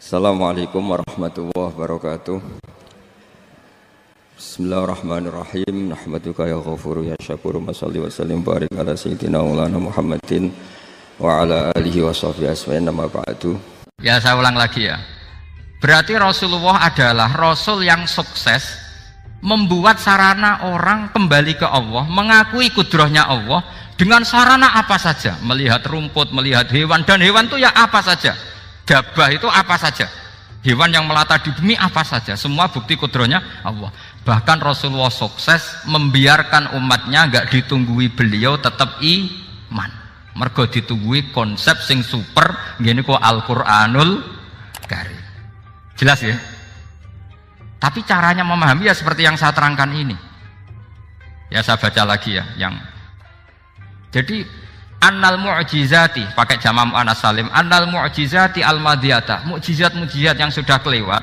Assalamualaikum warahmatullahi wabarakatuh. Bismillahirrahmanirrahim. Nahmaduka ya ghafuru ya syakuru. Mashalli wa sallim barik ala sayyidina maulana Muhammadin wa ala alihi wa sahbihi asma'in nama ba'du. Ya, saya ulang lagi ya. Berarti Rasulullah adalah Rasul yang sukses membuat sarana orang kembali ke Allah, mengakui kudrahnya Allah dengan sarana apa saja. Melihat rumput, melihat hewan, dan hewan itu ya apa saja. Gabah itu apa saja, hewan yang melata di bumi apa saja, semua bukti kudrahnya Allah. Bahkan Rasulullah sukses membiarkan umatnya nggak ditunggui beliau tetap iman, mergo ditunggui konsep sing super gini kok Al-Qur'anul Karim. Jelas ya? Tapi caranya memahami ya seperti yang saya terangkan ini. Ya, saya baca lagi ya, yang jadi annal mu'jizati, pakai jama' mu'annas salim, annal mu'jizati al-madiyata, mukjizat-mukjizat yang sudah kelewat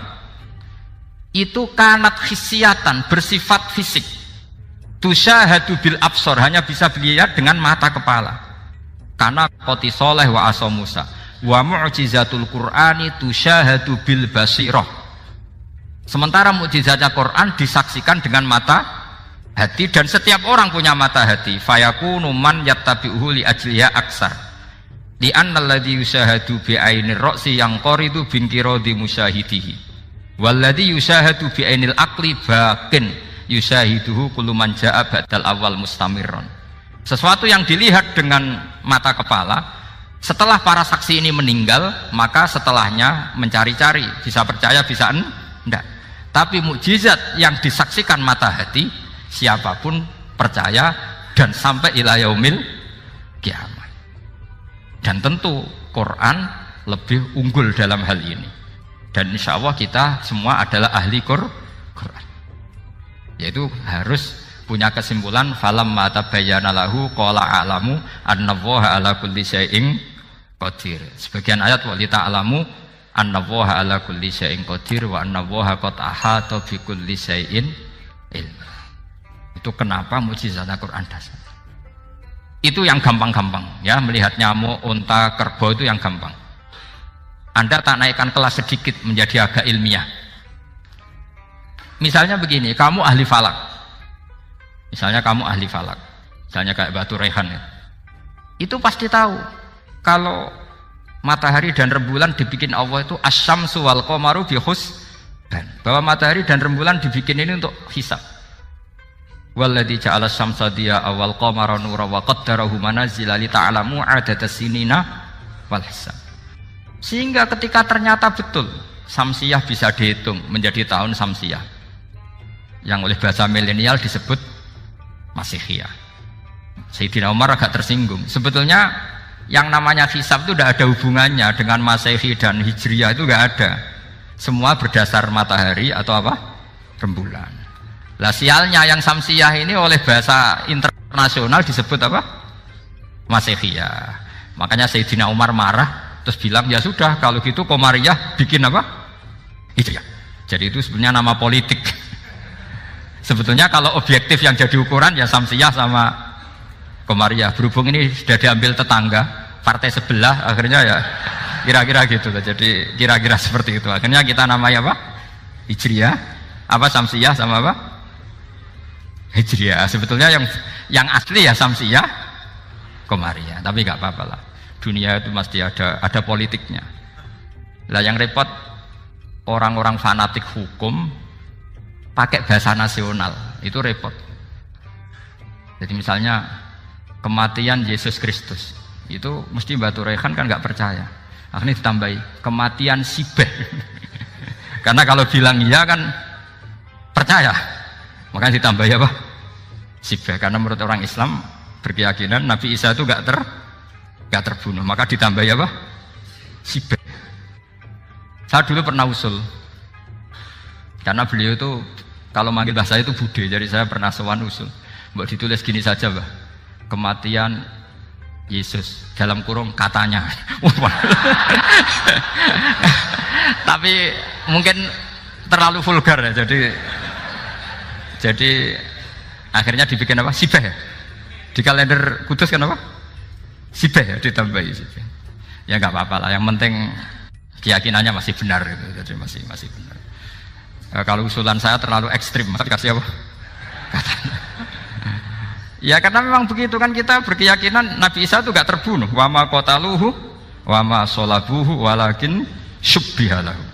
itu kanat khisyatan, bersifat fisik, tusyahadu bil absor, hanya bisa dilihat dengan mata kepala, karena qoti soleh wa asa Musa, wa mu'jizatul Qur'ani tusyahadu bil basirah. Sementara mukjizatnya Quran disaksikan dengan mata hati, dan setiap orang punya mata hati. Fayakunu man yattabi'uhu li ajliha aksar li anna alladhi yushahadu bi ainir ra'si yang qoridu bin qiradi musyahidihi walladhi yushahadu bi ainil aqli bakin yushahiduhu kullu man ja'a badal awal mustamirron. Sesuatu yang dilihat dengan mata kepala, setelah para saksi ini meninggal, maka setelahnya mencari-cari, bisa percaya bisa enggak. Tapi mukjizat yang disaksikan mata hati, siapapun percaya dan sampai ila yaumil kiamat. Dan tentu Quran lebih unggul dalam hal ini. Dan insya Allah kita semua adalah ahli Quran. Yaitu harus punya kesimpulan falam mata bayana lahu qala a'lamu annallaha ala kulli syai'in qadir. Sebagian ayat wa li ta'lamu annallaha ala kulli syai'in qadir wa annallaha qad ahata bi kulli syai'in ilm. Itu kenapa mukjizatnya Quran dasar. Itu yang gampang-gampang ya, melihat nyamuk, unta, kerbau itu yang gampang. Anda tak naikkan kelas sedikit menjadi agak ilmiah. Misalnya begini, kamu ahli falak. Misalnya kayak Batu Rehan ya. Itu pasti tahu kalau matahari dan rembulan dibikin Allah itu asyamsu wal qamaru bi husban. Bahwa matahari dan rembulan dibikin ini untuk hisab. Walladzi ja'ala syamsa diya'a wal qamara nura wa qaddarahu manazila li ta'lamu 'adadas sinina wal hisab. Sehingga ketika ternyata betul samsiyah bisa dihitung menjadi tahun samsiyah, yang oleh bahasa milenial disebut Masihiyah. Sayyidina Umar agak tersinggung. Sebetulnya yang namanya hisab itu tidak ada hubungannya dengan Masehi dan Hijriyah, itu tidak ada. Semua berdasar matahari atau apa? Rembulan. Lah sialnya yang samsiyah ini oleh bahasa internasional disebut apa? Masihiyah. Makanya Sayyidina Umar marah terus bilang ya sudah kalau gitu Qamariyah bikin apa? Hijriyah. Jadi itu sebenarnya nama politik. Sebetulnya kalau objektif yang jadi ukuran ya samsiyah sama Qamariyah. Berhubung ini sudah diambil tetangga partai sebelah, akhirnya ya kira-kira gitu. Jadi kira-kira seperti itu. Akhirnya kita namanya apa? Hijriyah. Apa samsiyah sama apa? Hijriyah. Sebetulnya yang asli ya samsiyah, Qamariyah. Tapi nggak apa-apa lah. Dunia itu mesti ada politiknya. Lah yang repot orang-orang fanatik hukum pakai bahasa nasional, itu repot. Jadi misalnya kematian Yesus Kristus, itu mesti Batu Rehan kan nggak percaya. Akhirnya ditambahi kematian Sibeh. Karena kalau bilang iya kan percaya. Makanya ditambahi apa? Sibah. Karena menurut orang Islam berkeyakinan Nabi Isa itu gak terbunuh, maka ditambahi apa? Sibah. Saya dulu pernah usul, karena beliau itu kalau manggil bahasa itu bude, jadi saya pernah sowan usul. Mbak ditulis gini saja, Mbak. Kematian Yesus dalam kurung katanya. Tapi mungkin terlalu vulgar ya, jadi akhirnya dibikin apa? Sibah ya? Di kalender Kudus kan apa? Sibah ya, ditambahi Sibah. Ya nggak apa-apa lah, yang penting keyakinannya masih benar gitu. Jadi masih benar. Kalau usulan saya terlalu ekstrim, maka dikasih apa? Katanya. Ya karena memang begitu kan, kita berkeyakinan Nabi Isa itu gak terbunuh. Wa ma qataluhu wa ma sholabuhu walakin syubbihalahu.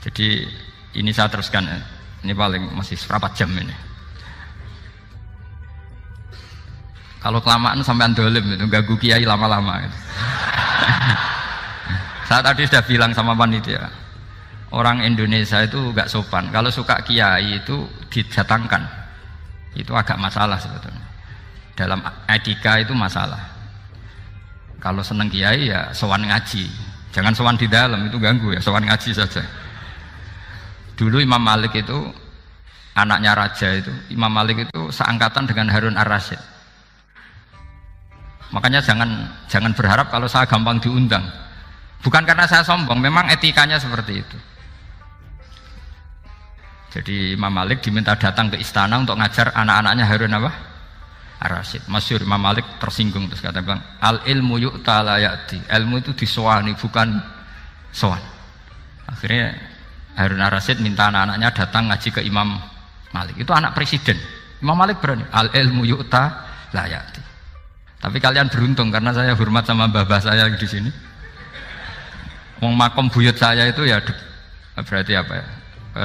Jadi ini saya teruskan, ini paling masih seberapa jam ini. Kalau kelamaan sampai dolim itu ganggu kiai lama-lama gitu. Saya tadi sudah bilang sama panitia, orang Indonesia itu gak sopan. Kalau suka kiai itu didatangkan, itu agak masalah sebetulnya. Dalam etika itu masalah. Kalau seneng kiai ya sowan ngaji, jangan sowan di dalam, itu ganggu ya, sowan ngaji saja. Dulu Imam Malik itu anaknya raja itu, Imam Malik itu seangkatan dengan Harun Ar-Rasyid. Makanya jangan berharap kalau saya gampang diundang. Bukan karena saya sombong, memang etikanya seperti itu. Jadi Imam Malik diminta datang ke istana untuk ngajar anak-anaknya Harun apa? Ar-Rasyid. Masyhur Imam Malik tersinggung terus kata bang, al ilmu yu'ta la ya'ti. Ilmu itu disowani bukan sowan. Akhirnya Harun Ar-Rasyid minta anak-anaknya datang ngaji ke Imam Malik. Itu anak presiden. Imam Malik berani. Al ilmu yu'ta la ya'ti. Tapi kalian beruntung karena saya hormat sama mbah-mbah saya di sini. Wong makom buyut saya itu ya berarti apa ya?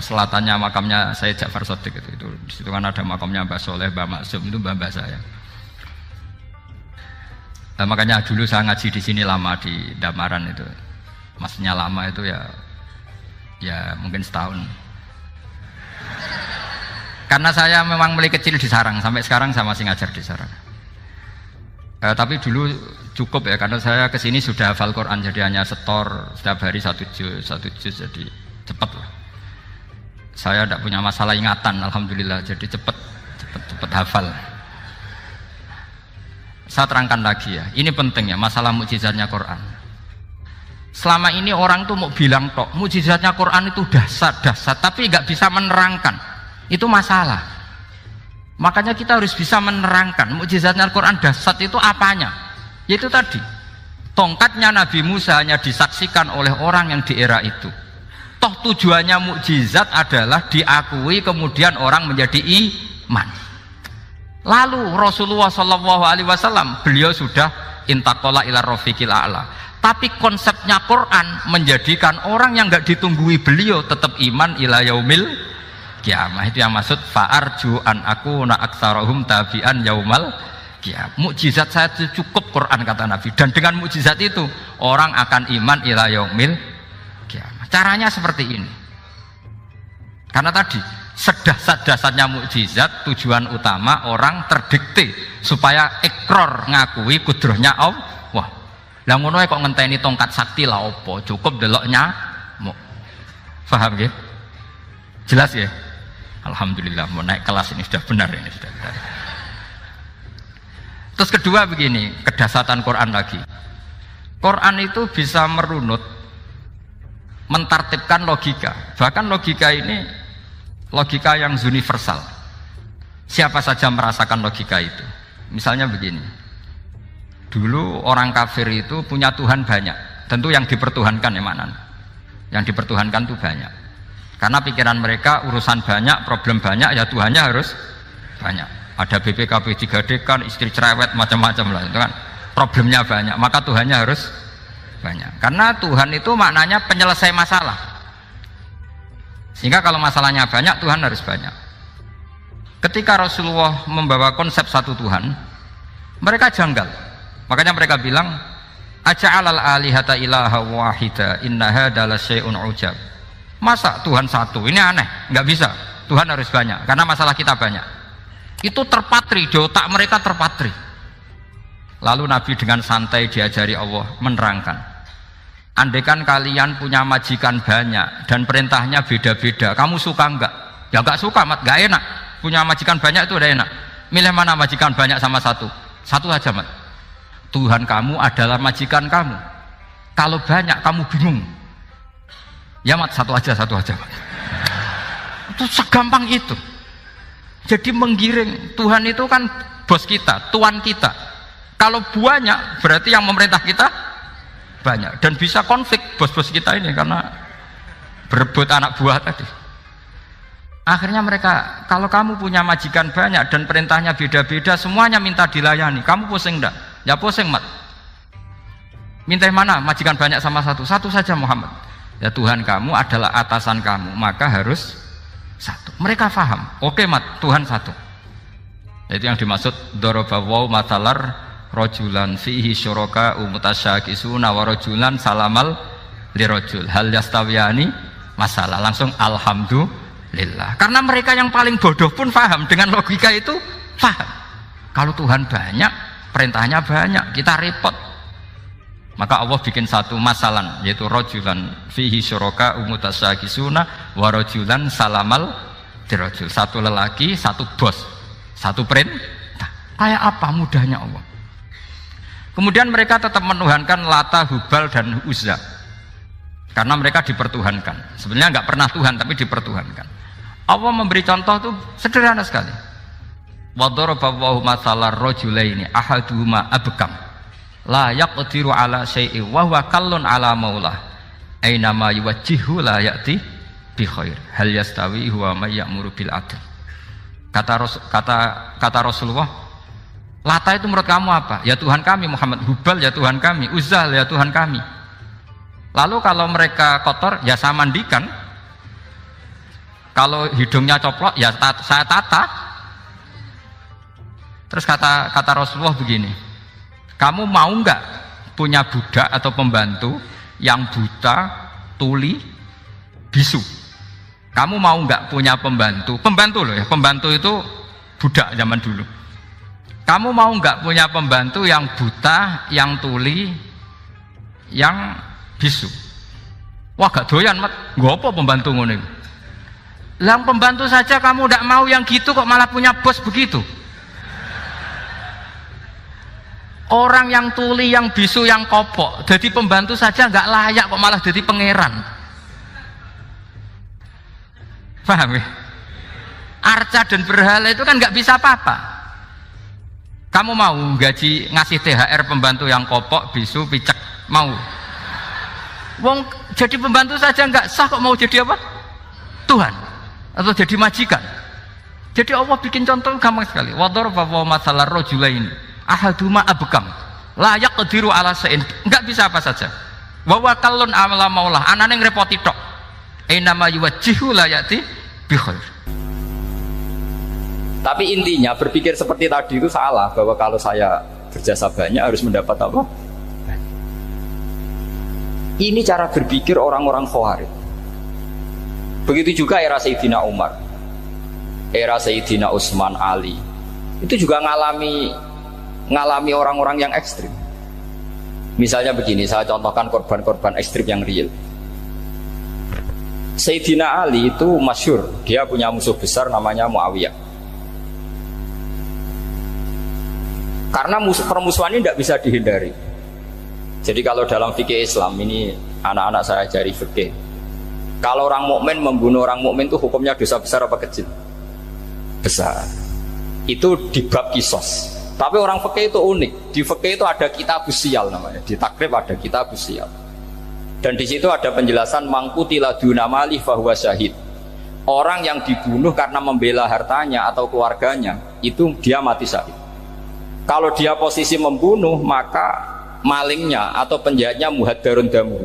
Selatannya makamnya Sayyid Ja'far Shadiq itu di situ kan ada makamnya Mbah Soleh, Mbah Maksum, itu mbah-mbah saya. Nah, makanya dulu saya ngaji di sini lama di Damaran itu. Maksudnya lama itu ya mungkin setahun. Karena saya memang mulai kecil di Sarang, sampai sekarang saya masih ngajar di Sarang. Tapi dulu cukup ya, karena saya kesini sudah hafal Quran, jadi hanya setor setiap hari satu juz, jadi cepat lah. Saya tidak punya masalah ingatan, alhamdulillah, jadi cepat hafal. Saya terangkan lagi ya, ini penting ya, masalah mukjizatnya Quran. Selama ini orang tuh mau bilang tok, mukjizatnya Quran itu dahsyat, tapi nggak bisa menerangkan, itu masalah. Makanya kita harus bisa menerangkan mukjizatnya Al-Quran dahsyat itu apanya. Yaitu tadi, tongkatnya Nabi Musa hanya disaksikan oleh orang yang di era itu. Toh tujuannya mukjizat adalah diakui kemudian orang menjadi iman. Lalu Rasulullah SAW beliau sudah intaqala ila rafiqil a'la. Tapi konsepnya Quran menjadikan orang yang nggak ditunggui beliau tetap iman ila yaumil kiamah. Itu yang maksud fa'arju an aku na aktsarahum tabi'an yaumal kiamah. Mukjizat saya itu cukup Quran kata Nabi, dan dengan mukjizat itu orang akan iman ila yaumil kiamah. Caranya seperti ini. Karena tadi sedahsyat-dahsyatnya mukjizat, tujuan utama orang terdikte supaya ikror ngakui kudrohnya Allah. Lah ngono kok ngenteni tongkat sakti lah opo? Cukup deloknya. Paham nggih? Jelas ya? Alhamdulillah, mau naik kelas ini sudah benar ini sudah benar. Terus kedua begini, kedahsyatan Quran lagi. Quran itu bisa merunut, mentartibkan logika. Bahkan logika ini logika yang universal. Siapa saja merasakan logika itu. Misalnya begini. Dulu orang kafir itu punya Tuhan banyak. Tentu yang dipertuhankan ya mana? Yang dipertuhankan itu banyak. Karena pikiran mereka urusan banyak, problem banyak, ya Tuhannya harus banyak. Ada BPKB 3D-kan, istri cerewet, macam-macam lah, itu kan problemnya banyak, maka Tuhannya harus banyak. Karena Tuhan itu maknanya penyelesai masalah. Sehingga kalau masalahnya banyak, Tuhan harus banyak. Ketika Rasulullah membawa konsep satu Tuhan, mereka janggal. Makanya mereka bilang, aja'alal alihata ilaha wahida inna hadza lasyai'un ujab. Masa Tuhan satu? Ini aneh, nggak bisa. Tuhan harus banyak, karena masalah kita banyak. Itu terpatri, di otak mereka terpatri. Lalu Nabi dengan santai diajari Allah menerangkan. Andaikan kalian punya majikan banyak dan perintahnya beda-beda, kamu suka enggak? Ya enggak suka, mat, enggak enak. Punya majikan banyak itu udah enak. Milih mana majikan banyak sama satu? Satu aja, mat. Tuhan kamu adalah majikan kamu. Kalau banyak kamu bingung. Ya mat, satu aja mat. Itu segampang itu. Jadi menggiring, Tuhan itu kan bos kita, tuan kita. Kalau banyak berarti yang memerintah kita banyak dan bisa konflik bos-bos kita ini karena berebut anak buah tadi. Akhirnya mereka, kalau kamu punya majikan banyak dan perintahnya beda-beda, semuanya minta dilayani, kamu pusing enggak? Ya pusing, Mat. Minta mana? Majikan banyak sama satu? Satu saja Muhammad. Ya Tuhan kamu adalah atasan kamu, maka harus satu. Mereka faham. Oke, Mat, Tuhan satu. Itu yang dimaksud dorobawaw matalar rojulan fihi syuraka umutasyakisuna wa rojulan salamal lirojul hal yastawiyani masalah. Langsung alhamdulillah. Karena mereka yang paling bodoh pun faham dengan logika itu, faham. Kalau Tuhan banyak, perintahnya banyak, kita repot. Maka Allah bikin satu masalan, yaitu rojulan fihi syuraka umutasyakisuna wa rojulan salamal lirojul. Satu lelaki, satu bos, satu perintah. Kayak apa mudahnya Allah. Kemudian mereka tetap menuhankan Lata, Hubal dan Uzza karena mereka dipertuhankan. Sebenarnya nggak pernah Tuhan tapi dipertuhankan. Allah memberi contoh itu sederhana sekali. Wa daraballahu mathalar rajulaini ahaduhuma abkam la yaqdiru ala syai'in wa huwa kallun ala maulah aina ma yuwajjihu la ya'ti bi khair hal yastawi huwa may ya'muru bil adl. Kata Rasulullah, Lata itu menurut kamu apa? Ya Tuhan kami. Muhammad. Hubal ya Tuhan kami. Uzzah ya Tuhan kami. Lalu kalau mereka kotor ya saya mandikan. Kalau hidungnya coplok ya saya tata. Terus kata Rasulullah begini, kamu mau nggak punya budak atau pembantu yang buta, tuli, bisu? Kamu mau nggak punya pembantu? Pembantu loh ya, pembantu itu budak zaman dulu. Kamu mau nggak punya pembantu yang buta, yang tuli, yang bisu? Wah gak doyan, Mat. Gak apa pembantu ngono. Yang pembantu saja kamu tidak mau yang gitu, kok malah punya bos begitu? Orang yang tuli, yang bisu, yang kopok, jadi pembantu saja nggak layak, kok malah jadi pangeran. Paham ya? Arca dan berhala itu kan nggak bisa apa-apa. Kamu mau gaji ngasih THR pembantu yang kopok, bisu, picek? Mau? Wong jadi pembantu saja nggak sah, kok mau jadi apa? Tuhan atau jadi majikan? Jadi Allah bikin contoh gampang sekali. Wa daraballahu mathalar rajulaini ahaduma abkam la yaqdiru ala syai'in. Enggak bisa apa saja. Wa huwa kallun ala maulah. Anane ngrepoti tok. Inama yuwajjihu la ya'ti bi khair. Tapi intinya berpikir seperti tadi itu salah, bahwa kalau saya berjasa banyak harus mendapat apa? Ini cara berpikir orang-orang Khawarij. Begitu juga era Sayyidina Umar, era Sayyidina Utsman, Ali. Itu juga ngalami orang-orang yang ekstrim. Misalnya begini, saya contohkan korban-korban ekstrim yang real. Sayyidina Ali itu masyhur, dia punya musuh besar namanya Muawiyah. Karena permusuhan ini tidak bisa dihindari. Jadi kalau dalam fikih Islam ini anak-anak saya ajari fikih. Kalau orang mukmin membunuh orang mukmin itu hukumnya dosa besar apa kecil? Besar. Itu di bab kisos. Tapi orang fikih itu unik. Di fikih itu ada kitabus siyal namanya. Di takrib ada kitabus siyal. Dan di situ ada penjelasan mangkutila duna mali fahuwa syahid. Orang yang dibunuh karena membela hartanya atau keluarganya, itu dia mati syahid. Kalau dia posisi membunuh, maka malingnya atau penjahatnya muhaddarun damu,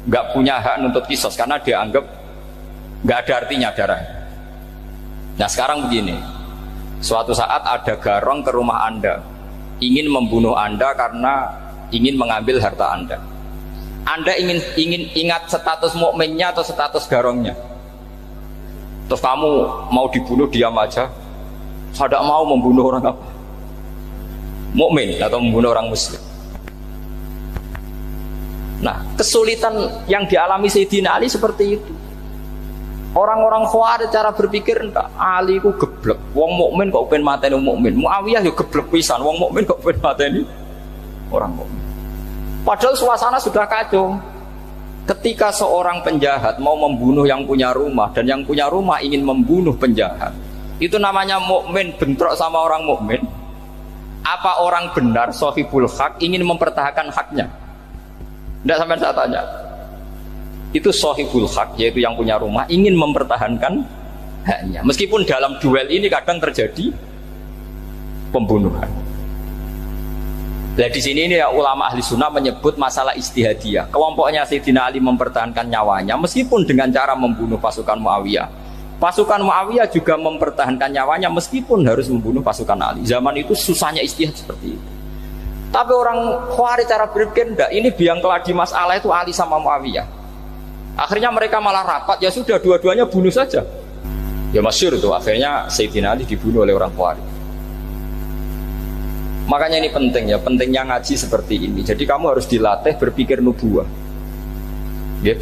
nggak punya hak nuntut kisos karena dia anggap nggak ada artinya darah. Nah sekarang begini, suatu saat ada garong ke rumah Anda, ingin membunuh Anda karena ingin mengambil harta Anda. Anda ingin ingat status mukminnya atau status garongnya. Terus kamu mau dibunuh diam aja, saya tidak mau membunuh orang apa? Mukmin atau membunuh orang muslim. Nah, kesulitan yang dialami Sayyidina Ali seperti itu. Orang-orang Khawarij cara berpikir enggak, Ali ku geblek, wong mukmin kok pengen mateni wong mukmin. Muawiyah yo geblek pisan, wong mukmin kok pengen mateni orang mukmin. Padahal suasana sudah kacau. Ketika seorang penjahat mau membunuh yang punya rumah dan yang punya rumah ingin membunuh penjahat, itu namanya mukmin bentrok sama orang mukmin. Apa orang benar sahibul hak ingin mempertahankan haknya? Tidak sampai saya tanya. Itu sohibul hak, yaitu yang punya rumah ingin mempertahankan haknya. Meskipun dalam duel ini kadang terjadi pembunuhan. Nah di sini ini ya, ulama ahli sunnah menyebut masalah istihadiyah. Kelompoknya Sayyidina Ali mempertahankan nyawanya meskipun dengan cara membunuh pasukan Muawiyah. Pasukan Muawiyah juga mempertahankan nyawanya meskipun harus membunuh pasukan Ali. Zaman itu susahnya istihad seperti itu. Tapi orang Khawarij cara berpikir enggak, ini biang keladi masalah itu Ali sama Muawiyah. Akhirnya mereka malah rapat, ya sudah dua-duanya bunuh saja. Ya masyhur itu, akhirnya Sayyidina Ali dibunuh oleh orang Khawarij. Makanya ini penting ya, pentingnya ngaji seperti ini. Jadi kamu harus dilatih berpikir nubuwah. Ya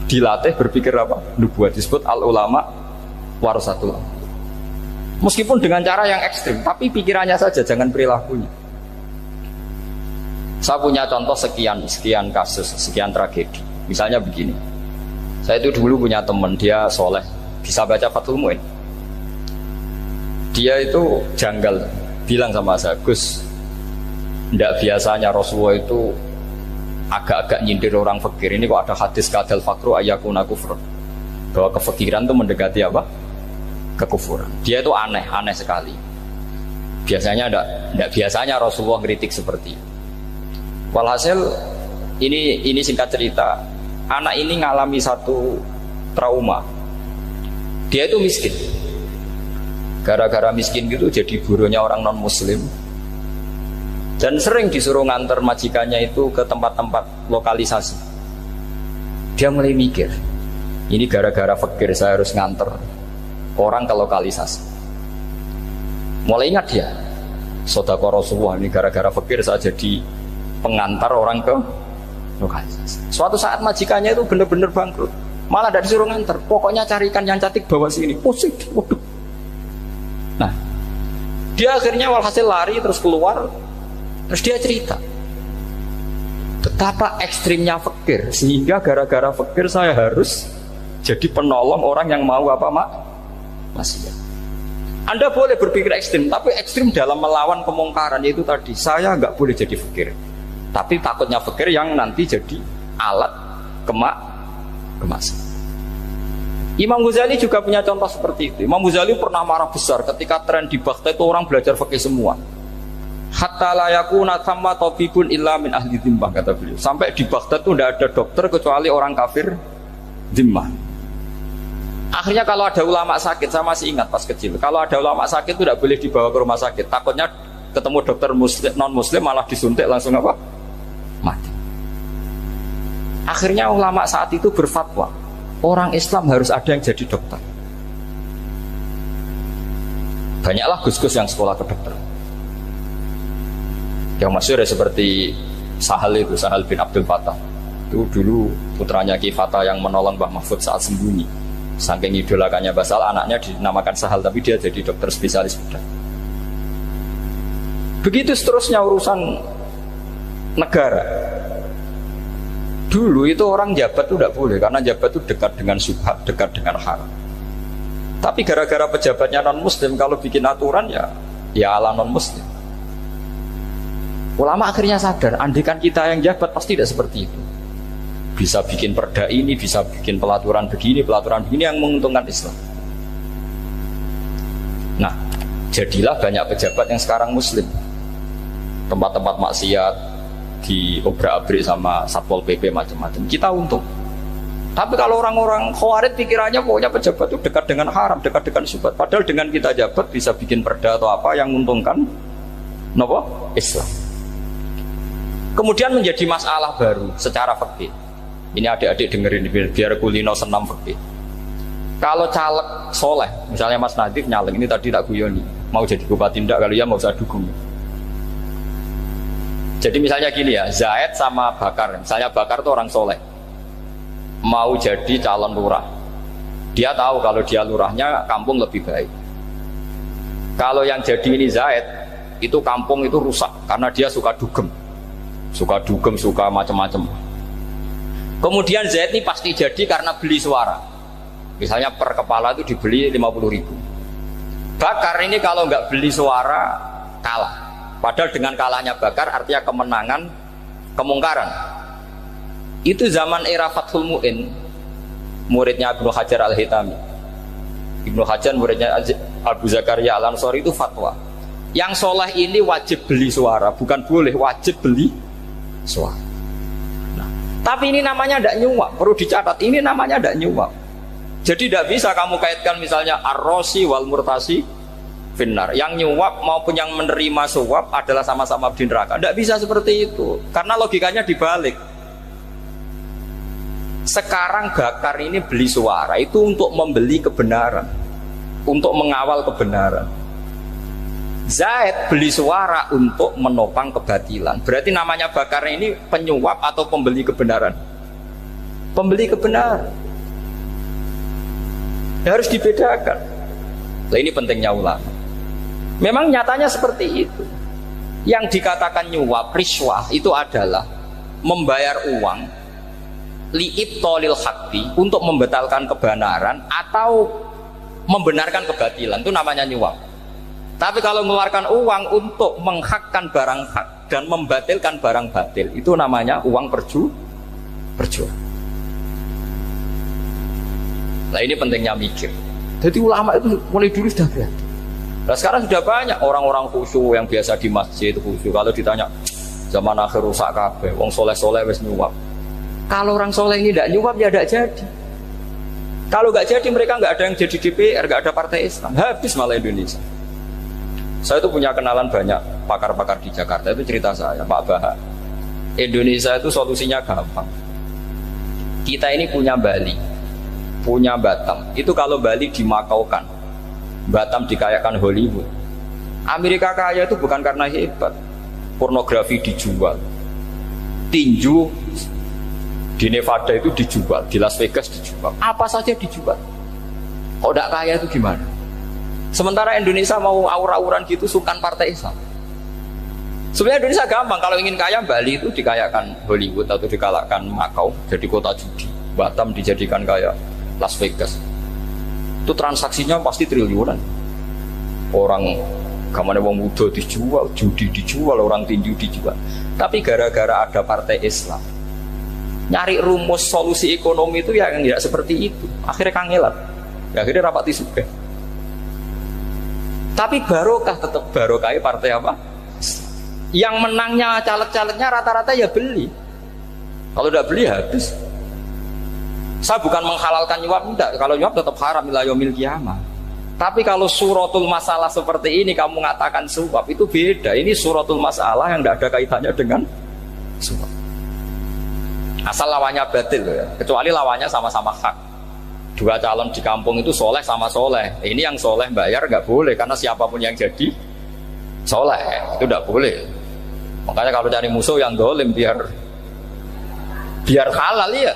dilatih berpikir apa? Nubuwah, disebut al ulama warasatul. Meskipun dengan cara yang ekstrim, tapi pikirannya saja, jangan perilakunya. Saya punya contoh sekian kasus, sekian tragedi. Misalnya begini. Saya itu dulu punya teman, dia soleh, bisa baca Fathul Mu'in. Dia itu janggal, bilang sama saya, Gus, tidak biasanya Rasulullah itu agak-agak nyindir orang fakir. Ini kok ada hadis kadal fakru ayakuna kufur, bahwa kefakiran itu mendekati apa? Kekufuran. Dia itu aneh sekali. Biasanya tidak biasanya Rasulullah kritik seperti itu. Walhasil ini singkat cerita, anak ini ngalami satu trauma. Dia itu miskin. Gara-gara miskin gitu jadi burunya orang non muslim. Dan sering disuruh nganter majikannya itu ke tempat-tempat lokalisasi. Dia mulai mikir, ini gara-gara fakir saya harus nganter orang ke lokalisasi. Mulai ingat dia, sedekah Rasulullah, ini gara-gara fakir saya jadi pengantar orang ke lokalisasi. Suatu saat majikannya itu benar-benar bangkrut, malah tidak disuruh nganter. Pokoknya carikan yang cantik bawa sini. Pusing, waduh. Nah, dia akhirnya walhasil lari terus keluar. Terus dia cerita betapa ekstrimnya fakir, sehingga gara-gara fakir saya harus jadi penolong orang yang mau apa maksiat. Anda boleh berpikir ekstrim, tapi ekstrim dalam melawan kemungkaran, yaitu tadi, saya nggak boleh jadi fakir. Tapi takutnya fakir yang nanti jadi alat kemaksiatan. Imam Ghazali juga punya contoh seperti itu. Imam Ghazali pernah marah besar ketika tren di Baghdad itu orang belajar fikih semua. Hatta la yakuna thamma tabibun illa min ahli dhimmah, kata beliau. Sampai di Baghdad itu tidak ada dokter kecuali orang kafir dhimmah. Akhirnya kalau ada ulama sakit, saya masih ingat pas kecil, kalau ada ulama sakit itu tidak boleh dibawa ke rumah sakit. Takutnya ketemu dokter muslim, non muslim malah disuntik langsung apa? Mati. Akhirnya ulama saat itu berfatwa, orang Islam harus ada yang jadi dokter. Banyaklah gus-gus yang sekolah ke dokter. Yang masyhur seperti Sahal bin Abdul Fattah. Itu dulu putranya Ki Fatah yang menolong Mbah Mahfud saat sembunyi. Saking idolakannya Basal, anaknya dinamakan Sahal, tapi dia jadi dokter spesialis bedah. Begitu seterusnya urusan negara. Dulu itu orang jabat itu tidak boleh, karena jabat itu dekat dengan syubhat, dekat dengan haram. Tapi gara-gara pejabatnya non muslim, kalau bikin aturan ya ala non muslim. Ulama akhirnya sadar, andikan kita yang jabat pasti tidak seperti itu. Bisa bikin perda ini, bisa bikin pelaturan begini yang menguntungkan Islam. Nah, jadilah banyak pejabat yang sekarang muslim. Tempat-tempat maksiat diobrak-abrik sama Satpol PP macam-macam. Kita untung. Tapi kalau orang-orang Khawarij pikirannya pokoknya pejabat itu dekat dengan haram, dekat dengan syubhat. Padahal dengan kita jabat bisa bikin perda atau apa yang menguntungkan Islam. Kemudian menjadi masalah baru secara fikih. Ini adik-adik dengerin biar kulino senam fikih. Kalau caleg soleh, misalnya Mas Nadif nyaleng, ini tadi tak guyoni, mau jadi bupati ndak, kalau ya mau usah dukung. Jadi misalnya gini ya, Zaid sama Bakar, misalnya Bakar itu orang soleh, mau jadi calon lurah. Dia tahu kalau dia lurahnya kampung lebih baik. Kalau yang jadi ini Zaid, itu kampung itu rusak karena dia suka dugem, suka macam-macam. Kemudian Zaid ini pasti jadi karena beli suara. Misalnya per kepala itu dibeli 50.000. Bakar ini kalau nggak beli suara kalah. Padahal dengan kalahnya Bakar artinya kemenangan kemungkaran. Itu zaman era Fathul Mu'in, muridnya Ibnu Hajar Al-Hitami. Ibnu Hajar muridnya Abu Zakaria Al-Ansari itu fatwa. Yang soleh ini wajib beli suara, bukan boleh, wajib beli suara. Nah, tapi ini namanya tidak nyuap, perlu dicatat, ini namanya tidak nyuap. Jadi tidak bisa kamu kaitkan misalnya ar-rosi wal murtasi finnar. Yang nyuap maupun yang menerima suap adalah sama-sama di neraka. Tidak bisa seperti itu, karena logikanya dibalik. Sekarang Bakar ini beli suara itu untuk membeli kebenaran, untuk mengawal kebenaran. Zaid beli suara untuk menopang kebatilan. Berarti namanya Bakar ini penyuap atau pembeli kebenaran? Pembeli kebenaran. Ya, harus dibedakan. Nah, ini pentingnya ulama. Memang nyatanya seperti itu. Yang dikatakan nyuap, riswah itu adalah membayar uang li'ibtolil haqqi, untuk membatalkan kebenaran atau membenarkan kebatilan, itu namanya nyuap. Tapi kalau mengeluarkan uang untuk menghakkan barang hak dan membatalkan barang batil, itu namanya uang perjuangan. Nah, ini pentingnya mikir. Jadi ulama itu mulai dulu sudah berarti. Nah, sekarang sudah banyak orang-orang khusyuk yang biasa di masjid khusyuk. Kalau ditanya zaman akhir rusak kabeh, wong soleh-soleh wis nyuap. Kalau orang soleh ini tidak nyuap ya tidak jadi. Kalau nggak jadi mereka nggak ada yang jadi DPR, nggak ada partai Islam, habis malah Indonesia. Saya itu punya kenalan banyak pakar-pakar di Jakarta, itu cerita saya, Pak Bahar. Indonesia itu solusinya gampang. Kita ini punya Bali, punya Batam. Itu kalau Bali dimakaukan, Batam dikayakan Hollywood. Amerika kaya itu bukan karena hebat, pornografi dijual, tinju di Nevada itu dijual, di Las Vegas dijual, apa saja dijual. Kok tidak kaya itu gimana? Sementara Indonesia mau aur-auran gitu, sungkan partai Islam. Sebenarnya Indonesia gampang, kalau ingin kaya Bali itu dikayakan Hollywood atau dikalahkan Makau jadi kota judi, Batam dijadikan kayak Las Vegas. Itu transaksinya pasti triliunan. Orang gamane wong muda dijual, judi dijual, orang tinju dijual. Tapi gara-gara ada partai Islam, nyari rumus solusi ekonomi itu yang tidak seperti itu, akhirnya kangelan, akhirnya rapati suka. Tapi barokah, tetap barokah partai apa? Yang menangnya caleg-calegnya rata-rata ya beli. Kalau tidak beli habis. Saya bukan menghalalkan nyuap, enggak. Kalau nyuap tetap haram ila yaumil qiyamah. Tapi kalau suratul masalah seperti ini kamu mengatakan suap, itu beda. Ini suratul masalah yang tidak ada kaitannya dengan suap. Asal lawannya batil ya, kecuali lawannya sama-sama hak. Dua calon di kampung itu soleh sama soleh. Ini yang soleh bayar nggak boleh, karena siapapun yang jadi soleh itu nggak boleh. Makanya kalau cari musuh yang dolim biar halal ya.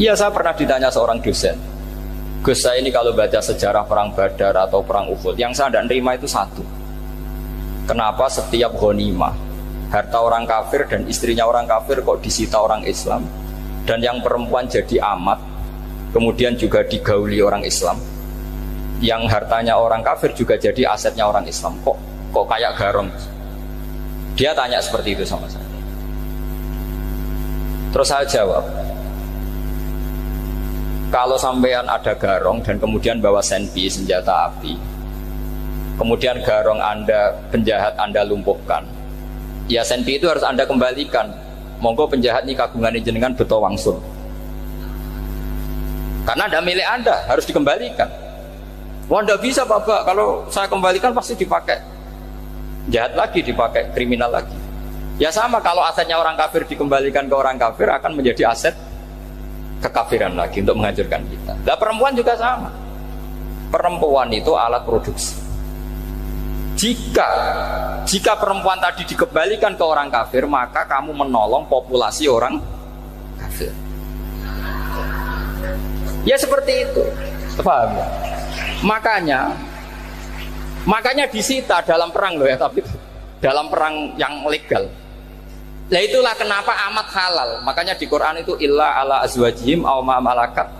Iya, saya pernah ditanya seorang dosen, Gus, saya ini kalau baca sejarah perang Badar atau perang Uhud, yang saya tidak nerima itu satu. Kenapa setiap ghanimah harta orang kafir dan istrinya orang kafir kok disita orang Islam, dan yang perempuan jadi amat kemudian juga digauli orang Islam, yang hartanya orang kafir juga jadi asetnya orang Islam, kok kayak garong. Dia tanya seperti itu sama saya. Terus saya jawab, kalau sampean ada garong dan kemudian bawa senpi, senjata api, kemudian garong Anda, penjahat Anda lumpuhkan, ya senpi itu harus Anda kembalikan. Monggo penjahat ini kagungan jenengan beto wangsul, karena ada milik Anda, harus dikembalikan. Wah, tidak bisa Bapak, kalau saya kembalikan pasti dipakai jahat lagi, dipakai kriminal lagi. Ya sama, kalau asetnya orang kafir dikembalikan ke orang kafir akan menjadi aset kekafiran lagi untuk menghancurkan kita. Nah, perempuan juga sama. Perempuan itu alat produksi. Jika perempuan tadi dikembalikan ke orang kafir, maka kamu menolong populasi orang kafir. Ya seperti itu. Paham ya? Makanya disita dalam perang loh ya, tapi dalam perang yang legal. Nah itulah kenapa amat halal. Makanya di Quran itu illa ala azwajihim aw ma malakat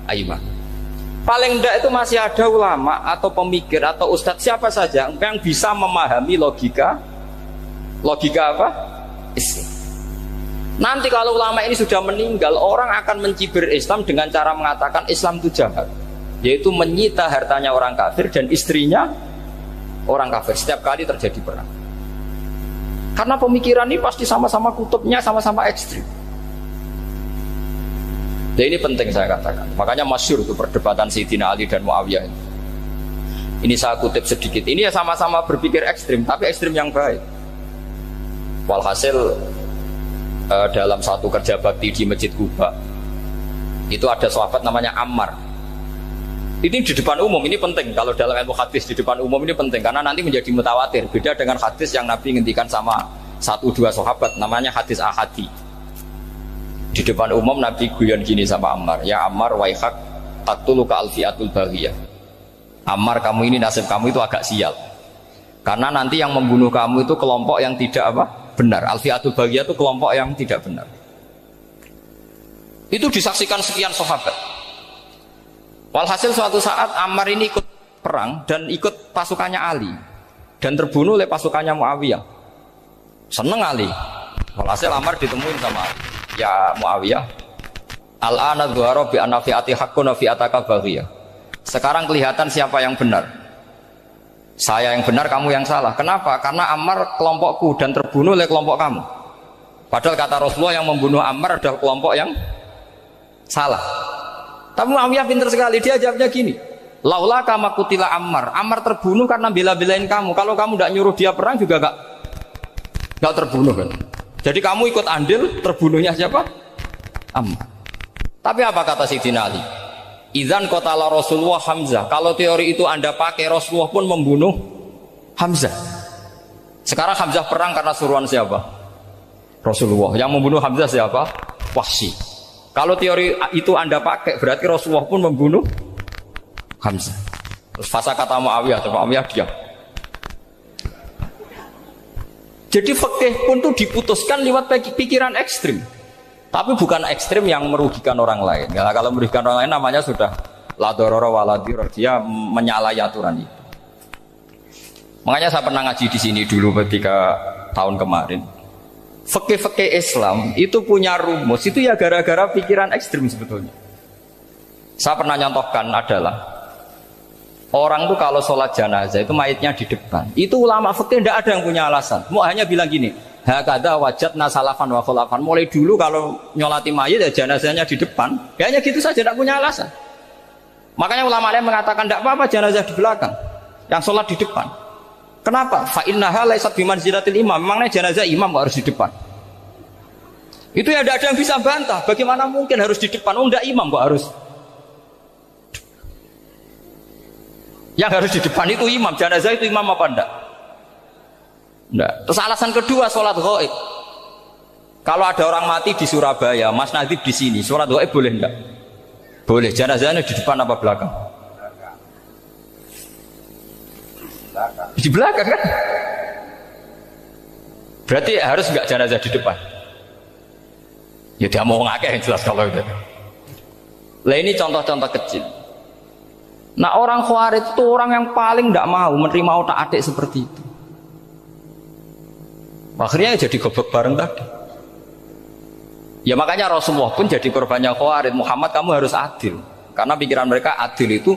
aymah. Paling enggak itu masih ada ulama atau pemikir atau ustadz siapa saja yang bisa memahami logika apa? Islam. Nanti kalau ulama ini sudah meninggal, orang akan mencibir Islam dengan cara mengatakan Islam itu jahat, yaitu menyita hartanya orang kafir dan istrinya orang kafir setiap kali terjadi perang. Karena pemikiran ini pasti sama-sama kutubnya, sama-sama ekstrim. Jadi ini penting saya katakan. Makanya masyhur itu perdebatan Sayyidina Ali dan Muawiyah. Ini saya kutip sedikit. Ini ya sama-sama berpikir ekstrim, tapi ekstrim yang baik. Walhasil dalam satu kerja bakti di Masjid Kuba, itu ada sahabat namanya Ammar. Ini di depan umum, ini penting. Kalau dalam ilmu hadis di depan umum ini penting, karena nanti menjadi mutawatir. Beda dengan hadis yang Nabi ngendikan sama 1-2 sahabat, namanya hadis ahadi. Di depan umum Nabi guyon gini sama Ammar, ya Ammar waihak taktuluka alfiatul baghiyah. Ammar, kamu ini nasib kamu itu agak sial, karena nanti yang membunuh kamu itu kelompok yang tidak benar. Alfiatul baghiyah itu kelompok yang tidak benar. Itu disaksikan sekian sahabat. Walhasil suatu saat Ammar ini ikut perang dan ikut pasukannya Ali dan terbunuh oleh pasukannya Muawiyah. Seneng Ali. Walhasil Ammar ditemuin sama Ali. Ya Muawiyah, al-ana dhuhara bi anna fi'ati haqqun wa fi'ataka baghiyah. Sekarang kelihatan siapa yang benar. Saya yang benar, kamu yang salah. Kenapa? Karena Ammar kelompokku dan terbunuh oleh kelompok kamu. Padahal kata Rasulullah yang membunuh Ammar adalah kelompok yang salah. Tapi Muawiyah pintar sekali, dia jawabnya gini, laula kama kutila Ammar. Ammar terbunuh karena bela-belain kamu. Kalau kamu tidak nyuruh dia perang juga gak terbunuh kan. Jadi kamu ikut andil terbunuhnya siapa? Ammar. Tapi apa kata Sayyidina Ali? Idzan qatala Rasulullah Hamzah. Kalau teori itu Anda pakai, Rasulullah pun membunuh Hamzah. Sekarang Hamzah perang karena suruhan siapa? Rasulullah. Yang membunuh Hamzah siapa? Wahsy. Kalau teori itu Anda pakai, berarti Rasulullah pun membunuh Hamzah. Terus fasa kata Muawiyah, Muawiyah diam. Jadi fikih pun tuh diputuskan lewat pikiran ekstrim, tapi bukan ekstrim yang merugikan orang lain. Ya, kalau merugikan orang lain namanya sudah la darara wa la dirar, dia menyalahi aturan itu. Makanya saya pernah ngaji di sini dulu ketika tahun kemarin. Fikih-fikih Islam itu punya rumus, itu ya gara-gara pikiran ekstrim sebetulnya. Saya pernah nyontohkan adalah orang tuh kalau sholat jenazah itu mayitnya di depan. Itu ulama fikih tidak ada yang punya alasan. Mau hanya bilang gini, hakadha wajadna salafan wa khulafan. Mulai dulu kalau nyolati mayit ya jenazahnya di depan. Ya hanya gitu saja, tidak punya alasan. Makanya ulama lain mengatakan tidak apa-apa jenazah di belakang, yang sholat di depan. Kenapa? Fa innaha laysat bimanzilatil imam. Memangnya jenazah imam kok harus di depan? Itu ya tidak ada yang bisa bantah. Bagaimana mungkin harus di depan? Oh enggak, imam kok harus. Yang harus di depan itu imam, jenazah itu imam apa enggak? Enggak. Terus alasan kedua, sholat ghaib. Kalau ada orang mati di Surabaya, Mas Nadib di sini, sholat ghaib boleh enggak? Boleh. Jenazahnya di depan apa belakang? Di belakang kan? Berarti harus enggak jenazah di depan? Ya dia mau ngakeh yang jelas kalau itu. Lah ini contoh-contoh kecil. Nah orang Khawarij itu orang yang paling tidak mau menerima otak-atik seperti itu. Akhirnya jadi goblok bareng tadi. Ya makanya Rasulullah pun jadi korbannya Khawarij. Muhammad, kamu harus adil. Karena pikiran mereka adil itu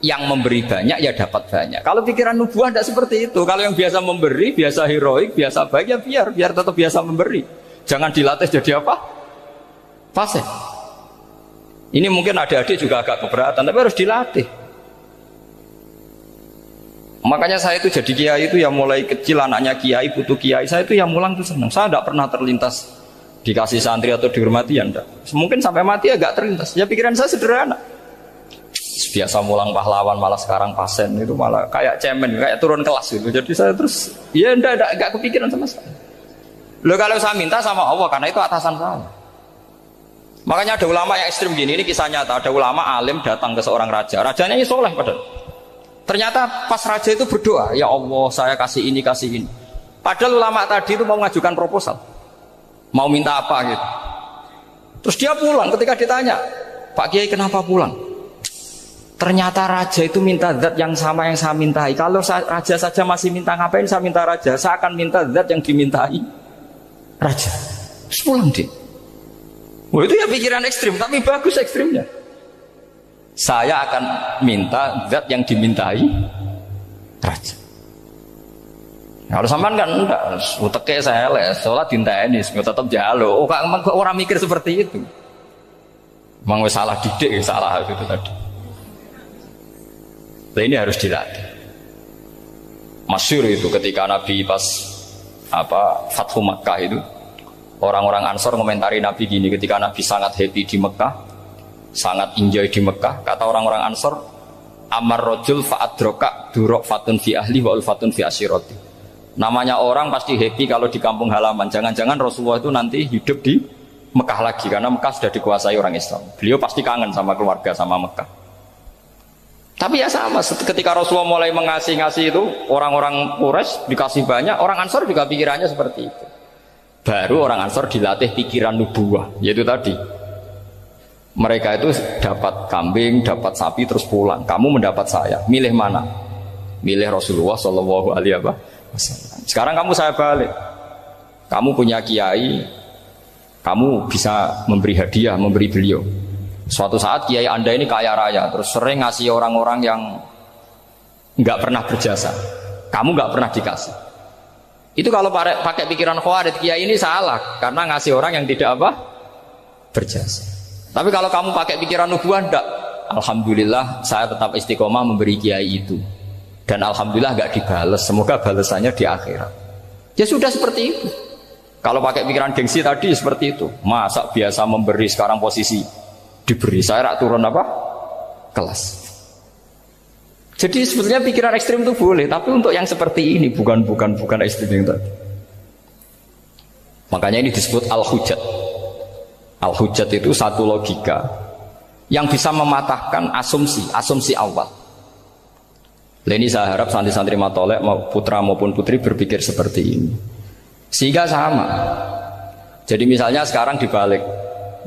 yang memberi banyak ya dapat banyak. Kalau pikiran nubuah tidak seperti itu. Kalau yang biasa memberi, biasa heroik, biasa baik ya biar tetap biasa memberi. Jangan dilatih jadi apa? Fasih. Ini mungkin adik-adik juga agak keberatan, tapi harus dilatih. Makanya saya itu jadi kiai itu ya mulai kecil, anaknya kiai, putu kiai, saya itu yang mulang itu senang. Saya tidak pernah terlintas dikasih santri atau dihormati ya enggak. Mungkin sampai mati agak terlintas. Ya pikiran saya sederhana. Biasa mulang pahlawan, malah sekarang pasien itu malah kayak cemen, kayak turun kelas gitu. Jadi saya terus ya enggak kepikiran sama sekali. Loh kalau saya minta sama Allah, karena itu atasan saya. Makanya ada ulama yang ekstrim gini, ini kisah nyata. Ada ulama alim datang ke seorang raja, rajanya ini soleh padahal. Ternyata pas raja itu berdoa, ya Allah saya kasih ini, kasih ini. Padahal ulama tadi itu mau mengajukan proposal, mau minta apa gitu. Terus dia pulang, ketika ditanya, Pak Kiai kenapa pulang? Ternyata raja itu minta zat yang sama yang saya mintai. Kalau raja saja masih minta, ngapain saya minta raja? Saya akan minta zat yang dimintai raja. Terus pulang dia. Wah itu ya pikiran ekstrim, tapi bagus ekstrimnya. Saya akan minta zat yang dimintai raja. Kalau sampean kan enggak, uteke saya les, sholat dinteni, tetap jalo. Oh, kok orang mikir seperti itu. Mang wis salah didik, salah itu tadi. Nah, ini harus dilatih. Masyhur itu ketika Nabi pas Fathu Makkah itu, orang-orang Ansor komentari Nabi gini, ketika Nabi sangat happy di Mekah, sangat enjoy di Mekah, kata orang-orang Ansor, amar rojul fa'adroka durok fatun fi ahli wa ulfatun fi asyiroti. Namanya orang pasti happy kalau di kampung halaman. Jangan-jangan Rasulullah itu nanti hidup di Mekah lagi, karena Mekah sudah dikuasai orang Islam. Beliau pasti kangen sama keluarga, sama Mekah. Tapi ya sama, ketika Rasulullah mulai mengasih-ngasih itu, orang-orang Quraisy dikasih banyak, orang Ansor juga pikirannya seperti itu. Baru orang Ansor dilatih pikiran nubuwah, yaitu tadi. Mereka itu dapat kambing, dapat sapi, terus pulang. Kamu mendapat saya, milih mana? Milih Rasulullah Shallallahu Alaihi Wasallam. Sekarang kamu saya balik. Kamu punya kiai, kamu bisa memberi hadiah, memberi beliau. Suatu saat kiai Anda ini kaya raya, terus sering ngasih orang-orang yang nggak pernah berjasa. Kamu nggak pernah dikasih. Itu kalau pakai pikiran Khawarij, kiai ini salah karena ngasih orang yang tidak berjasa. Tapi kalau kamu pakai pikiran nubuah, enggak. Alhamdulillah saya tetap istiqomah memberi kiai itu. Dan alhamdulillah nggak dibales. Semoga balasannya di akhirat. Ya sudah seperti itu. Kalau pakai pikiran gengsi tadi seperti itu. Masa biasa memberi sekarang posisi diberi, saya turun kelas. Jadi sebetulnya pikiran ekstrim itu boleh, tapi untuk yang seperti ini bukan ekstrim yang tadi. Makanya ini disebut al-hujjat. Al-hujjat itu satu logika yang bisa mematahkan asumsi awal. Ini saya harap santri-santri matolek putra maupun putri berpikir seperti ini. Sehingga sama. Jadi misalnya sekarang dibalik,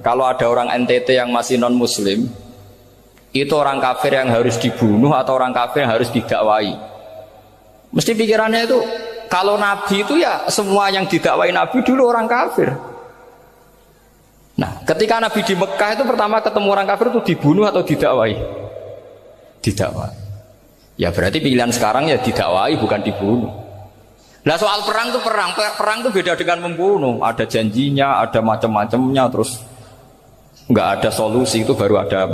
kalau ada orang NTT yang masih non muslim, itu orang kafir yang harus dibunuh atau orang kafir yang harus didakwai. Mesti pikirannya itu, kalau Nabi itu ya semua yang didakwai Nabi dulu orang kafir. Nah ketika Nabi di Mekah itu pertama ketemu orang kafir itu dibunuh atau didakwai? Didakwai. Ya berarti pilihan sekarang ya didakwai bukan dibunuh. Nah soal perang itu beda dengan membunuh. Ada janjinya, ada macam-macamnya, terus nggak ada solusi, itu baru ada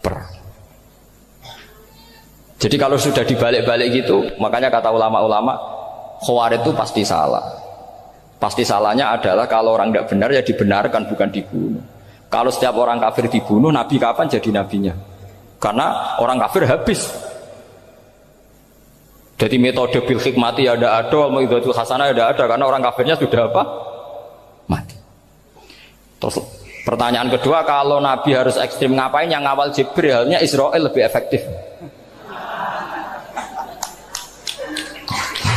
perang. Jadi kalau sudah dibalik-balik gitu, makanya kata ulama-ulama, Khawarij itu pasti salah. Pasti salahnya adalah kalau orang tidak benar ya dibenarkan, bukan dibunuh. Kalau setiap orang kafir dibunuh, Nabi kapan jadi nabinya? Karena orang kafir habis. Jadi metode bil hikmati ada, metode hasanah ada, karena orang kafirnya sudah mati. Terus pertanyaan kedua, kalau Nabi harus ekstrim ngapain? Yang ngawal Jibril, halnya Israel lebih efektif.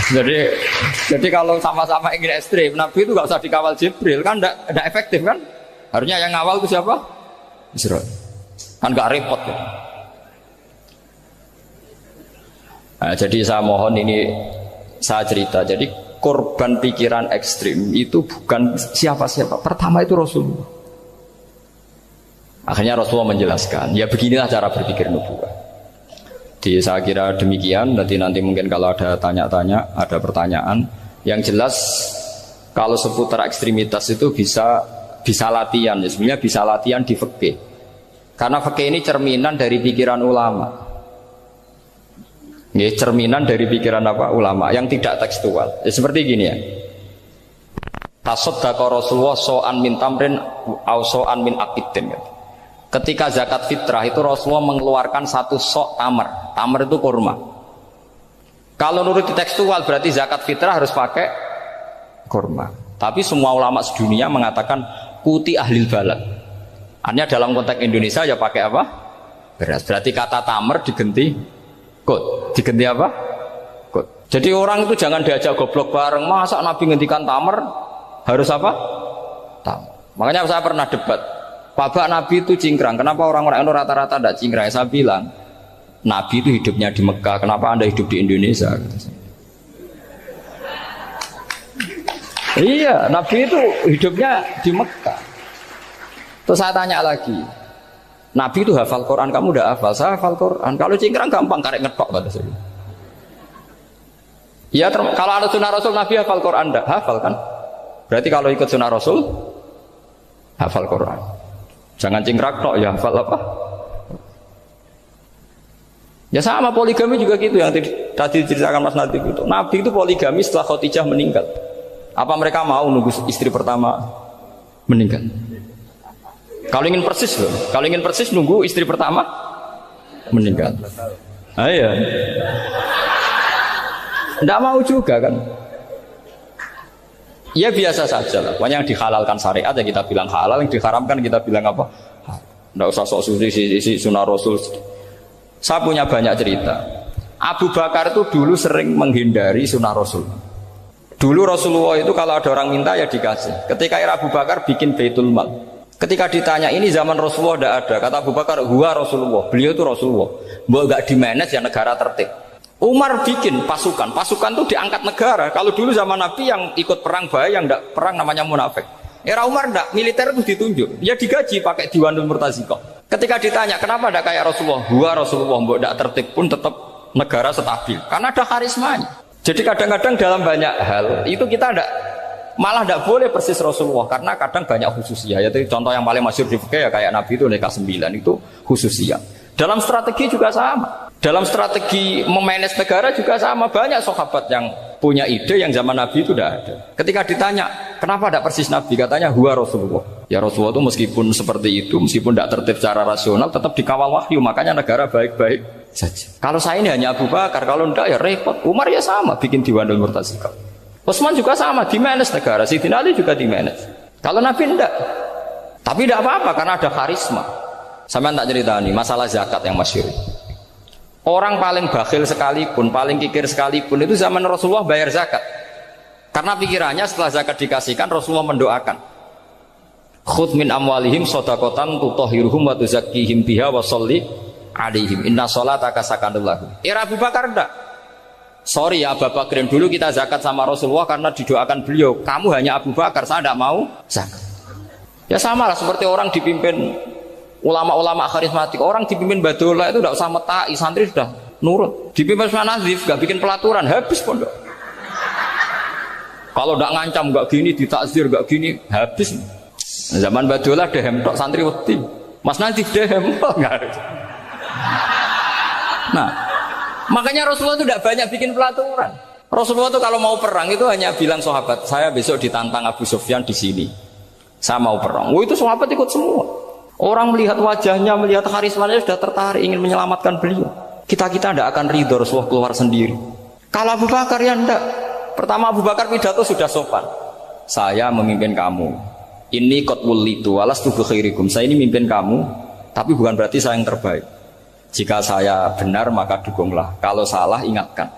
Jadi kalau sama-sama ingin ekstrim, Nabi itu nggak usah dikawal Jibril, kan tidak efektif kan? Harusnya yang ngawal itu siapa? Israel. Kan nggak repot ya. Nah, jadi saya mohon ini saya cerita. Jadi korban pikiran ekstrim itu bukan siapa-siapa. Pertama itu Rasulullah. Akhirnya Rasulullah menjelaskan, ya beginilah cara berpikir nubuwah. Jadi saya kira demikian. Nanti mungkin kalau ada tanya-tanya, ada pertanyaan. Yang jelas kalau seputar ekstremitas itu bisa latihan. Ya, sebenarnya bisa latihan di fikih. Karena fikih ini cerminan dari pikiran ulama. Ya, cerminan dari pikiran ulama yang tidak tekstual. Ya, seperti gini ya. Tasaddaqa Rasulullah so'an min tamrin au so'an min aqidin. Ketika zakat fitrah itu Rasulullah mengeluarkan satu sok tamar. Tamar itu kurma. Kalau menurut tekstual berarti zakat fitrah harus pakai kurma. Tapi semua ulama sedunia mengatakan kuti ahlil balad. Artinya dalam konteks Indonesia ya pakai apa? Beras. Berarti kata tamar diganti kot. Diganti apa? Kot. Jadi orang itu jangan diajak goblok bareng. Masa Nabi ngendikan tamar harus apa? Tamar. Makanya saya pernah debat. Pak Nabi itu cingkrang. Kenapa orang-orang itu rata-rata tidak cingkrang? Saya bilang, Nabi itu hidupnya di Mekah. Kenapa Anda hidup di Indonesia? Iya, Nabi itu hidupnya di Mekah. Terus saya tanya lagi, Nabi itu hafal Quran, kamu udah hafal? Saya hafal Quran. Kalau cingkrang gampang, karek ngetok kata saya. Ya, kalau ada sunnah Rasul, Nabi hafal Quran enggak? Hafal kan? Berarti kalau ikut sunnah Rasul, hafal Quran. Jangan cingkrak tok, ya hafal apa? Ya sama poligami juga gitu yang tadi diceritakan Mas Nadif itu. Nabi itu poligami setelah Khadijah meninggal. Apa mereka mau nunggu istri pertama meninggal? Kalau ingin persis loh, kalau ingin persis nunggu istri pertama meninggal. Iya. Tidak mau juga kan? Ya biasa saja lah. Pokoknya yang dihalalkan syariat ya kita bilang halal, yang diharamkan kita bilang apa? Tidak usah sok suci sunnah Rasul. Saya punya banyak cerita. Abu Bakar itu dulu sering menghindari sunnah Rasul. Dulu Rasulullah itu kalau ada orang minta ya dikasih. Ketika era Abu Bakar bikin Baitul Mal. Ketika ditanya ini zaman Rasulullah tidak ada, kata Abu Bakar, huwa Rasulullah, beliau itu Rasulullah. Mau nggak dimanage ya negara tertib. Umar bikin pasukan itu diangkat negara. Kalau dulu zaman Nabi yang ikut perang bahaya, yang tidak perang namanya munafik. Era Umar tidak, militer itu ditunjuk, dia digaji pakai Diwanul Murtaziko. Ketika ditanya kenapa tidak kayak Rasulullah, huwa Rasulullah, mau tidak tertib pun tetap negara stabil, karena ada karismanya. Jadi kadang-kadang dalam banyak hal itu kita malah tidak boleh persis Rasulullah karena kadang banyak khususnya. Yaitu contoh yang paling masyhur di fikih ya kayak Nabi itu nikah 9 itu khususnya. Dalam strategi juga sama. Dalam strategi memanage negara juga sama. Banyak sahabat yang punya ide yang zaman Nabi itu tidak ada. Ketika ditanya kenapa tidak persis Nabi, katanya huwa Rasulullah. Ya Rasulullah itu meskipun seperti itu, meskipun tidak tertib secara rasional, tetap dikawal wahyu. Makanya negara baik-baik saja. Kalau saya ini hanya Abu Bakar, kalau tidak ya repot. Umar ya sama, bikin Diwanul Murtazikah. Utsman juga sama, di-manage negara. Sayyidina Ali juga di-manage. Kalau Nabi enggak. Tapi tidak apa-apa karena ada karisma. Sampai tak cerita nih, masalah zakat yang masyhur. Orang paling bakhil sekalipun, paling kikir sekalipun itu zaman Rasulullah bayar zakat. Karena pikirannya setelah zakat dikasihkan, Rasulullah mendoakan. Khudh min amwalihim shadaqatan tutahhiruhum wa tuzakkihim biha wa sholli alaihim. Inna sholataka sakanul lahum. Era Abu Bakar enggak. Sorry ya Abu Bakar, dulu kita zakat sama Rasulullah karena didoakan beliau. Kamu hanya Abu Bakar, saya tidak mau zakat. Ya sama lah seperti orang dipimpin ulama-ulama karismatik. Orang dipimpin Badola itu tidak usah metai, santri sudah nurut. Dipimpin Usman Nazif, gak bikin pelaturan, habis pondok. Kalau tidak ngancam, gak gini, ditakzir, gak gini, habis. Zaman Badola dehem tok santri wedi. Mas Nazif dehem enggak. Nah, makanya Rasulullah itu tidak banyak bikin pelaturan. Rasulullah itu kalau mau perang itu hanya bilang sahabat, saya besok ditantang Abu Sufyan di sini. Saya mau perang. Itu sahabat ikut semua. Orang melihat wajahnya, melihat karismanya sudah tertarik ingin menyelamatkan beliau. Kita tidak akan ridho Rasulullah keluar sendiri. Kalau Abu Bakar ya enggak. Pertama Abu Bakar pidato sudah sopan. Saya memimpin kamu. Ini qatwul litu walastu bi khairikum. Saya ini memimpin kamu, tapi bukan berarti saya yang terbaik. Jika saya benar maka dukunglah. Kalau salah ingatkan.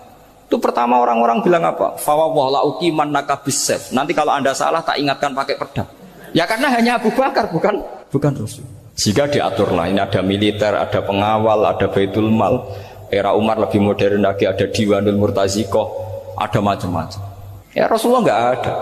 Itu pertama orang-orang bilang apa? Fawwah la uqiman naka bisayf. Nanti kalau Anda salah tak ingatkan pakai pedang. Ya karena hanya Abu Bakar bukan Rasul. Jika diaturlah ini ada militer, ada pengawal, ada Baitul Mal. Era Umar lebih modern lagi, ada Diwanul Murtazikoh, ada macam-macam. Ya Rasulullah nggak ada.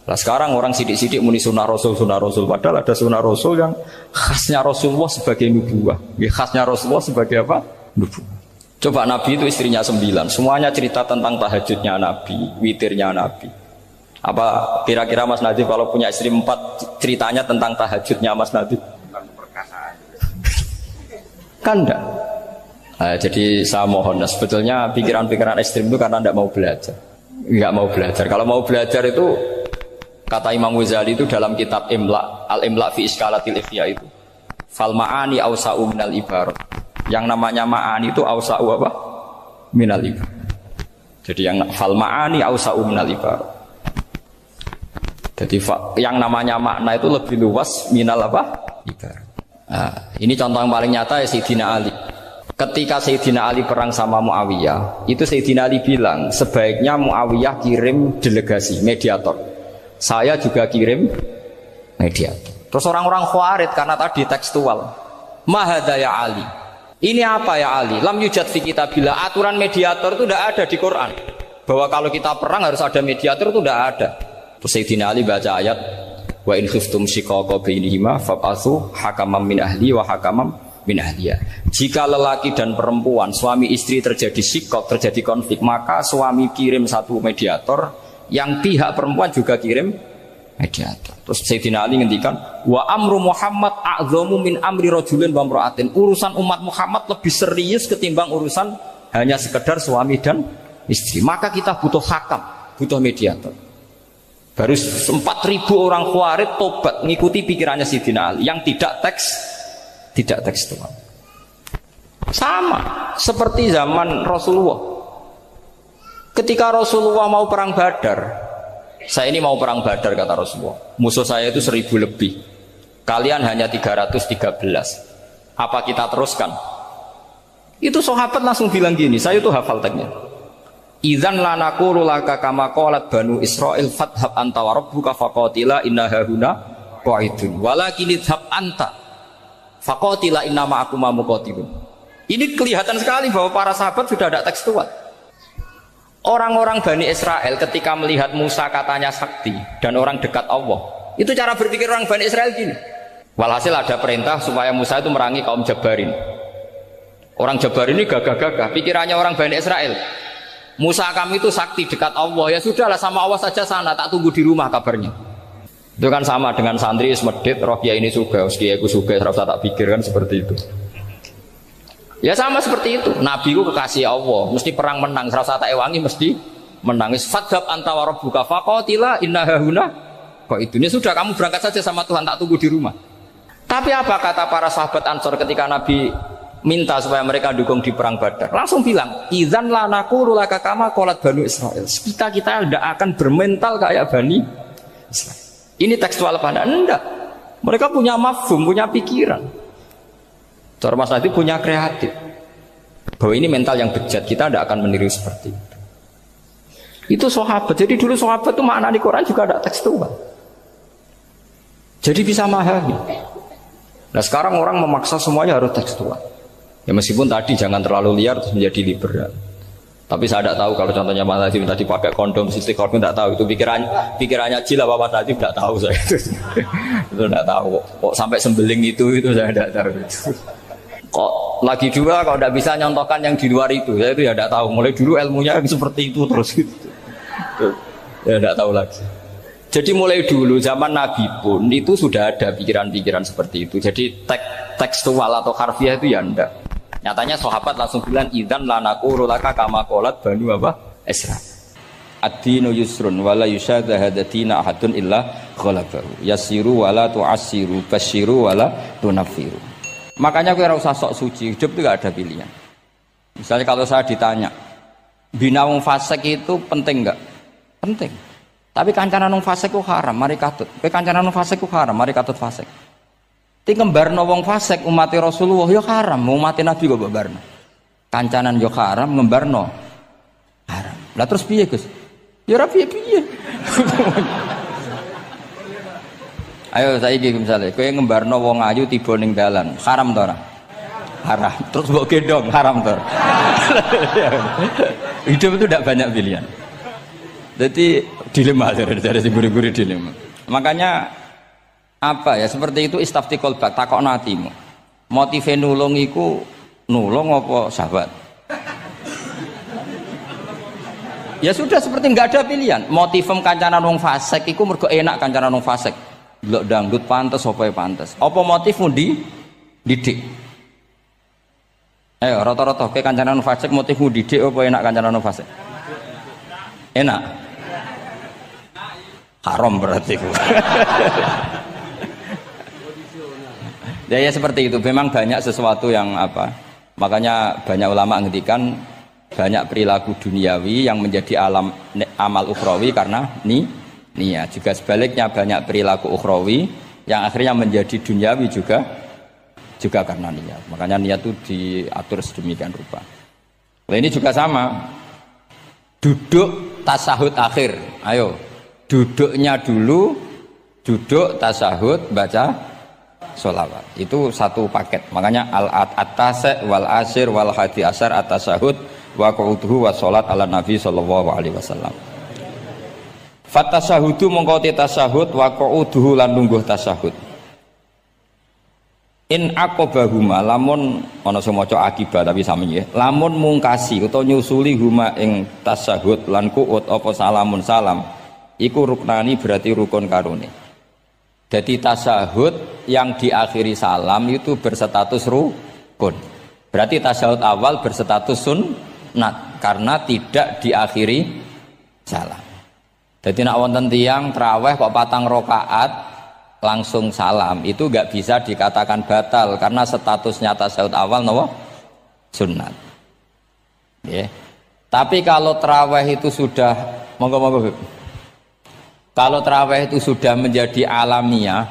Nah sekarang orang sidik-sidik muni sunnah Rasul, padahal ada sunnah Rasul yang khasnya Rasulullah sebagai nubuwah. Khasnya Rasulullah sebagai apa? Nubuwah. Coba Nabi itu istrinya 9, semuanya cerita tentang tahajudnya Nabi, witirnya Nabi. Apa kira-kira Mas Nadif kalau punya istri 4 ceritanya tentang tahajudnya Mas Nadif? Kan enggak. Nah, jadi saya mohon, sebetulnya pikiran-pikiran ekstrim itu karena enggak mau belajar. Enggak mau belajar. Kalau mau belajar itu kata Imam Ghazali itu dalam kitab Imla, Al-Imla fi Iskalatil Ifya itu. Fal ma'ani awsa'u minal ibarat. Yang namanya ma'ani itu awsa'u apa? Minal ibarat. Jadi yang fal ma'ani awsa'u minal ibarat. Jadi yang namanya makna itu lebih luas minal apa? Ibarat. Nah, ini contoh yang paling nyata ya Sayyidina Ali. Ketika Sayyidina Ali perang sama Muawiyah, itu Sayyidina Ali bilang sebaiknya Muawiyah kirim delegasi, mediator. Saya juga kirim mediator. Terus orang-orang Khawarij karena tadi tekstual. Mahadha ya Ali. Ini apa ya Ali? Lam yujad fi kitabillah. Aturan mediator itu tidak ada di Quran. Bahwa kalau kita perang harus ada mediator itu tidak ada. Terus Sayyidina Ali baca ayat wa in khiftum shiqaqa bainihima fab'atsu hakaman min ahli wa hakaman min ahliya. Jika lelaki dan perempuan suami istri terjadi shiqaq, terjadi konflik, maka suami kirim satu mediator, yang pihak perempuan juga kirim mediator. Terus Sayyidina Ali ngendikan wa amru Muhammad a'dhamu min amri rajulin wa imra'atin. Urusan umat Muhammad lebih serius ketimbang urusan hanya sekedar suami dan istri. Maka kita butuh hakam, butuh mediator. Baru 4.000 orang Khawarij tobat mengikuti pikirannya Sayyidina Ali yang tidak tekstual. Sama seperti zaman Rasulullah. Ketika Rasulullah mau perang Badar, saya ini mau perang Badar kata Rasulullah, musuh saya itu 1.000 lebih, kalian hanya 313, apa kita teruskan? Itu sahabat langsung bilang gini, saya itu hafal teksnya, idzan la naqulu laka kama qalat banu Israil fathab anta wa rabbuka faqatila inna hahuna qa'idun walakin idhab anta faqatila inna ma'akum muqatilun. Ini kelihatan sekali bahwa para sahabat sudah ada tekstual. Orang-orang Bani Israel ketika melihat Musa katanya sakti dan orang dekat Allah, itu cara berpikir orang Bani Israel gini. Walhasil ada perintah supaya Musa itu merangi kaum Jabarin. Orang Jabarin ini gagah-gagah, pikirannya orang Bani Israel, Musa kami itu sakti dekat Allah, ya sudahlah sama Allah saja sana, tak tunggu di rumah kabarnya. Itu kan sama dengan santri Ismedit, roh kiai ini juga, kiai aku juga, serasa tak pikir kan seperti itu. Ya sama seperti itu. Nabi ku kekasih Allah, mesti perang menang. Serasa tak ewangi mesti menangis. Fadhab anta wa rabbuka faqatila inna hahuna qa'idun. Ya sudah, kamu berangkat saja sama Tuhan, tak tunggu di rumah. Tapi apa kata para sahabat Ansor ketika Nabi minta supaya mereka dukung di perang Badar? Langsung bilang, idzan la naqulu laka kama qalat banu Israil. Kita tidak akan bermental kayak Bani Israil. Ini tekstual apa enggak? Mereka punya mafhum, punya pikiran. Cara Mas Nadi punya kreatif bahwa ini mental yang bejat, kita tidak akan meniru seperti itu. Itu sahabat. Jadi dulu sahabat itu makna di Quran juga ada tekstual. Jadi bisa memahami. Nah sekarang orang memaksa semuanya harus tekstual. Ya meskipun tadi jangan terlalu liar terus menjadi liberal. Tapi saya tidak tahu kalau contohnya Mas Nadi tadi pakai kondom, sistem kondom tidak tahu. Itu pikirannya Jil apa Mas Nadi tidak tahu saya. Itu tidak tahu. Kok sampai sembeling itu saya tidak tahu. Kok lagi juga kalau tidak bisa nyontohkan yang di luar itu, saya itu ya tidak tahu. Mulai dulu ilmunya seperti itu terus gitu. Ya tidak tahu lagi. Jadi mulai dulu zaman Nabi pun itu sudah ada pikiran-pikiran seperti itu. Jadi tekstual atau harfiah itu ya enggak. Nyatanya sahabat langsung bilang idzan la naqulu laka kama qalat banu Isra. Ad-dinu yusrun wala yusyadha hadatina ahadun illa ghalabahu. Yasiru wala tu'assiru basyiru wala tunaffiru. Makanya kira usah sok suci, hidup itu gak ada pilihan. Misalnya kalau saya ditanya, bina wong fasik itu penting enggak? Penting. Tapi kancanan wong fasik ku haram, mari katut. Kowe kancanan wong fasik ku haram, mari katut fasik. Ti ngembarno wong fasik umat Rasulullah ya haram, umat Nabi kok mbarno. Kancanan yo haram, ngembarno haram. Lah terus piye, Gus? Ya ora piye-piye. Ayo saiki misalnya kowe ngembarno wong ayu tiba ning dalan, haram to ora? Haram. Terus mbok gendong, haram to. Hidup itu tidak banyak pilihan. Jadi dilema dari guru-guru dilema. Makanya apa ya seperti itu istafti qalbak, takokno atimu. Motive nulung iku nulung apa sahabat? Ya sudah seperti enggak ada pilihan. Motivem kancanan wong fasik iku mergo enak kancanan wong fasik. Delok dangdut pantes apa ya pantes. Apa motifmu didik? Ayo rata-rata ke kancanan fasik motifmu didik apa enak kancanan fasik? Enak. Haram berarti. Ya seperti itu. Memang banyak sesuatu yang apa? Makanya banyak ulama ngendikan banyak perilaku duniawi yang menjadi amal ukhrawi karena niat. Juga sebaliknya banyak perilaku ukhrawi yang akhirnya menjadi duniawi juga karena niat. Makanya niat itu diatur sedemikian rupa. Nah, ini juga sama. Duduk tasahud akhir. Ayo, duduknya dulu, duduk tasahud baca sholawat. Itu satu paket. Makanya al-at-tasek wal asir wal hadi asar at-tasahud wa qu'uduhu wa sholat ala nabi sallallahu alaihi wasallam. Fatasyahudu mongko te tasyahud wa qu'uduhu lan lungguh tasyahud. In aqobahuma lamun ana sing maca akibat tapi sami nggih. Lamun mungkasi utawa nyusuli huma ing tasyahud lan qu'ud apa salamun salam iku ruknani berarti rukun karone. Jadi tasyahud yang diakhiri salam itu berstatus rukun. Berarti tasyahud awal berstatus sunnat karena tidak diakhiri salam. Jadi nak wonten tiyang traweh kok 4 rakaat langsung salam itu enggak bisa dikatakan batal karena statusnya tasyahud awal napa sunnat. Nggih. Tapi kalau traweh itu sudah monggo-monggo. Kalau traweh itu sudah menjadi alamiah,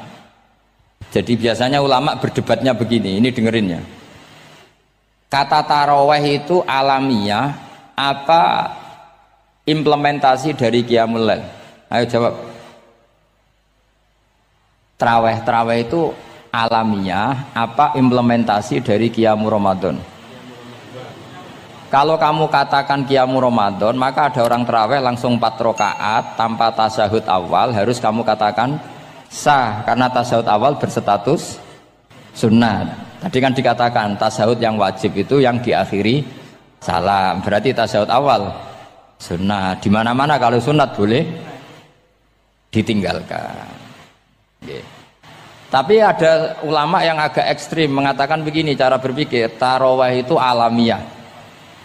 jadi biasanya ulama berdebatnya begini, ini dengerinnya. Kata taraweh itu alamiah apa implementasi dari Qiyamul Lail? Ayo jawab. Traweh itu alamiah apa implementasi dari Qiyamul Ramadan? Kalau kamu katakan Qiyamul Ramadan, maka ada orang traweh langsung 4 rakaat tanpa tasyahud awal, harus kamu katakan sah karena tasyahud awal berstatus sunnat. Tadi kan dikatakan tasyahud yang wajib itu yang diakhiri salam, berarti tasyahud awal sunnat. Di mana-mana kalau sunat boleh ditinggalkan. Okay. Tapi ada ulama yang agak ekstrim mengatakan begini cara berpikir, tarawih itu alamiah.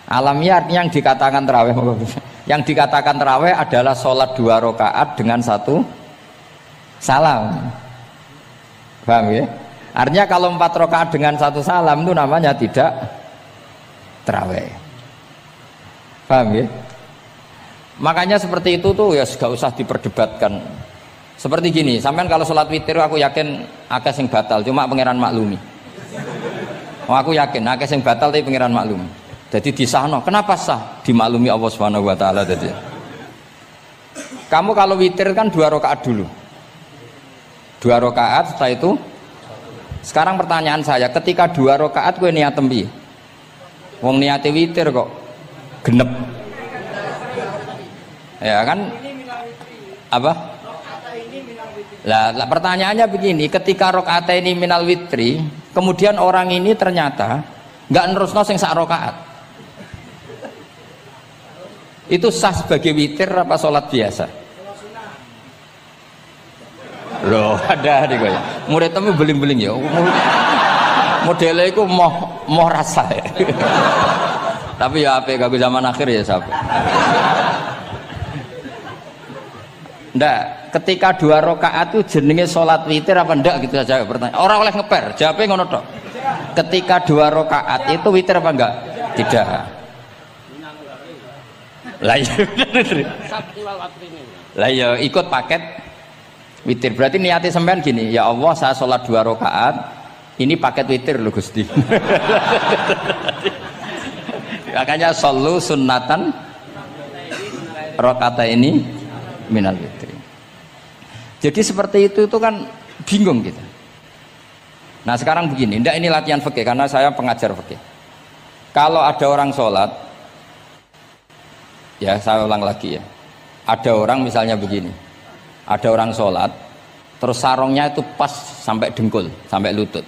Alamiah artinya yang dikatakan tarawih, yang dikatakan tarawih adalah sholat 2 rakaat dengan 1 salam. Paham ya? Artinya kalau 4 rakaat dengan 1 salam itu namanya tidak tarawih. Paham ya? Makanya seperti itu tuh ya gak usah diperdebatkan. Seperti gini, sampean kalau sholat witir aku yakin akeh sing batal, cuma pangeran maklumi. Aku yakin akeh sing batal tapi pangeran maklumi. Jadi disahno, kenapa sah? Dimaklumi Allah Subhanahu wa taala tadi. Kamu kalau witir kan 2 rakaat dulu. 2 rakaat setelah itu. Sekarang pertanyaan saya, ketika 2 rakaat kowe niat tembi. Wong niate witir kok genep. Ya kan? Apa? Lah pertanyaannya begini, ketika rakaat ini minal witri, kemudian orang ini ternyata enggak nerusno sing sak rakaat. Itu sah sebagai witir apa sholat biasa? Loh, ada nih kaya. Murid temu beling-beling ya. Modelnya itu mau rasa ya. Tapi ya apa kagak zaman akhir ya sampai. Ndak, ketika 2 rakaat itu jenenge sholat witir apa ndak gitu saja pertanyaan. Orang oleh ngeper, jawabnya ngono tok. Ketika 2 rakaat itu witir apa enggak? Tidak. Lah iya bener. Lah iya ikut paket witir. Berarti niatnya sampean gini, ya Allah saya sholat 2 rakaat, ini paket witir loh Gusti. Makanya shollu sunnatan rakaat ini minal witri. Jadi seperti itu kan bingung kita. Nah sekarang begini, ndak ini latihan fikih karena saya pengajar fikih. Kalau ada orang sholat, ya saya ulang lagi ya, ada orang misalnya begini, ada orang sholat terus sarungnya itu pas sampai dengkul, sampai lutut.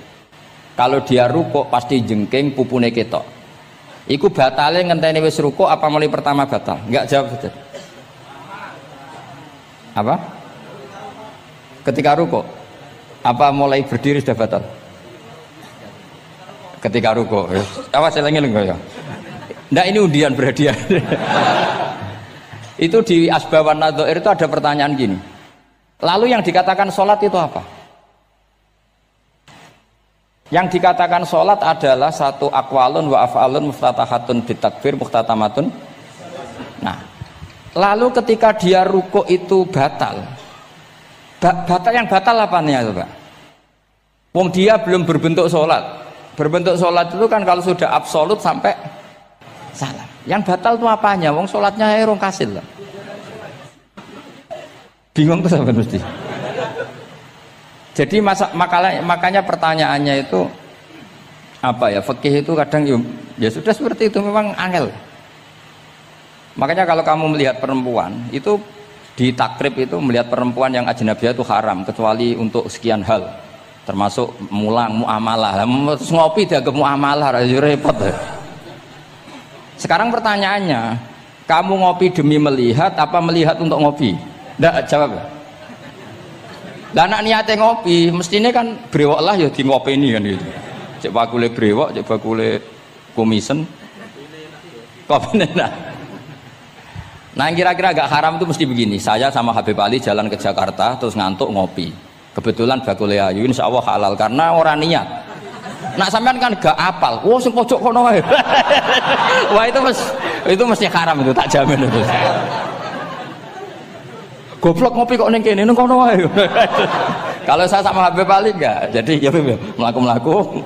Kalau dia rukuk pasti jengking pupune ketok. Iku batale ngenteni wis rukuk apa mulai pertama batal? Enggak, jawab saja. Apa? Ketika rukuk apa mulai berdiri sudah batal? Ketika rukuk. Awas eling-eling ya. Ndak ini undian berhadiah. Itu di Asbawan Nadhair itu ada pertanyaan gini. Lalu yang dikatakan sholat itu apa? Yang dikatakan sholat adalah satu aqwalun wa af'alun muftatahatun bitakbir muhtatamatun. Nah, lalu ketika dia rukuk itu batal. Batal yang batal apanya itu Pak? Wong dia belum berbentuk sholat. Berbentuk sholat itu kan kalau sudah absolut sampai salam. Yang batal itu apanya? Wong sholatnya rong kasil lah. Bingung tuh sampai mesti. Jadi makanya pertanyaannya itu apa ya? Fikih itu kadang ya sudah seperti itu memang angel. Makanya kalau kamu melihat perempuan itu Di takrib itu melihat perempuan yang ajnabiyah itu haram kecuali untuk sekian hal, termasuk muamalah. Terus ngopi dia ke muamalah, repot. Sekarang pertanyaannya, kamu ngopi demi melihat apa melihat untuk ngopi? Nggak jawab. Lah anak niatnya ngopi, mestinya kan brewok lah ya di ngopi ini kan gitu. Cek bakule brewok, cek bakule kumisen. Kopi enak. Nah kira-kira agak haram itu mesti begini. Saya sama Habib Ali jalan ke Jakarta terus ngantuk ngopi. Kebetulan bakule ayu insya Allah halal karena orang niat. Nak sampean kan gak apal. Wah sing pojok kono wae. Wah itu mesti haram itu, tak jamin itu. Goblok ngopi kok ning kene ning kono wae. Kalau saya sama Habib Ali enggak. Jadi ya mlaku-mlaku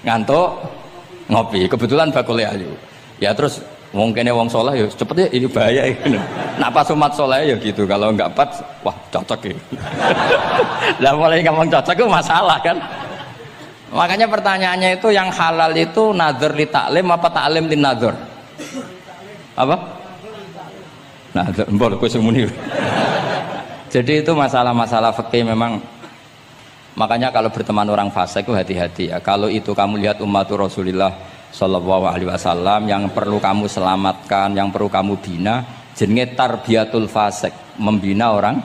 ngantuk ngopi. Kebetulan bakule ayu. Ya terus mungkinnya wong soleh ya cepet ya ini bahaya ini. Nak pas umat soleh ya gitu, kalau nggak pas wah cocok ya. Lah mulai ngomong cocok itu masalah kan. Makanya pertanyaannya itu yang halal itu nazar li taklim apa taklim li nazar? Apa? Nazar, mbok kowe semuni. Jadi itu masalah-masalah fikih memang. Makanya kalau berteman orang fasik itu hati-hati ya. Kalau itu kamu lihat umatur Rasulullah Sallallahu Alaihi Wasallam yang perlu kamu selamatkan, yang perlu kamu bina, jenenge tarbiyatul fasik, membina orang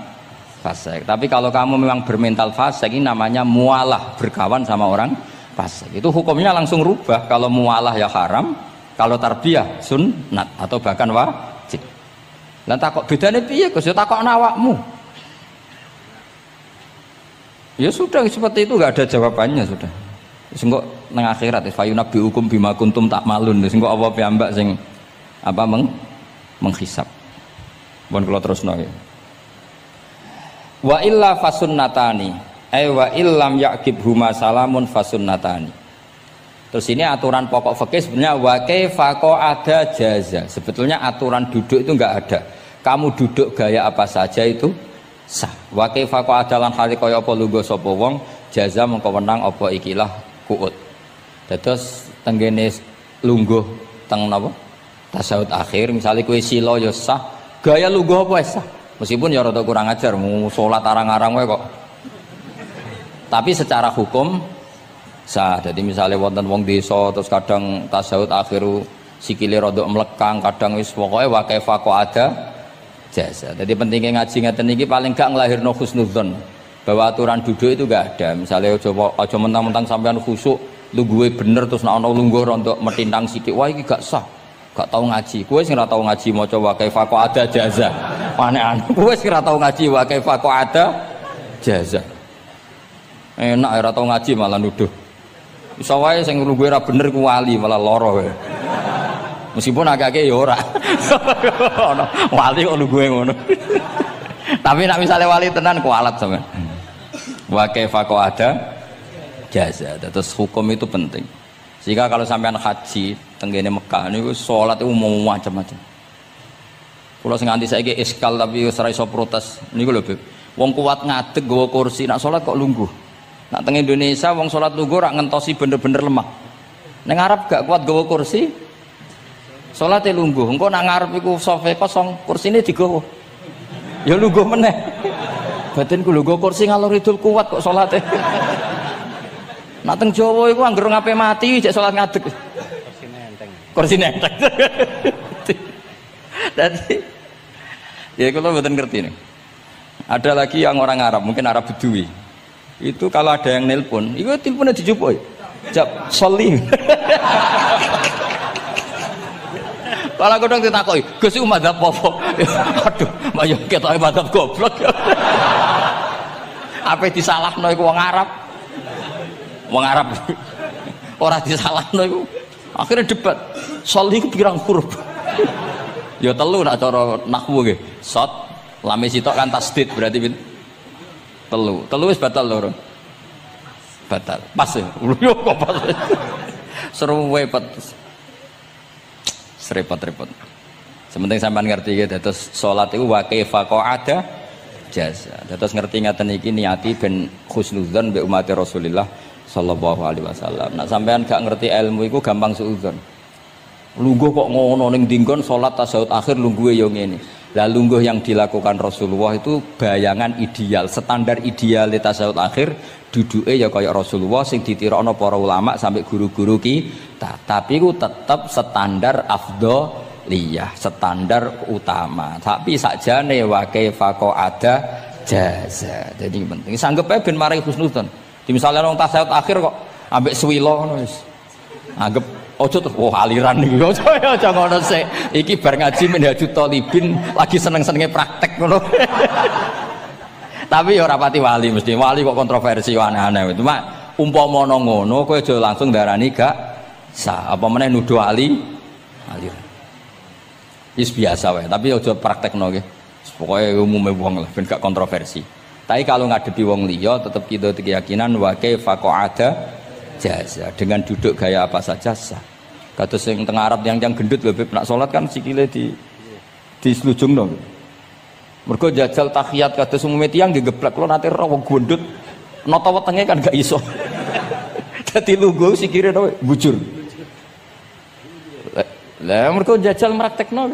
fasik. Tapi kalau kamu memang bermental fasik, ini namanya mualah, berkawan sama orang fasik. Itu hukumnya langsung rubah. Kalau mualah ya haram, kalau tarbiyah sunnat atau bahkan wajib. Lan takok bedane piye Gus? Ya takok awakmu. Ya sudah seperti itu, enggak ada jawabannya sudah. Sengko nang akhirat fa yunabbiukum bima kuntum ta'malun. Sengko apa piyambak sing apa menghisab. Pun kula terusno ya. Wa illa fasunnatani. Wa illam yaqib huma salamun fasunnatani. Terus ini aturan pokok fikih sebenarnya wa kaifa ada jaza. Sebetulnya aturan duduk itu enggak ada. Kamu duduk gaya apa saja itu sah. Wa kaifa ada lan hale kaya apa lungguh sapa wong jaza mengko wenang apa ikilah kuut. Terus tenggene lungguh teng napa? Tasawuf akhir misalnya kue silo ya sah, gaya lungguh apa sah. Meskipun ya rada kurang ajar, mau salat arang-arang wae kok. Tapi secara hukum sah. Jadi misalnya wonten wong desa terus kadang tasawuf akhiru sikile rada mlekang, kadang wis pokoke wa kaifa ada jasa. Jadi pentingnya ngaji ngeten iki paling gak nglahirno husnudzon. Bahwa aturan duduk itu gak ada. Misalnya aja mentang-mentang sampean khusuk lungguhe bener terus nek ana lungguh untuk metintang sithik wah iki gak sah. Gak tau ngaji. Kowe sing ora tau ngaji maca wa kaifa ada jaza. Aneh-aneh. Kowe sing ora tau ngaji wa kaifa ada jaza. Enak ora tau ngaji malah nuduh. Iso wae sing lungguhe ora bener ku wali malah lara kowe. Meskipun agak-agak ya ora. Wali kok lungguhe ngono. Tapi nek misale wali tenan kualat sampean. Wa kaifa ada jaza. Terus hukum itu penting. Sehingga kalau sampean haji tenggene Mekah niku salat itu mau macam-macam. Kula sing nganti saiki iskal tapi wis ora iso protes. Niku lho, Beb. Wong kuat ngadeg nggawa kursi nak salat kok lungguh. Nak teng Indonesia wong salat lungguh ora ngentosi bener-bener lemah. Ning Arab gak kuat nggawa kursi. Salate lungguh. Engko nak ngarep iku sofa kosong, kursine digawa. Ya lungguh meneh. Batinku lho nggo kursi ngalor idul kuat kok salate. Nak teng Jawa iku anggere ngape mati jek salat ngadeg. Kursine enteng. Kursine enteng. Dadi ya kula mboten ngerti nih. Ada lagi yang orang Arab, mungkin Arab Bedui. Itu kalau ada yang nelpon, itu teleponnya dijupuk. Jap soli. Kalau aku dong ditakoki, Gus iku madzhab apa? Aduh, mbak yo ketoke madzhab goblok. Apa disalahno iku wong Arab? Wong Arab. Ora disalahno iku. Akhirnya debat. Soli iku pirang huruf? Ya telu nak cara nahwu nggih. Shot, lame sitok kan tasdid berarti telu. Telu wis batal lho. Batal. Pas ya. Yo kok pas. Seru wepet. Serepot-repot. Sementing sampean ngerti ya, terus salat iku wa kaifa ada jasa. Terus ngerti ngaten iki niati ben husnudzon mbek umat Rasulullah sallallahu alaihi wasallam. Nek sampean gak ngerti ilmu iku gampang suudzon. Lungguh kok ngono ning dinggon salat tasawuf akhir lungguhe yo ngene. Lah lungguh yang dilakukan Rasulullah itu bayangan ideal, standar ideal tasyahud akhir duduke ya kaya Rasulullah sing ditirokno para ulama sampai guru-guru kita. Tapi ku tetap standar afdholiyah, standar utama. Tapi sakjane wa kaifa ada jaza. Jadi penting sanggep ae ben mari husnudzon. Di misalnya wong tasyahud akhir kok ambek swilo ngono wis. Anggap ojo tuh, aliran nih, ojo ngono sih. Iki bar ngaji Minhajut Thalibin lagi seneng-senengnya praktek ngono. Tapi ya rapati wali mesti wali kok kontroversi aneh-aneh. Cuma umpama ngono, kowe aja langsung darani gak sah. Apa meneh nuduh aliran. Is biasa wae, tapi aja praktekno nggih. Pokoke umume wong lah ben gak kontroversi. Tapi kalau ngadepi wong liya tetep kita keyakinan wa kaifa ada jaza dengan duduk gaya apa saja sah. Kados sing teng Arab yang gendut lho Beb nak salat kan sikile di slujungno. Mergo jajal tahiyat kados umume tiyang nggih geblek kula nate ora wong gendut nata wetenge kan gak iso. Dadi lungguh sikire to bujur. Lah mergo jajal praktekno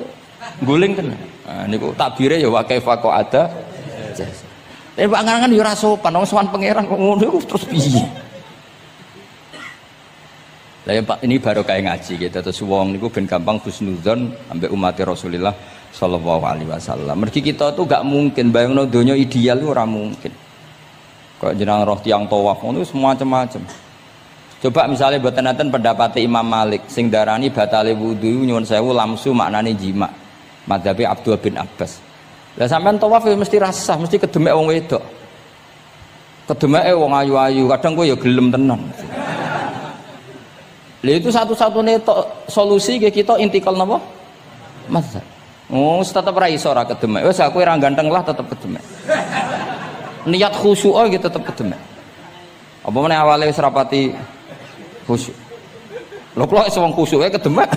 guling tenan. Nah niku takbire ya wa kaifa ada jaza. Tapi Pak Ngangan ya ora sopan wong sowan pangeran kok ngono iku terus piye? Lah ya Pak ini baru kayak ngaji gitu terus wong niku ben gampang husnudzon ambek umat Rasulullah sallallahu alaihi wasallam. Mergi kita tuh gak mungkin bayangno donya ideal itu ora mungkin. Kok jeneng roh tiyang tawaf ngono semua macam-macam. Coba misalnya mboten enten pendapat Imam Malik sing darani batale wudu nyuwun sewu lamsu maknane jima. Madzhabe Abdul bin Abbas. Lah sampean tawaf ya mesti rasah, mesti kedemek wong wedok. Kedemeke wong ayu-ayu, kadang kowe ya gelem tenan. Lha itu satu-satunya solusi kita intikal napa? Mazhab. Oh, tetep ra iso ora kedemek. Wis aku ora ganteng lah tetep kedemek. Niat khusyuk gitu tetep kedemek. Apa meneh awale wis rapati khusyuk. Lho kok iso wong khusyuke kedemek.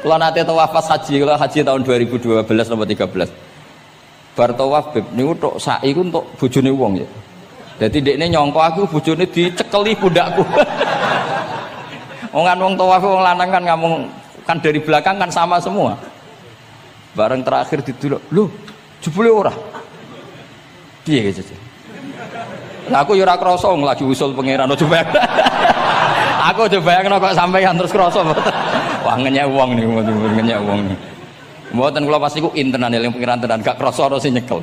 Kalau nate tawaf pas haji, kalau haji tahun 2012 nomor 13. Bar tawaf Beb niku tok sa'i ku entuk bojone wong ya. Dadi ndekne nyangka aku bojone dicekeli pundakku. Wong kan wong tawaf wong lanang kan ngomong kan dari belakang kan sama semua. Bareng terakhir didelok, lho jebule ora. Piye gitu. Lah aku ya ora krasa lagi usul pangeran coba. Aku coba bayangno kok sampeyan terus krasa mboten. Wah ngenyek wong niku ngenyek wong. Mboten kula pas niku intenan eling pangeran tenan gak krasa ora sing nyekel.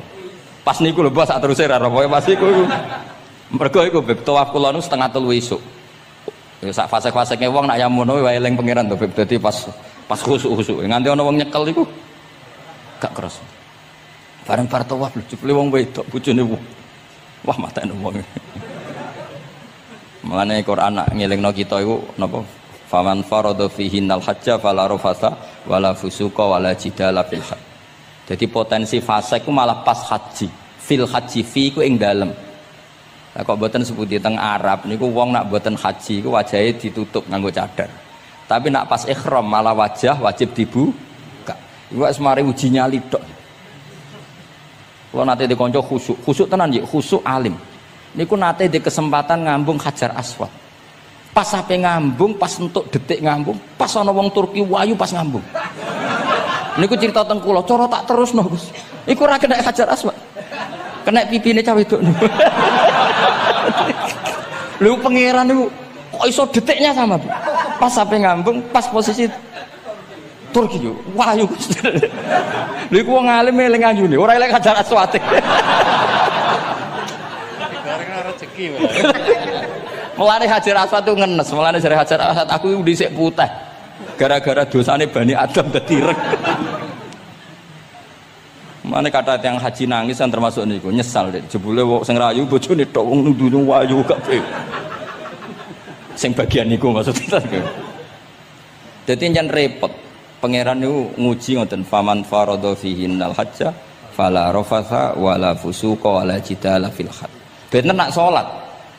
Pas niku lho bos sak teruse ra pokoke pas niku. Mergo iku beb tawaf kula nu 2:30 esuk. Ya sak fase-faseke wong nak yamono wae eling pangeran to beb dadi pas khusuk-khusuk. Nganti ana wong nyekel iku gak krasa. Bareng bar tawaf lho jebule wong wedok bojone wong. Wah matane wong. Mulane Quran nak ngelingno kita iku napa? Faman farada fihinnal hajja fala rafasa wala fusuqa wala jidala fil hajj. Jadi potensi fasik ku malah pas haji. Fil haji fi ku ing dalem. Lah kok mboten seputi teng Arab niku wong nak mboten haji iku wajahe ditutup nganggo cadar. Tapi nak pas ihram malah wajah wajib dibuka. Iku wis mari uji nyali tok. Kalau nate dikonco khusuk tenan nggih, khusuk alim. Niku nate di kesempatan ngambung Hajar Aswad. Pas sampai ngambung, pas entuk detik ngambung, pas ana wong Turki wayu pas ngambung. Niku cerita teng kula, cara tak terusno Gus. Iku ora kena Hajar Aswad. Kena pipine cah wedok niku. Lho pangeran niku kok iso detiknya sama, Bu. Pas sampai ngambung, pas posisi Turki yo wayu Gus. Lho iku wong alim eling ayune, ora eling Hajar Aswad. Rezeki mulane Hajar Aswad itu ngenes, mulane jare Hajar Aswad aku dhisik putih gara-gara dosane Bani Adam dadi ireng. Mulane kata yang haji nangis kan termasuk niku nyesal deh jebule wong sing rayu bojone tok wong nundune wayu kabeh. Sing bagian niku maksudnya. Dadi nyen repot. Pangeran niku nguji ngoten faman farada fihinnal hajja fala rafatha wala fusuqa wala jidala fil hajj. Bener nak salat.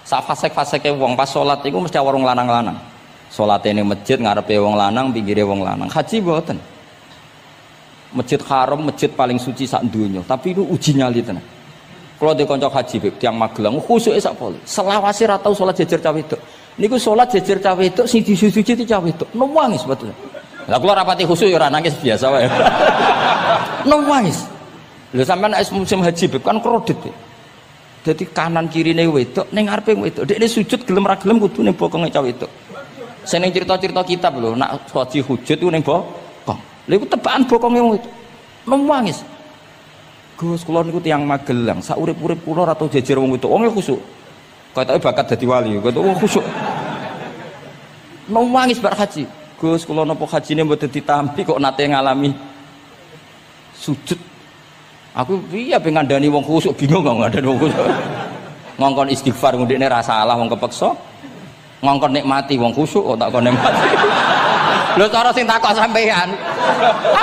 Sak fasek-faseke wong pas salat iku mesti warung lanang-lanang. Salate ning masjid ngarepe wong lanang, pinggire wong lanang. Haji mboten. Masjid Haram, masjid paling suci sak donya, tapi itu uji nyali tenan. Kalau di kanca haji Beb, tiyang Magelang khusuke sak poli. Selawase ra tau salat jejer cah wedok. Niku salat jejer cah wedok sing disuci cah wedok. Nangis betul. Lah kula rapati khusyuk ya ora nangis biasa wae. Nangis. Lho sampean nek musim haji Beb kan kredit. Dadi kanan kirine wedok ning ngarepe wedok. Dekne sujud gelem ra gelem kudu ning bokonge cah wedok. Sing ning cerita-cerita kitab lho, nak haji hujud ku ning bokong. Lha iku tebakan bokonge wedok. Nangis. Gus kula niku tiyang Magelang, sak urip-urip kula ora tau jejer wong wedok. Wong khusuk. Katoke bakat dadi wali, katoke wong khusuk. Nangis bar haji. Gus kula napa hajine mboten ditampi kok nate ngalami sujud. Aku piye ben ngandani wong khusuk bingung kok ngandani wong khusuk. Ngongkon istighfar ngundekne ra salah wong kepeksa. Ngongkon nikmati wong khusuk kok tak kon nikmati. Lho cara sing takok sampean.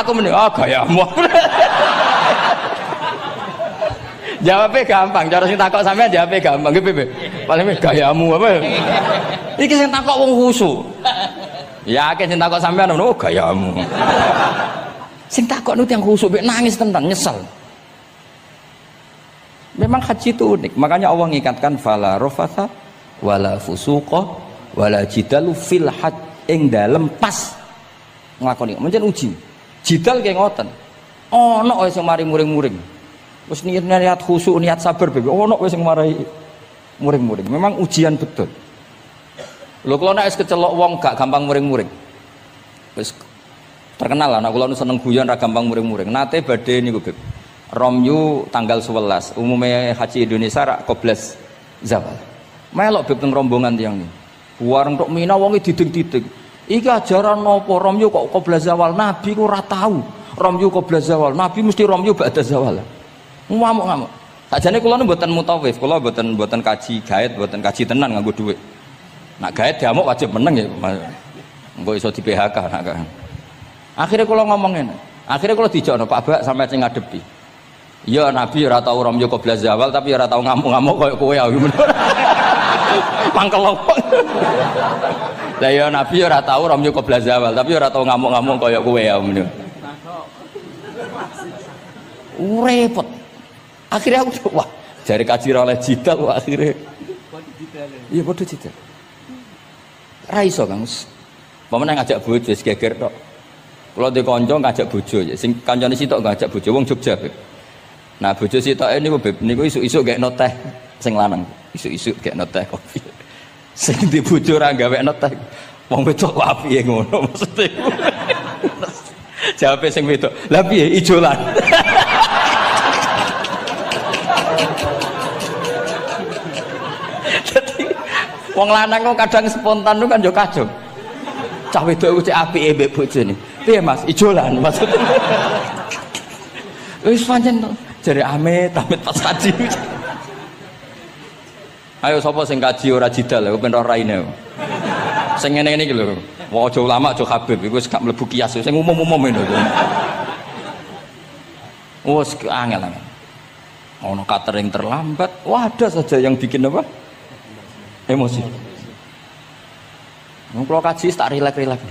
Aku meni gayamu. Jawabnya gampang, cara sing takok sampean jawabnya gampang. Nggih piye? Paling gayamu apa? Iki sing takok wong khusuk. Yakin sing takok sampean ngono gayamu. Sing takok nu tiyang khusuk mek nangis tenan nyesel. Memang haji itu unik, makanya Allah ngikatkan fala rafatha wala fusuqa wala jidalu fil hajj ing dalem pas nglakoni. Mencen uji. Jidal kaya ngoten. Ana wae sing mari muring-muring. Wis niat khusuk, niat sabar bebe. Ana wae sing marai muring-muring. Memang ujian betul. Lho kula nek wis kecelok wong gak gampang muring-muring. Wis terkenal lah nek kula seneng guyon ra gampang muring-muring. Nate badhe niku Beb. Romyu tanggal 11 umumnya haji Indonesia rak koblas zawal melok beb teng rombongan tiyang ni warung tok Mina wonge diding-diding iki ajaran napa Romyu kok koblas zawal nabi ku ora tau Romyu koblas zawal nabi mesti Romyu ba'da zawal ngamuk-ngamuk sakjane kula mboten mutawif kula mboten kaji gaet mboten kaji tenan nganggo dhuwit nak gaet diamuk wajib meneng ya engko iso di PHK nak akhirnya kula ngomong ngene akhirnya kula dijono Pak Bak sampai sing ngadepi. Ya Nabi ora tau Romyo qobla zawal tapi ora tau ngamuk-ngamuk koyo kowe ya. Mangkel opo. Lah ya Nabi ora tau Romyo qobla zawal tapi ora tau ngamuk-ngamuk koyo kowe ya. Repot. Akhirnya aku wah, jare kaji oleh jidal wah akhirnya. Iya padha jidal. Ra iso Kang. Pamane ngajak bojo wis geger tok. Kula de kanca ngajak bojo ya sing kancane sitok ngajak bojo wong Jogja. Nah bojo sitoke niku Beb niku isuk-isuk gekno teh sing lanang. Isuk-isuk gekno teh kopi. Sing di bojo ora gawekno teh. Wong wedok kok piye ngono maksude. Jawabe sing wedok, "Lah piye ijolan?" Dadi wong lanang kok kadang spontan ku kan yo kacau. Cah wedok ku cek apike mbek bojone. Piye Mas, ijolan maksudnya. Wis pancen to. Jare amit pas kaji. Ayo sapa sing kaji ora jidal lho ben ora raine. Sing ngene-ngene iki lho. Wong aja ulama aja Habib iku wis gak mlebu kias sing umum-umum ngono. Wes angel. Ono catering terlambat, wah ada saja yang bikin apa? Emosi. Wong kula kaji tak rilek-rilek.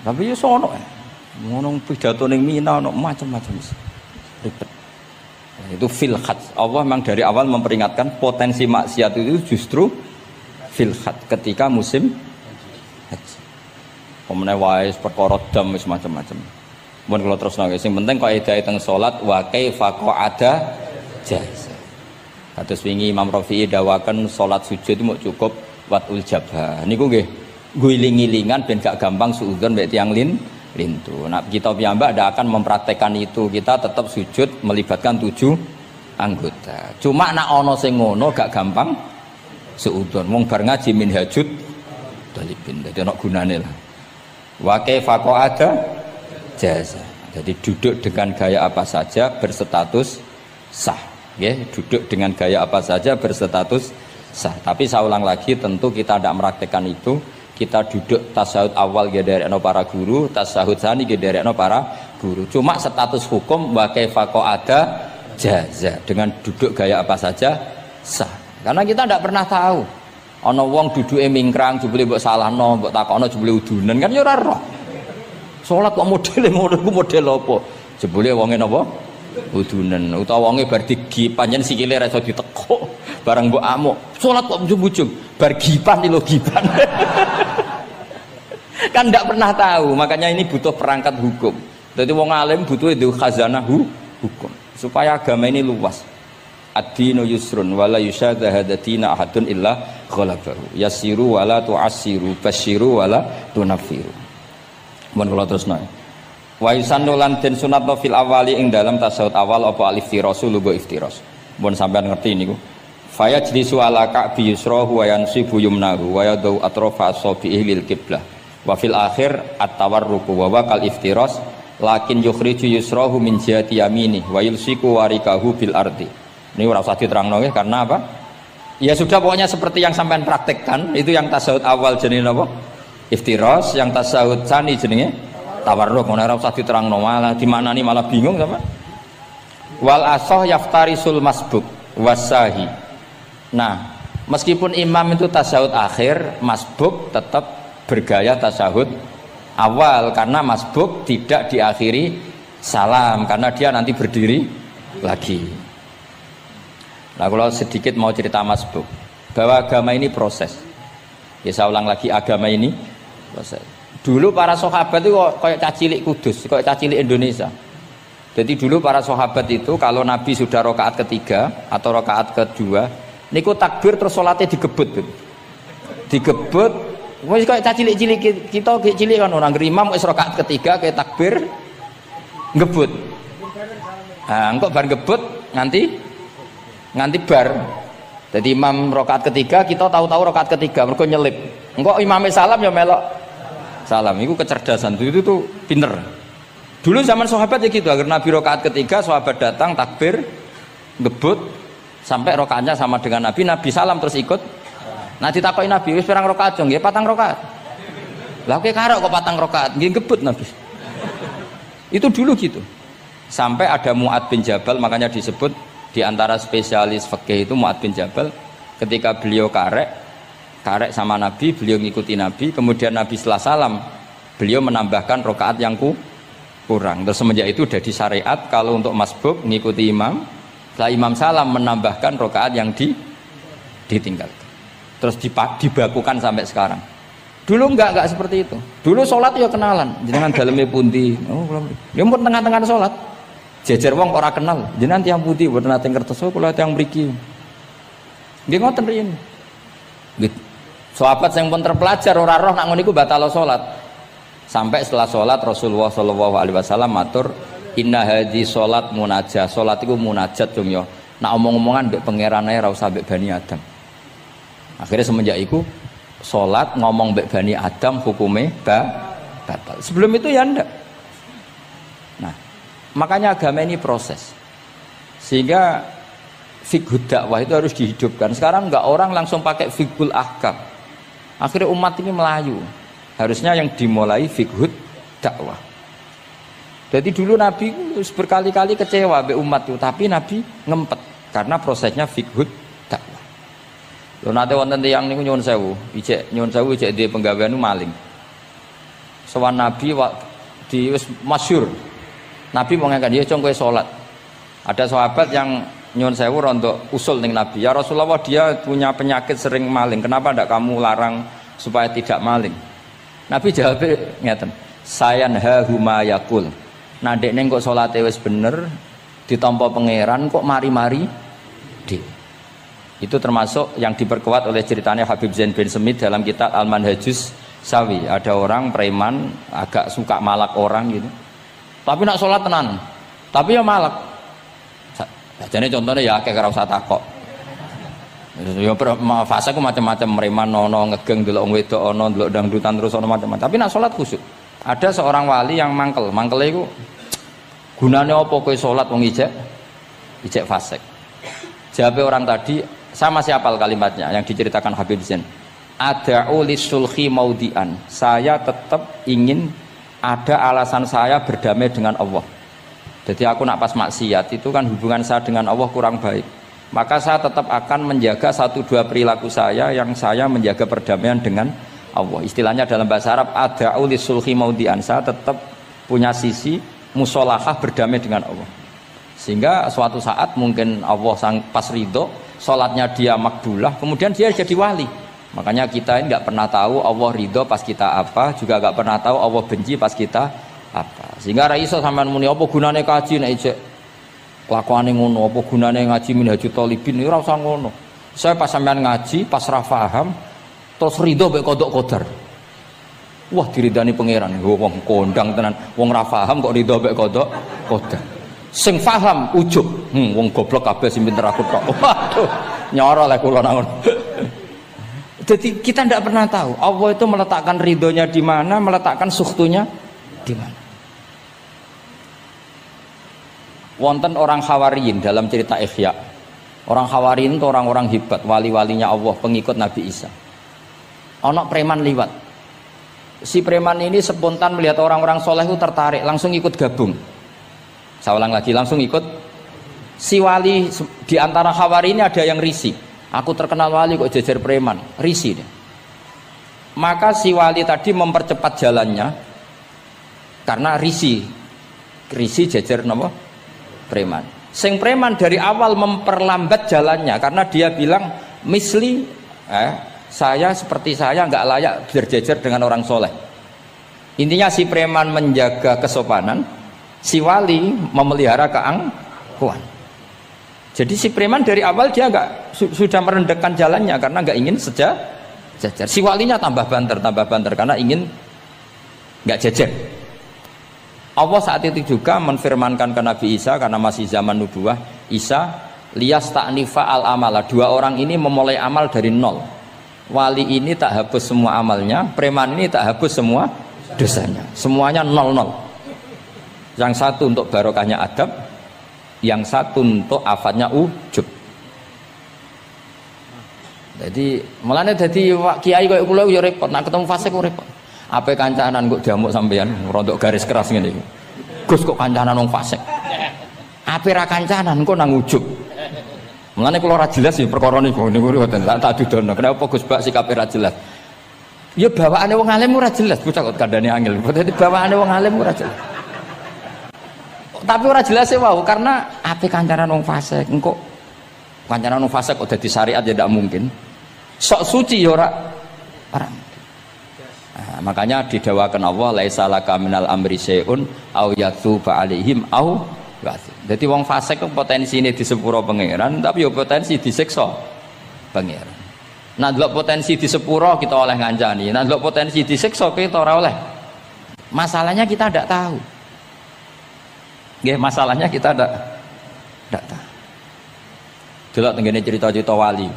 Tapi yo sono. Ngono pidato ning Mina ono macam-macam. Ribet. Itu fil khat. Allah memang dari awal memperingatkan potensi maksiat itu justru fil khat ketika musim haji. Pemene wae perkara dam wis macam-macam. Mun kula terusno sing penting kaidah teng salat wa kaifa qa'ada jaz. Kados wingi Imam Rafi'i dawaken salat sujud itu mau cukup watul jabah. Niku nggih guling-gilingan ben gak gampang suudzon mbek tiyang lintu. Nah kita piyambak tidak akan mempraktekkan itu, kita tetap sujud melibatkan 7 anggota. Cuma nak ono sing ngono gak gampang suudzon. Wong bar ngaji minhajud talibin. Dadi ono gunane lah. Wa kaifa qa'ada jaza. Jadi duduk dengan gaya apa saja berstatus sah. Nggih, duduk dengan gaya apa saja berstatus sah. Tapi saya ulang lagi tentu kita tidak mempraktekkan itu. Kita duduk tasahud awal gederekno para guru, tasahud sani gederekno para guru. Cuma status hukum wa kaifa qa'ada jaza. Dengan duduk gaya apa saja sah. Karena kita tidak pernah tahu. Ana wong duduke mingkrang jebule mbok salahno, mbok takokno jebule udunen kan ya ora roh. Salat kok modele ngono ku model apa? Jebule wonge napa? Udunen. Utawa wonge bar digi panjen sikile ra iso ditekuk. Barang mbok amuk. Salat kok ujug-ujug bar gipan lho gipan. Kan tidak pernah tahu, makanya ini butuh perangkat hukum. Jadi wong alim butuh itu khazanah hukum supaya agama ini luas. Ad-dinu yusrun wala yusyadha hadatina ahadun illa ghalabahu. Yasiru wala tu'assiru, basyiru wala tunaffiru. Mun kula terusno. Wa yusannu lan den sunatno fil awali ing dalam tasawuf awal apa al-iftirasu lugo iftiras. Mun sampean ngerti niku. Faya jlisu ala ka'bi yusrahu wa yansibu yumnahu wa yadau atrafa asabihi lil qiblah. Wa fil akhir at-tawarruku wa kal iftiras lakin yukhriju yusrahu min jihati yamini wa yulsiku warikahu bil ardi. Ini ora usah diterangno nggih karena apa? Ya sudah pokoknya seperti yang sampean praktekkan itu yang tasawuf awal jenenge apa? Iftiras, yang tasawuf tsani jenenge tawarruk. Ora usah diterangno malah dimaknani malah bingung sama. Wal asah yaftarisul masbuk wasahi. Nah, meskipun imam itu tasawuf akhir, masbuk tetap bergaya tasawuf awal karena masbuk tidak diakhiri salam karena dia nanti berdiri lagi. Nah, kalau sedikit mau cerita masbuk bahwa agama ini proses. Ya saya ulang lagi, agama ini proses. Dulu para sahabat itu kayak cacilik Kudus, kayak cacilik Indonesia. Jadi dulu para sahabat itu kalau Nabi sudah rakaat ketiga atau rakaat kedua, niku takbir terus sholatnya digebut. Digebut, wis kayak cacilik-cilik kita cilik kan orang imam wis rakaat ketiga kayak takbir ngebut. Nah, engko bar ngebut nganti bar. Jadi imam rakaat ketiga kita tahu-tahu rakaat ketiga mergo nyelip. Engko imame salam ya melok salam. Itu kecerdasan itu tuh pinter. Dulu zaman sahabat ya gitu, agar Nabi rakaat ketiga sahabat datang takbir ngebut sampai rakaatnya sama dengan Nabi, Nabi salam terus ikut. Nah ditakoki Nabi wis pirang rakaat jong? Nggih 4 rakaat. Lah kowe karok kok 4 rakaat? Nggih ngebut Nabi. Itu dulu gitu. Sampai ada Mu'ad bin Jabal, makanya disebut di antara spesialis fikih itu Mu'ad bin Jabal, ketika beliau karek sama Nabi, beliau ngikuti Nabi, kemudian Nabi setelah salam beliau menambahkan rakaat yang kurang. Terus semenjak itu jadi syariat kalau untuk masbuk ngikuti imam, setelah imam salam menambahkan rakaat yang ditinggalkan. Terus dibakukan sampai sekarang. Dulu enggak seperti itu. Dulu sholat ya kenalan, jenengan dalemnya pundi. Oh, ya pun tengah-tengah sholat. Jejer wong ora kenal, jenengan tiyang pundi mboten nate ngertos kula tiyang mriki. Nggih ngoten riyen. Nggih. Sahabat sing pun terpelajar ora roh nak ngono iku batal salat. Sampai setelah salat Rasulullah sallallahu alaihi wasallam matur, "Inna hadhi salat munajat." Salat iku munajat dong ya. Nak omong-omongan mbek pangeran ae ora usah mbek Bani Adam. Akhirnya semenjak itu salat ngomong mbek Bani Adam hukume batal. Sebelum itu ya ndak. Nah, makanya agama ini proses, sehingga fiqhud dakwah itu harus dihidupkan. Sekarang enggak orang langsung pakai fiqhul ahkam. Akhirnya umat ini melayu. Harusnya yang dimulai fiqhud dakwah. Jadi dulu Nabi berkali-kali kecewa be umat itu, tapi Nabi ngempet karena prosesnya fiqhud dakwah. Lho nate wonten tiyang niku nyuwun sewu, ijek di penggawean maling. Sowan Nabi di wis masyhur. Nabi mau ngangkat dia, cong kowe sholat. Ada sahabat yang nyuwun sewu rontok usul ning Nabi, ya Rasulullah dia punya penyakit sering maling, kenapa tidak kamu larang supaya tidak maling? Nabi jawab ngeten, sayanha huma yakul. Nah dekne kok salate wis bener ditampa pangeran kok mari-mari di. Itu termasuk yang diperkuat oleh ceritanya Habib Zain bin Semit dalam kitab Al-Manhajus Sawi. Ada orang preman agak suka malak orang gitu. Tapi nak sholat tenan, tapi ya malak. Jadi contohnya ya kayak ora usah takok. Ya fase ku macam-macam preman ono ngegeng delok wedok ono delok dangdutan terus ono macam-macam. Tapi nak sholat khusyuk. Ada seorang wali yang mangkele iku gunane apa kowe sholat wong ijek fasik. Jawab orang tadi sama siapal kalimatnya yang diceritakan Habib Zain. Ada'u lisulhi maudian. Saya tetap ingin ada alasan saya berdamai dengan Allah. Jadi aku nak pas maksiat itu kan hubungan saya dengan Allah kurang baik. Maka saya tetap akan menjaga 1-2 perilaku saya yang saya menjaga perdamaian dengan Allah. Istilahnya dalam bahasa Arab ada'u lisulhi maudian. Saya tetap punya sisi musolahah berdamai dengan Allah. Sehingga suatu saat mungkin Allah pas ridho, sholatnya dia makbulah, kemudian dia jadi wali. Makanya kita ini nggak pernah tahu Allah ridho pas kita apa, juga nggak pernah tahu Allah benci pas kita apa. Sehingga ra iso sampean muni apa gunane kaji nek ijek kelakuane ngono, apa gunane ngaji Minhajul Thalibin iki ora usah ngono. Saya pas sampean ngaji, pas ra paham terus ridho mek kodok kodar. Wah diridani pangeran, wong kondang tenan, wong ra paham kok ridho mek kodok kodar. Sing paham ujug, wong goblok kabeh sing pinter aku tok. Waduh, nyoro lek kula nang. Jadi kita tidak pernah tahu Allah itu meletakkan ridhonya di mana, meletakkan sukhtunya di mana. Wonten orang Hawariyin dalam cerita Ihya. Orang Hawariyin itu orang-orang hebat, wali-walinya Allah, pengikut Nabi Isa. Ono preman liwat. Si preman ini spontan melihat orang-orang soleh itu tertarik, langsung ikut gabung. Saya ulang lagi, langsung ikut. Si wali di antara Hawariyin ini ada yang risih. Aku terkenal wali kok jejer preman, risih deh. Maka si wali tadi mempercepat jalannya karena risih jejer napa? Preman. Sing preman dari awal memperlambat jalannya karena dia bilang misli saya seperti saya nggak layak berjejer dengan orang soleh. Intinya si preman menjaga kesopanan, si wali memelihara keangkuhan. Jadi si preman dari awal dia nggak sudah merendahkan jalannya karena nggak ingin sejajar. Si walinya tambah banter karena ingin nggak jejer. Allah saat itu juga menfirmankan ke Nabi Isa karena masih zaman nubuah, Isa liyas ta'nifa al amala. Dua orang ini memulai amal dari nol. Wali ini tak hapus semua amalnya, preman ini tak hapus semua dosanya. Semuanya nol. Yang satu untuk barokahnya adab, yang satu untuk afatnya ujub. Jadi mulane dadi kiai koyo kula yo repot, nak ketemu fasik kok repot. Apa kancanan kok diamuk sampean rodok garis keras ngene iki. Gus kok kancanan wong fasik. Apa ra kancanan kok nang ujub. Mulane kula ora jelas ya perkara niku mboten tak dudono. Kenapa Gus Bak sikape ra jelas? Ya bawaane wong alim ora jelas, bocah kok kandhane angel. Dadi bawaane wong alim ora jelas. Tapi ora jelas e wae karena apa kancanan wong fasik engko kancanan wong fasik kok dadi syariat ya ndak mungkin. Sok suci ya ora. Nah, makanya didawakan Allah laisa laka minal amri syai'un au yatsuba alaihim au yatsu. Dadi wong fasik kok potensine disepuro pangeran tapi ya potensi disiksa pangeran. Nah delok potensi disepuro kita oleh ngancani, nah delok potensi disiksa kita ora oleh. Masalahnya kita ndak tahu. Nggih, masalahnya kita ndak tahu. Delok tengene cerita-cerita wali.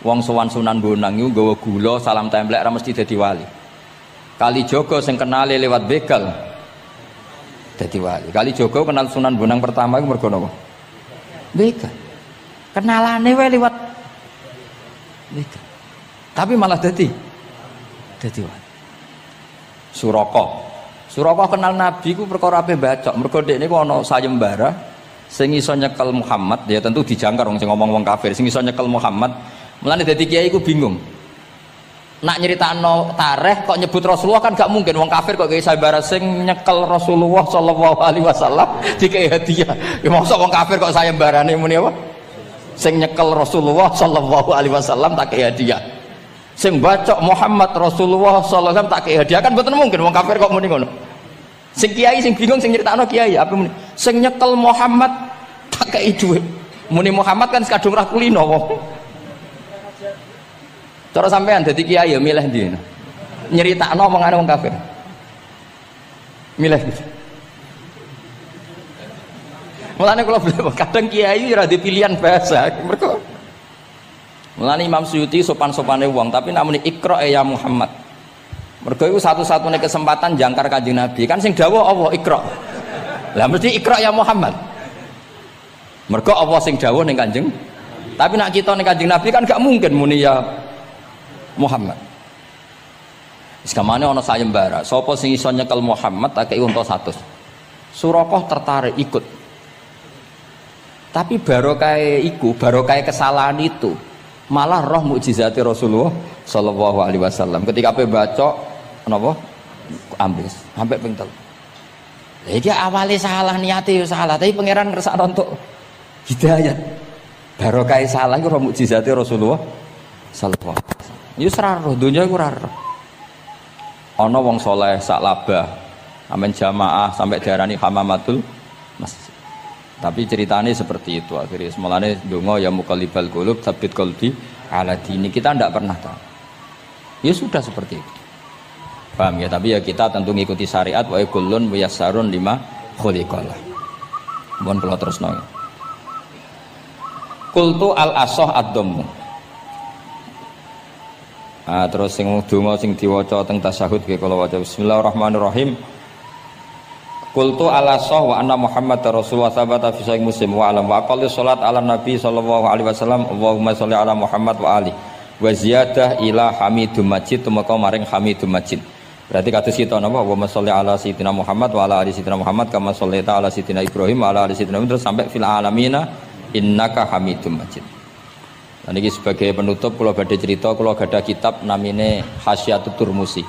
Wong sowan Sunan Bonang iku nggawa gula salam templek ra mesti dadi wali. Kali Jogo sing kenale lewat begal dadi wali. Kali Jogo kenal Sunan Bonang pertama iku mergo napa? Begal. Kenalane wae lewat begal. Tapi malah dadi wali. Suraka kenal Nabi ku perkara ape bacok. Mergo dekne ku ana sayembara sing iso nyekel Muhammad, ya tentu dijangkar wong sing ngomong wong kafir, sing iso nyekel Muhammad. Mulane dadi kiai ku bingung. Nak nyeritakno tarikh kok nyebut Rasulullah kan gak mungkin wong kafir kok kiai sayembara sing nyekel Rasulullah sallallahu alaihi wasallam dikei hadiah. Ya mosok wong kafir kok sayembarane muni apa? Sing nyekel Rasulullah sallallahu alaihi wasallam tak kei hadiah. Sing bacok Muhammad Rasulullah sallallahu alaihi wasallam tak kei hadiah kan mboten mungkin wong kafir kok muni ngono. Sing kiai sing bingung sing nyeritakno kiai apa muni? Sing nyekel Muhammad tak kei dhuwit. Muni Muhammad kan sekadung ra kulino wong. Cara sampean dadi kiai ya milih ndi? Nyeritakno omongane wong kafir. Milih. Mulane kula kadang kiai ora di pilihan bahasa. Mergo mulane Imam Suyuti sopan-sopane wong tapi namune Iqra ya Muhammad. Mergo iku satu-satunya kesempatan jangkar Kanjeng Nabi. Kan sing dawuh Allah Iqra. Lah mesti Iqra ya Muhammad. Mergo Allah sing dawuh ning Kanjeng. Tapi nak kita ning Kanjeng Nabi kan gak mungkin muni ya Muhammad. Sekamane ana sayembara, sapa sing iso nyekel Muhammad tak kei unta 100. Suraqah tertarik ikut. Tapi barokah iku, barokah kesalahan itu malah roh mukjizat Rasulullah sallallahu alaihi wasallam. Ketika ape baca napa? Ambis, sampai ping 3. Lah iki awale salah niate yo salah, tapi pangeran ngersakno untuk hidayat. Barokah salah iku roh mukjizat Rasulullah sallallahu alaihi wasallam. Ya ora roh donya iku ora roh. Ana wong saleh sak labah amen jamaah sampai diarani hamamatul masjid. Tapi ceritanya seperti itu akhirnya semulanya dongo ya muqallibal qulub tsabbit qalbi ala dini, kita tidak pernah tahu. Ya sudah seperti itu. Paham ya? Tapi ya kita tentu ngikuti syariat wa kullun muyassarun lima khuliqalah. Mohon kula terusno. Qultu al asah ad-dhammu. Terus sing donga sing diwaca teng tasyahud nggih kula waca bismillahirrahmanirrahim. Qultu ala sah wa anna Muhammad Rasulullah sabata fi sahih Muslim wa alam wa aqalli salat ala Nabi sallallahu alaihi wasallam Allahumma sholli ala Muhammad wa ali wa ziyadah ila hamidum majid tumeka maring hamidum majid. Berarti kados kita napa Allahumma sholli ala sayyidina Muhammad wa ala ali sayyidina Muhammad kama shollaita ala sayyidina Ibrahim wa ala ali sayyidina terus sampai fil alamina innaka hamidum majid. Dan ini sebagai penutup kula badhe cerita kula gadah kitab namine Hasyatut Turmusi.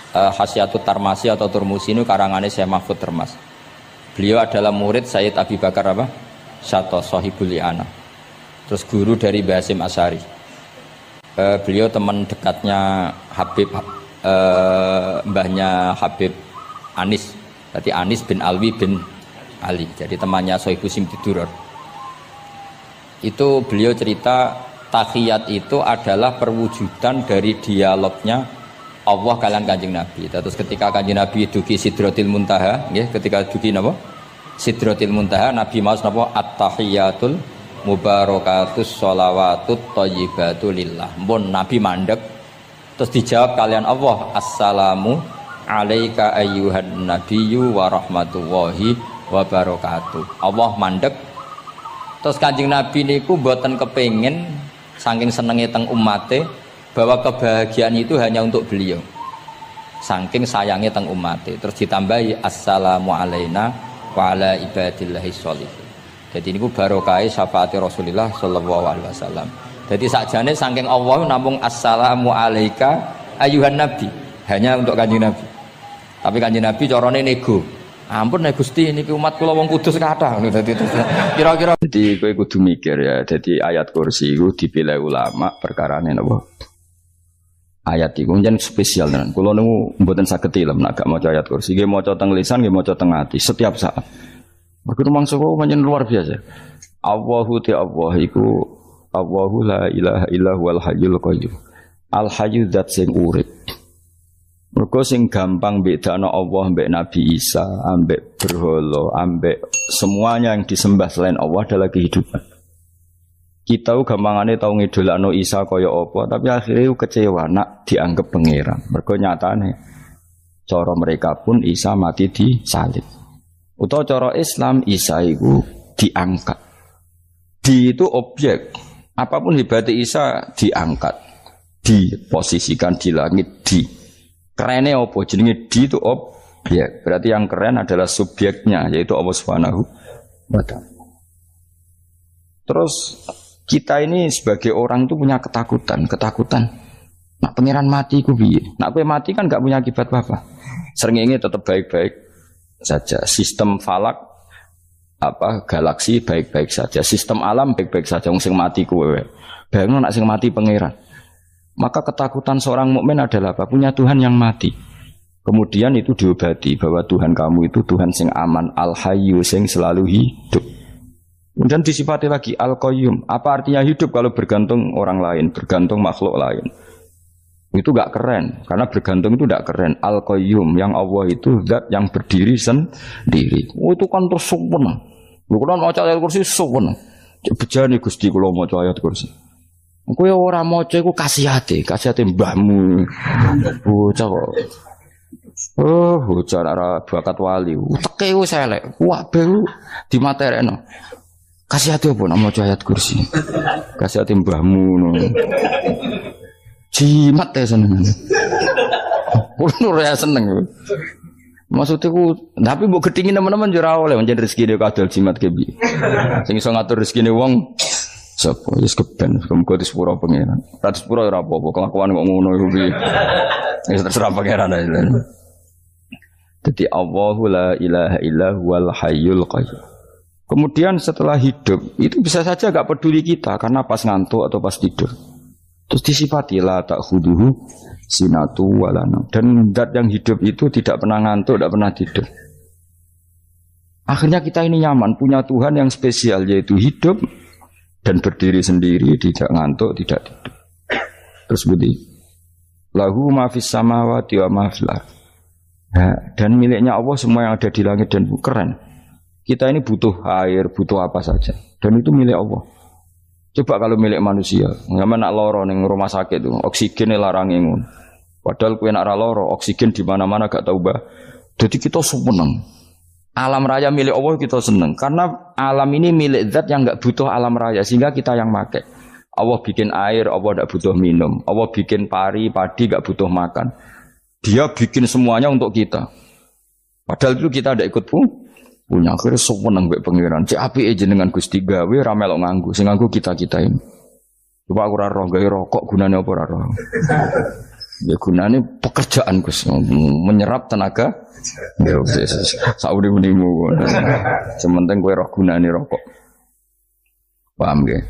Hasyatut Tarmasi atau Turmusi ini karangannya Syekh Mahfud Termas. Beliau adalah murid Sayyid Abi Bakar apa? Syato Sohibul Li'ana. Terus guru dari Basim Asyari. Beliau teman dekatnya Habib, mbahnya Habib Anis. Berarti Anis bin Alwi bin Ali. Jadi temannya Sohibu Simtiduror. Itu beliau cerita tahiyat itu adalah perwujudan dari dialognya Allah kalian Kanjeng Nabi. Terus ketika Kanjeng Nabi dugi Sidratil Muntaha, nggih, ketika dugi napa? Sidratil Muntaha, Nabi maos napa? At-tahiyatul mubarakatus sholawatut thayyibatu lillah. Mun Nabi mandek terus dijawab kalian Allah, assalamu alayka ayyuhan nabiyyu wa rahmatullahi wa barakatuh. Allah mandek. Terus Kanjeng Nabi niku mboten kepengin saking senenge teng ummate bahwa kebahagiaan itu hanya untuk beliau. Saking sayangnya teng ummate. Terus ditambahi assalamu alaina wa ala ibadillahi sholihin. Jadi niku barokah syafaat Rasulullah sallallahu alaihi wasallam. Jadi sakjane saking Allah namung assalamu alaika ayyuhan nabi, hanya untuk Kanjeng Nabi. Tapi Kanjeng Nabi carane nego. Ampun nek Gusti niki umat kula wong kudus kathah. Dadi kira-kira dadi kowe kudu mikir ya. Dadi ayat kursi iku dipilih ulama perkarane napa? Ayat iku njen spesial tenan. Kula niku mboten saged ilem nek gak maca ayat kursi. Nggih maca teng lisan, nggih maca teng ati setiap saat. Mergo mangsa kok pancen luar biasa. Allahu ta Allah iku Allahu la ilaha illa huwal hayyul qayyum. Al hayyu zat sing urip. Mergo sing gampang bedakno Allah mbek Nabi Isa, ambek berhala, ambek semuanya yang disembah selain Allah adalah kehidupan. Kita gampangane tau ngidolakno Isa kaya apa, tapi akhirnya kecewa nak dianggap pangeran. Mergo nyatane cara mereka pun Isa mati disalib. Utawa cara Islam Isa iku diangkat. Di itu objek. Apapun hebatnya Isa diangkat, diposisikan di langit di. Kerennya apa? Jenenge di itu objek. Berarti yang keren adalah subjeknya, yaitu Allah Subhanahu wa ta'ala. Terus kita ini sebagai orang itu punya ketakutan. Nak pangeran mati ku piye? Nak kowe mati kan gak punya akibat apa-apa. Srengenge tetap baik-baik saja. Sistem falak galaksi baik-baik saja. Sistem alam baik-baik saja. Wong sing mati kowe. Bayangno nak sing mati pangeran. Maka ketakutan seorang mukmin adalah apa? Punya Tuhan yang mati. Kemudian itu diobati bahwa Tuhan kamu itu Tuhan sing aman, al-hayyu sing selalu hidup. Kemudian disifati lagi al-qayyum. Apa artinya hidup kalau bergantung orang lain, bergantung makhluk lain? Itu gak keren, karena bergantung itu gak keren. Al-qayyum, yang Allah itu zat yang berdiri sendiri. Oh, itu kan terus sempurna. Lu kan maca ayat kursi sempurna. Bejane Gusti kula maca ayat kursi. Kowe ora maca iku kasihate mbahmu. Bocah kok. Oh, bocah ora bakat wali. Teke wis elek. Kabeh di materekno. Kasihate opo nek maca ayat kursi? Kasihate mbahmu ngono. Jimat ya seneng. Ora seneng. Maksudnya tapi mbok gedhingi teman-teman yo ora oleh pancen rezeki dhewe kadol jimat ke piye. Sing iso ngatur rezekine wong sapa wis keben muga disepuro pangeran. Ora disepuro ora apa-apa kelakuan kok ngono iku piye. Wis terserah pangeran ae. Jadi Allahu la ilaha illa huwal hayyul qayyum. Kemudian setelah hidup itu bisa saja enggak peduli kita karena pas ngantuk atau pas tidur. Terus disifati la ta'khuduhu sinatu walana. Dan zat yang hidup itu tidak pernah ngantuk, tidak pernah tidur. Akhirnya kita ini nyaman, punya Tuhan yang spesial, yaitu hidup dan berdiri sendiri, tidak ngantuk, tidak tidur. Terus begini, lahu ma fis samawati wa ma fil ardh. Dan miliknya Allah semua yang ada di langit dan bumi. Keren. Kita ini butuh air, butuh apa saja, dan itu milik Allah. Coba kalau milik manusia, nggak nak loro neng rumah sakit tuh, oksigen larang ingun. Padahal kue nak loro, oksigen di mana-mana gak tahu bah. Jadi kita seneng. Alam raya milik Allah kita seneng, karena alam ini milik zat yang nggak butuh alam raya, sehingga kita yang make. Allah bikin air, Allah tidak butuh minum. Allah bikin padi nggak butuh makan. Dia bikin semuanya untuk kita. Padahal itu kita tidak ikut punya. Akhirnya seneng mbek pangeran. Cek apike jenengan Gusti gawe ra melok nganggo. Sing nganggo kita-kita ini. Coba aku ora roh gawe rokok gunane apa ora roh. Ya gunane pekerjaan Gus, menyerap tenaga. Ya wis sauri-urimu. Sementing kowe roh gunane rokok. Paham nggih?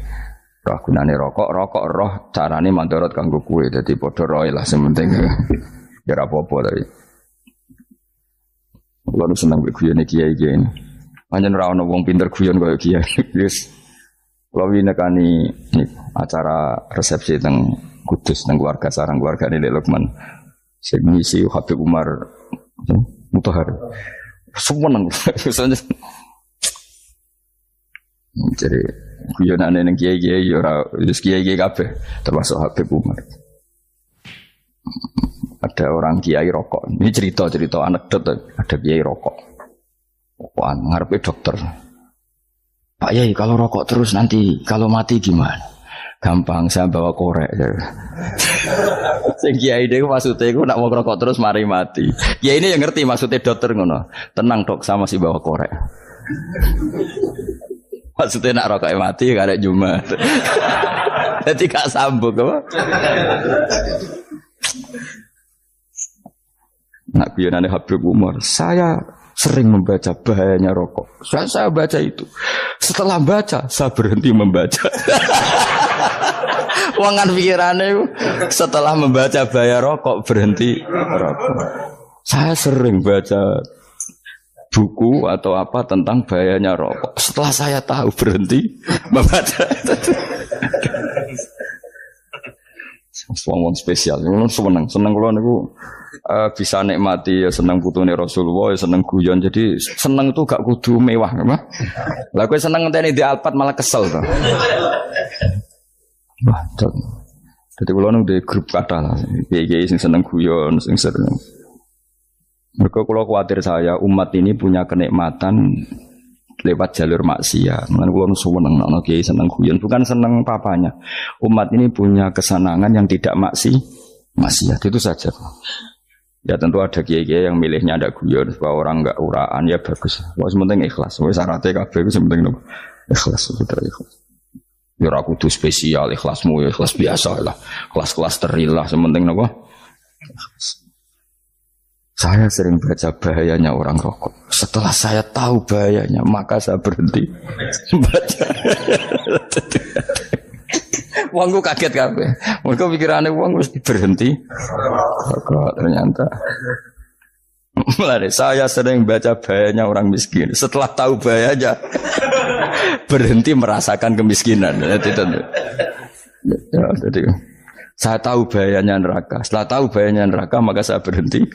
Roh gunane rokok roh carane mandorot kanggo kowe. Dadi padha roe lah sementing. Ya apa-apa tapi. Kalau senang guyon kiai-kiai ini. Panjen ra ono wong pinter guyon kaya kiai. Wis. Kalau nekani acara resepsi teng Kudus teng keluarga sarang keluargane Lek Lukman. Sing ngisi Habib Umar Mutahar. Seneng. Jadi guyonane ning kiai-kiai ya ora wis kiai-kiai kabeh termasuk Habib Umar. Ada orang kiai rokok. Ini cerita anekdot. Ada kiai rokok. Rokokan ngarepe dokter. Pak Yai, kalau rokok terus nanti kalau mati gimana? Gampang, saya bawa korek. Sing kiai dhewe maksudnya iku nak mau rokok terus mari mati. Kiai ini yang ngerti maksudnya dokter ngono. Tenang dok, sama si bawa korek. Maksudnya nak rokok mati gak ada Jumat. Jadi gak sambung apa? Nak guyonane Habib Umar, saya sering membaca bahayanya rokok. Saya baca itu. Setelah baca, saya berhenti membaca. Wangan pikirannya setelah membaca bahaya rokok berhenti rokok. Saya sering baca buku atau apa tentang bahayanya rokok. Setelah saya tahu berhenti membaca. Wong spesial, seneng kalau niku bisa nikmati ya seneng putune Rasulullah, ya seneng guyon. Jadi seneng itu gak kudu mewah, apa? Lah kowe seneng ngenteni di Alphard malah kesel to. Wah, jadi kalau nung di grup kata lah, kiai sing seneng guyon, sing sering. Mereka kalau khawatir saya umat ini punya kenikmatan lewat jalur maksiat. Mengenai kalau seneng, nak kiai seneng guyon, bukan seneng papanya. Umat ini punya kesenangan yang tidak maksiat, itu saja. Ya tentu ada kiai-kiai yang milihnya ada guyon supaya orang enggak uraan, ya bagus. Wah sementing ikhlas. Wah syaratnya kabeh itu sementing ikhlas, betul ikhlas. Ya ora kudu spesial ikhlasmu, ya ikhlas biasa lah. Kelas-kelas terilah sementing napa? Saya sering baca bahayanya orang rokok. Setelah saya tahu bahayanya, maka saya berhenti baca. Wongku kaget kabeh. Mergo pikirane wong wis berhenti rokok ternyata. Mulai saya sering baca bahayanya orang miskin. Setelah tahu bahayanya, berhenti merasakan kemiskinan. Jadi saya tahu bahayanya neraka. Setelah tahu bahayanya neraka, maka saya berhenti.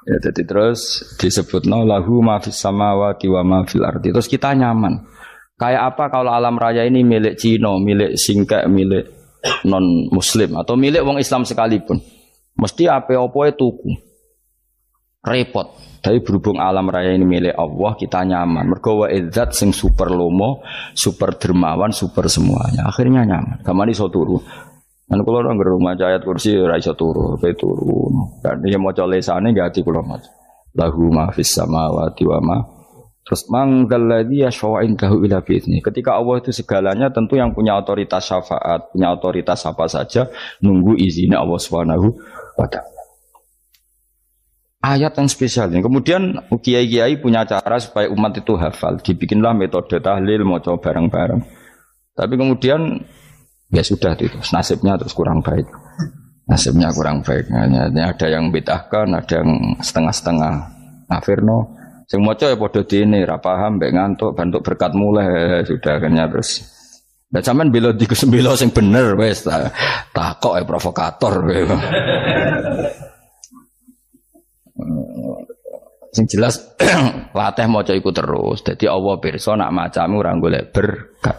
Ya, jadi terus disebut lahu ma fis samawati wa ma fil ardi. Terus kita nyaman. Kayak apa kalau alam raya ini milik Cina, milik Singkek, milik non Muslim atau milik wong Islam sekalipun. Mesti apa-apa tuku. Repot. Tapi berhubung alam raya ini milik Allah, kita nyaman. Mergo wa izzat sing super lomo, super dermawan, super semuanya. Akhirnya nyaman. Kamane iso turu. Kan kula nang rumah ayat kursi ora iso turu, pe turu. Dan dia maca lesane gak ati kula maca. Lahu ma fis samawati wa ma. Terus mangdal ladzi yashfa'u indahu ila bi'izni. Ketika Allah itu segalanya, tentu yang punya otoritas syafaat, punya otoritas apa saja nunggu izinnya Allah Subhanahu wa taala. Ayat yang spesial ini. Kemudian kiai-kiai punya cara supaya umat itu hafal. Dibikinlah metode tahlil, maca bareng-bareng. Tapi kemudian ya sudah itu nasibnya terus kurang baik. Nasibnya kurang baik. Hanya ada yang bid'ahkan, ada yang setengah-setengah. Afirno sing maca ya padha dene ra paham mbek ngantuk bantuk berkat mulai sudah akhirnya terus. Lah sampean bela di sembelo sing bener wis takok provokator kowe. Sing jelas latih maca iku terus. Dadi Allah pirsa nak macamu ora golek berkat.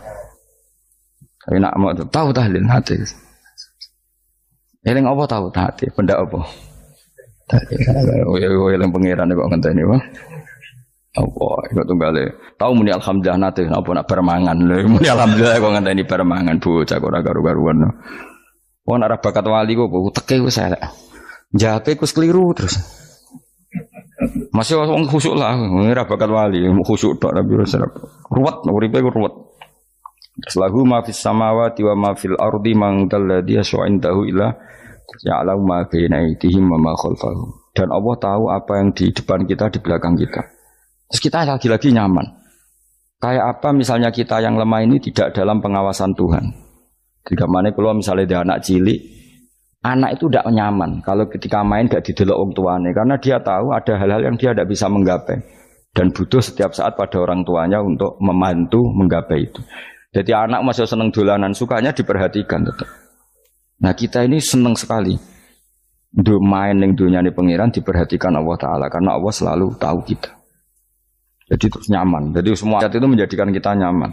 Tapi nak mau tahu tahlil hati. Eling apa tahu hati? Benda apa? Eling pangeran kok ngenteni wae. Apa iku tunggale. Tahu muni alhamdulillah nate apa nak permangan. Muni alhamdulillah kok ngenteni permangan bocah kok ora karu-karuan. Wong ora bakat wali kok teke wis elek. Jape wis keliru terus. Masih wong khusuk lah, ora bakat wali, khusuk tok tapi ruwet, uripe ruwet. Lahu ma fis samawati wa ma fil ardi man dalladhi yash'indahu illa ya'lamu ma baina aydihim wa ma khalfahum. Dan Allah tahu apa yang di depan kita, di belakang kita. Terus kita lagi-lagi nyaman. Kayak apa misalnya kita yang lemah ini tidak dalam pengawasan Tuhan. Jika mana kalau misalnya dia anak cilik, anak itu tidak nyaman kalau ketika main gak didelok orang tuanya karena dia tahu ada hal-hal yang dia tidak bisa menggapai dan butuh setiap saat pada orang tuanya untuk membantu menggapai itu. Jadi anak masih senang dolanan, sukanya diperhatikan tetap. Nah kita ini senang sekali untuk main yang dunia ini pengiran diperhatikan Allah Ta'ala karena Allah selalu tahu kita. Jadi terus nyaman. Jadi semua ayat itu menjadikan kita nyaman.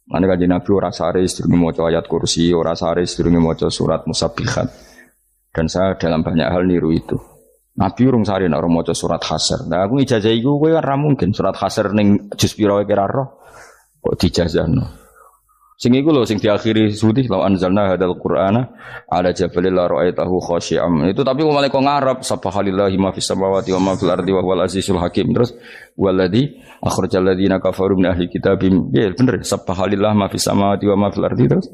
Mana kajian Nabi ora sare sedurunge maca ayat kursi, ora sare sedurunge maca surat musabbihat. Dan saya dalam banyak hal niru itu. Nabi urung sare nek ora maca surat Hasyr. Nah aku ijazah iku kowe ora mungkin surat Hasyr ning juz pira wae kira roh kok dijazahno. Sing iku lho sing diakhiri sudi law anzalna hadal qur'ana ala jabalil la ra'aitahu khashi'am. Itu tapi mulai kok ngarep subhanallahi ma fis samawati wa ma fil ardi wa huwal azizul hakim. Terus waladzi akhrajal ladzina kafaru min ahli kitabim. Ya bener subhanallahi ma fis samawati wa ma fil ardi terus.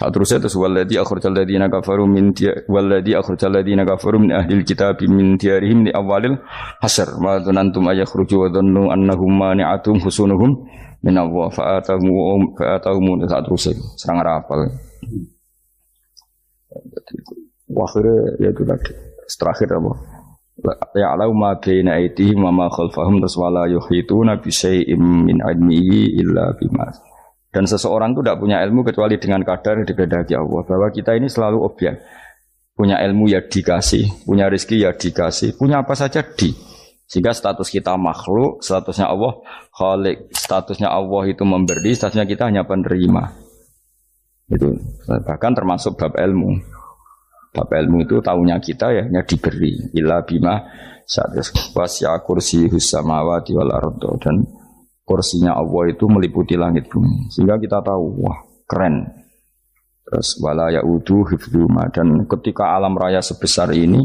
Terusnya terus waladzi akhrajal ladzina kafaru min waladzi akhrajal ladzina kafaru min ahli kitabim min diyarihim li awalil hasr. Ma dzanantum ayakhruju wa dhannu annahum mani'atum husunuhum min Allah fa'atahum saat terus serang rapal. Akhirnya ya itu tadi terakhir apa? Ya'lamu ma baina aydihim wa ma khalfahum wala yuhituna bi syai'in min ilmihi illa bima. Dan seseorang itu tidak punya ilmu kecuali dengan kadar yang dikehendaki Allah. Bahwa kita ini selalu objek. Punya ilmu ya dikasih, punya rezeki ya dikasih, punya apa saja Sehingga status kita makhluk, statusnya Allah khalik, statusnya Allah itu memberi, statusnya kita hanya penerima. Itu bahkan termasuk bab ilmu. Bab ilmu itu tahunya kita ya hanya diberi. Illa bima sa'atus wasya kursi samawati wal ardo. Dan kursinya Allah itu meliputi langit bumi. Sehingga kita tahu, wah keren. Terus wala ya'udu hifdhuma. Dan ketika alam raya sebesar ini,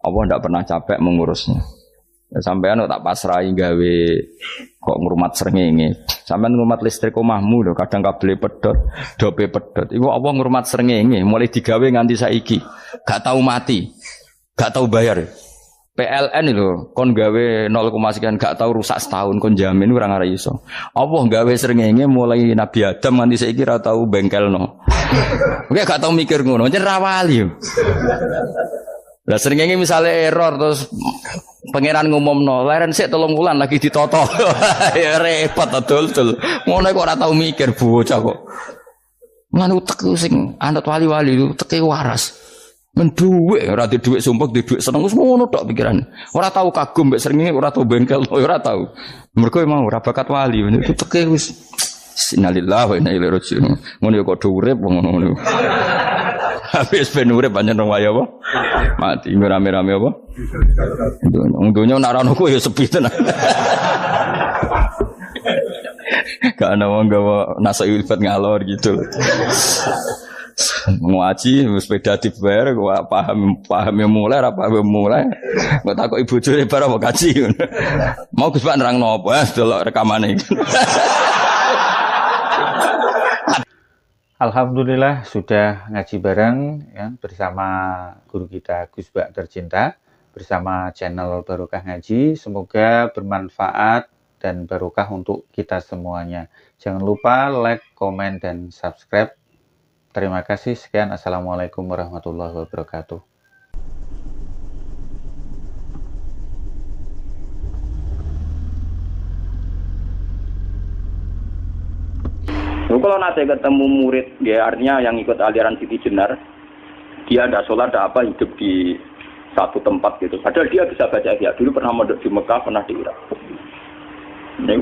Allah tidak pernah capek mengurusnya. Ya, sampean tak pasrahi gawe kok ngrumat srengenge. Sampean ngrumat listrik omahmu lho, kadang kabel pedhot, dope pedhot. Iku apa ngrumat srengenge mulai digawe nganti saiki. Gak tahu mati. Gak tahu bayar. PLN lho, kon gawe 0, sekian gak tahu rusak setahun kon jamin ora ngara iso. Allah gawe srengenge mulai Nabi Adam nganti saiki ora tahu bengkelno. Oke gak tahu mikir ngono, jen rawali. Lah srengenge misale error terus pangeran ngumumno, leren sik 3 wulan lagi ditoto. Ya repot dol-dol. Ngono kok ora tau mikir bocah kok. Lan utek sing anut wali-wali itu teke waras. Menduwe ora di dhuwit sumpek, di dhuwit seneng wis ngono tok pikirane. Ora tau kagum mbek srengenge, ora tau bengkel, ora tau. Mergo emang ora bakat wali, itu teke wis innalillahi wa inna ilaihi raji'un. Ngono kok do urip ngono. Habis ben urip pancen waya apa? Mati rame-rame apa? Untunya nak rano ku ya sepi tenan. Gak ana wong gawa nasa ilfat ngalor gitu. Ngaji sepeda dibayar paham yang mulai ora paham mulai. Kok takok ibu jure bar apa kaji. Mau Gus Pak nerangno apa delok rekamane. Alhamdulillah sudah ngaji bareng ya, bersama guru kita Gus Bak tercinta bersama channel Barokah Ngaji. Semoga bermanfaat dan barokah untuk kita semuanya. Jangan lupa like, komen, dan subscribe. Terima kasih. Sekian. Assalamualaikum warahmatullahi wabarakatuh. Kalau nanti ketemu murid, ya artinya yang ikut aliran Siti Jenar, dia ada sholat, ada apa, hidup di satu tempat gitu. Padahal dia bisa baca Ihya. Dulu pernah mondok di Mekah, pernah di Irak. Ini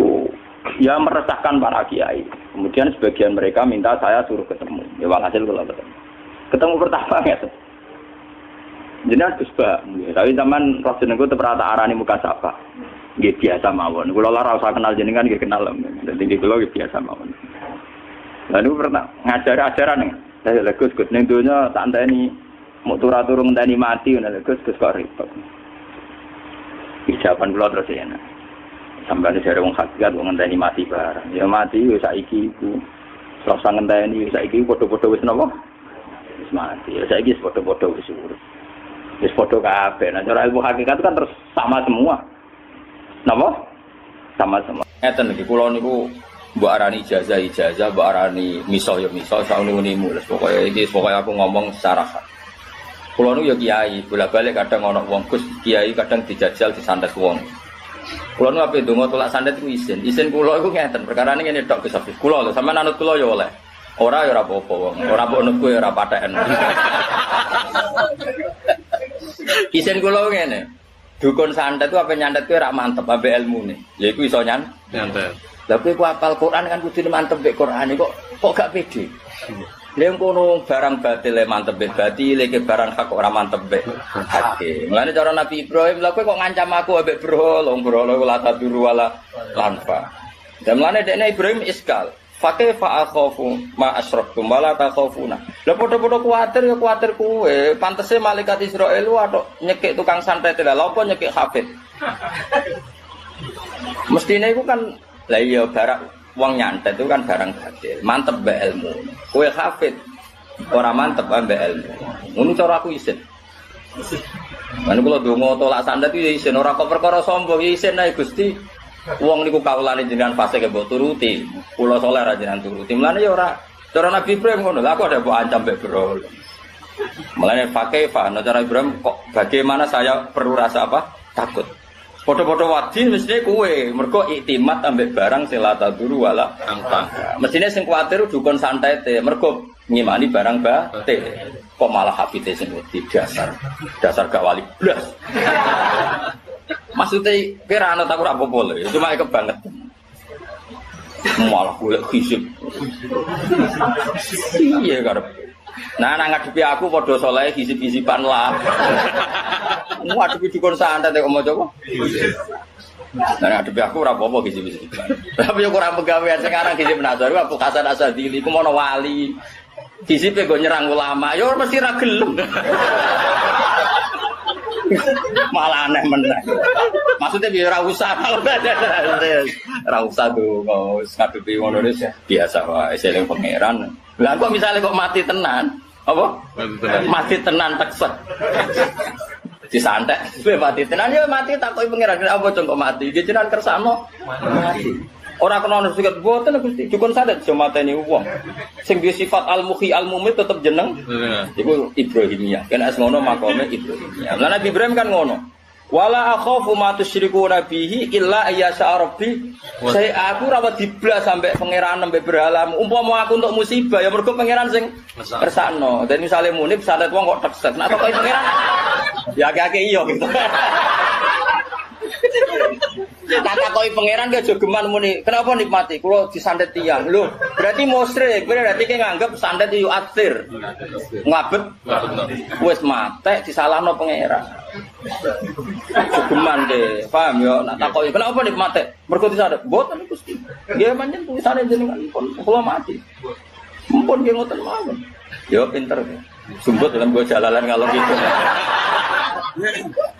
ya meresahkan para kiai. Kemudian sebagian mereka minta saya suruh ketemu. Ya walhasil kalau ketemu pertama ya. Jenengan Gus Ba, tapi zaman Rasul niku terperata arani muka sapa. Nggih biasa mawon. Kula ora usah kenal jenengan nggih kenal. Dadi kula biasa mawon. Lalu pernah ngajar-ajaran nih, saya Gus ning donya tak enteni mau turu ngenteni mati ngono Gus kok repot. Jawaban kula terus ya. Sampai ada wong hakikat wong ngenteni mati barang. Ya mati wis saiki iku. Rasa ngenteni saiki padha-padha wis napa? Wis mati. Ya saiki wis padha-padha wis urip. Wis padha kabeh. Nah cara ilmu hakikat kan terus sama semua. Napa? Sama semua. Ngeten iki kula niku mbok arani ijazah, mbok arani misal ya misal, saunimu lho. Pokoke aku ngomong secara hak. Kulo nu ya kiai, bolak-balik kadang ana wong Gus kiai kadang dijajal disantet wong. Kulo nu ape ndonga tolak santet iku isin. Isin kulo iku ngeten, perkarane ngene tok Gus Hafiz. Kulo lho sampean anut kulo ya oleh. Ora ya ora apa-apa wong. Ora mbok nutku ya ora patheken. Isin kulo ngene. Dukun santet itu apa nyantet ku ora mantep ambek ilmune. Lha iku iso nyantet. Lah kowe hafal Quran kan kudu mantep mek Quran kok gak pede. Lha ngono barang batil mantep mek batil, iki barang hak ora mantep mek hak. Mulane cara Nabi Ibrahim lha kowe kok ngancam aku ambek berhala wala taduru wala lanfa. Dan mulane dekne Ibrahim iskal. Fa kaifa akhafu ma asyraktum wala takhafuna. Lah padha-padha kuwatir ya kuwatir kowe. Pantese malaikat Israil watuk nyekik tukang santet lha apa nyekik hafid. Mestine iku kan lah iya barang wong nyantet itu kan barang batil, mantep mbek ilmu. Kowe hafid ora mantep mbek ilmu. Ngono cara aku isin. Lan kula donga tolak santet iki isin ora kok perkara sombong isin ae Gusti. Wong niku kawulane jenengan fasik mbok turuti. Kula saleh ra jenengan turuti. Mulane ya ora cara Nabi Ibrahim ngono. Lah aku ada mbok ancam mbek berol. Mulane pakai cara Ibrahim kok bagaimana saya perlu rasa apa? Takut. Foto-foto wadi mestine kowe, mergo iktimat ambek barang sing la taduru wala angka. Mestine sing kuwatir dukun santete, mergo ngimani barang batil. Kok malah hafite sing wedi dasar gak wali blas. Maksudnya kira ana tak ora apa-apa lho, cuma kebangetan. Malah golek hisib. Iya karep. Nah, ngadepi aku padha saleh hisib-hisiban lah. Ngadepi dukun santet kok mau coba. Nah, ngadepi aku ora apa-apa hisib-hisiban. Tapi yo ora pegawean sekarang hisib nazar aku Hasan Asadili ku mono wali. Hisibe go nyerang ulama, yo mesti ra gelem. Malah aneh meneh. Maksudnya biar ora usah ora usah tuh mau ngadepi ngono biasa wae eling pangeran. Lah kok misalnya kok mati tenan, apa? Mati tenan tekset. Disantet, kowe mati tenan ya mati takoki pangeran apa kok mati? Iki jenengan kersane mati. Ora kena ono sikat boten Gusti, dukun santet aja mateni wong. Sing duwe sifat al-muhi al-mumit tetep jeneng. Iku Ibrahimiyah. Kan as ngono makome Ibrahimiyah. Lah Nabi Ibrahim kan ngono. Wala akhafu ma tusyriku nabihi illa ayyasha rabbi. Saya aku ora wedi blas sampai pangeran sampai berhala. Umpama aku untuk musibah ya mergo pangeran sing kersakno. Dan misale munib santet wong kok tekset. Nek kok pangeran ya akeh-akeh iya gitu. Kata koi pangeran gak jogeman muni. Kenapa nikmati? Kulo disantet tiang. Lho, berarti musyrik. Berarti ki nganggep santet yu atsir. Ngabet. Wis mate disalahno pangeran. Jogeman deh. Paham ya? Nak takoki kenapa nikmati? Mergo disantet. Mboten Gusti. Nggih pancen tulisane jenengan pun kula mati. Mumpun nggih ngoten mawon. Ya pinter. Sumbut dalam gua jalalan kalau gitu.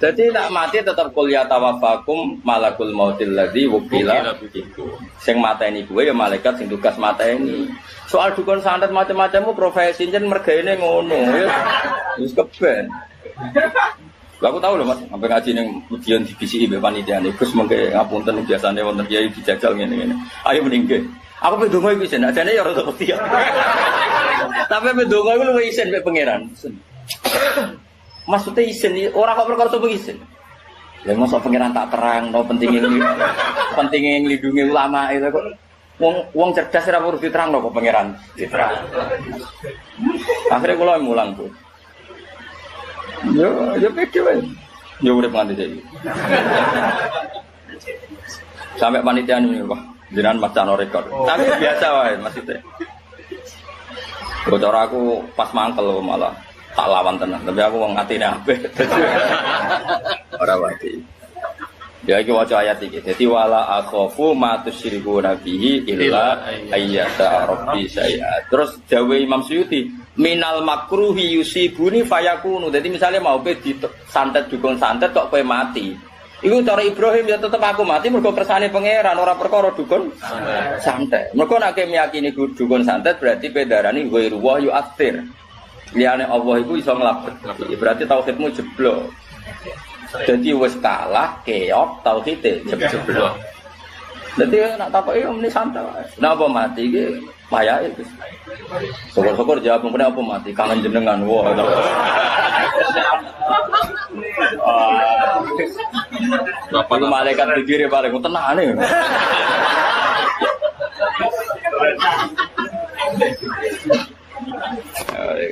Jadi nak mati tetap kuliah tawafakum malakul mautil ladzi wukila bikum. Sing mateni kowe ya malaikat sing tugas mateni. Soal dukun santet macam-macammu profesi jen mergaine ngono ya. Wis keben. Lah aku tahu lho Mas, sampai ngaji ning ujian dibisiki mbek panitia. Gus mengke ngapunten biasane wonten kiai dijajal ngene-ngene. Ayo meninggal. Aku pe donga iku isin, ajane ya rada wedi. Tapi pe donga iku luwih isin mek pangeran. Maksudnya isin ora kok perkara to isin. Lah mosok pangeran tak terang no pentingnya nglindungi ulama itu kok wong cerdas ora perlu diterangno kok pangeran diterang. Akhirnya kula mulang, Bu. Yo pede wae. Yo urip nganti iki. Sampai panitia ini, wah, jenengan macam rekor. Tapi biasa wae maksudnya. Bocor aku pas mangkel malah tak lawan tenang. Tapi aku wong atine apik. Ora wati. Ya iki waca ayat iki. Dadi wala akhafu ma tusyriku nabihi illa ayyata rabbi saya. Terus dawe Imam Suyuti, minal makruhi yusibuni fayakunu. Dadi misalnya mau pe disantet dukun santet kok kowe mati. Iku cara Ibrahim ya tetep aku mati mergo kersane pangeran ora perkara dukun santet. Mergo nek meyakini dukun santet berarti pedarani ghairu wa yu'athir. Liyane Allah iku iso nglabet. Berarti tauhidmu jeblok. Jadi wis kalah keok tauhide jeblok. Dadi nek takoki muni santai. Napa mati iki payake Gus. Syukur-syukur jawab mene apa mati kangen jenengan. Wah. Bapak malaikat dikire paling tenane.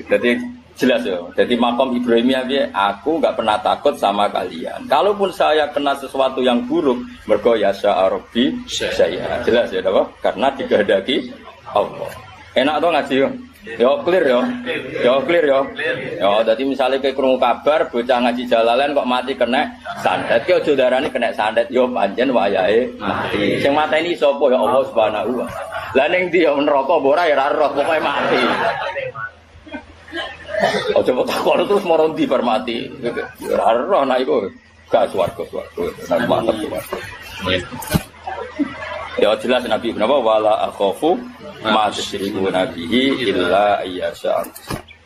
Jadi jelas ya. Jadi makom Ibrahimiyah dia, aku nggak pernah takut sama kalian. Kalaupun saya kena sesuatu yang buruk, mergo yasha Rabbi saya. Jelas ya, apa? Karena dikehendaki Allah. Enak tuh ngaji yo. Yo clear yo. Yo clear yo. Yo, dadi misale kowe krungu kabar bocah ngaji Jalalain kok mati kena santet, ki aja darani kena santet yo pancen wayahe mati. Sing mateni sapa ya Allah Subhanahu wa taala. Lah ning ndi yo neraka apa ora ya ora roh pokoke mati. Aja kok takon terus moro ndi bar mati. Ora roh nek iku gak swarga. Mantap swarga. Ya jelas Nabi kenapa wala akhafu ma tusyriku nabihi illa ayyasha.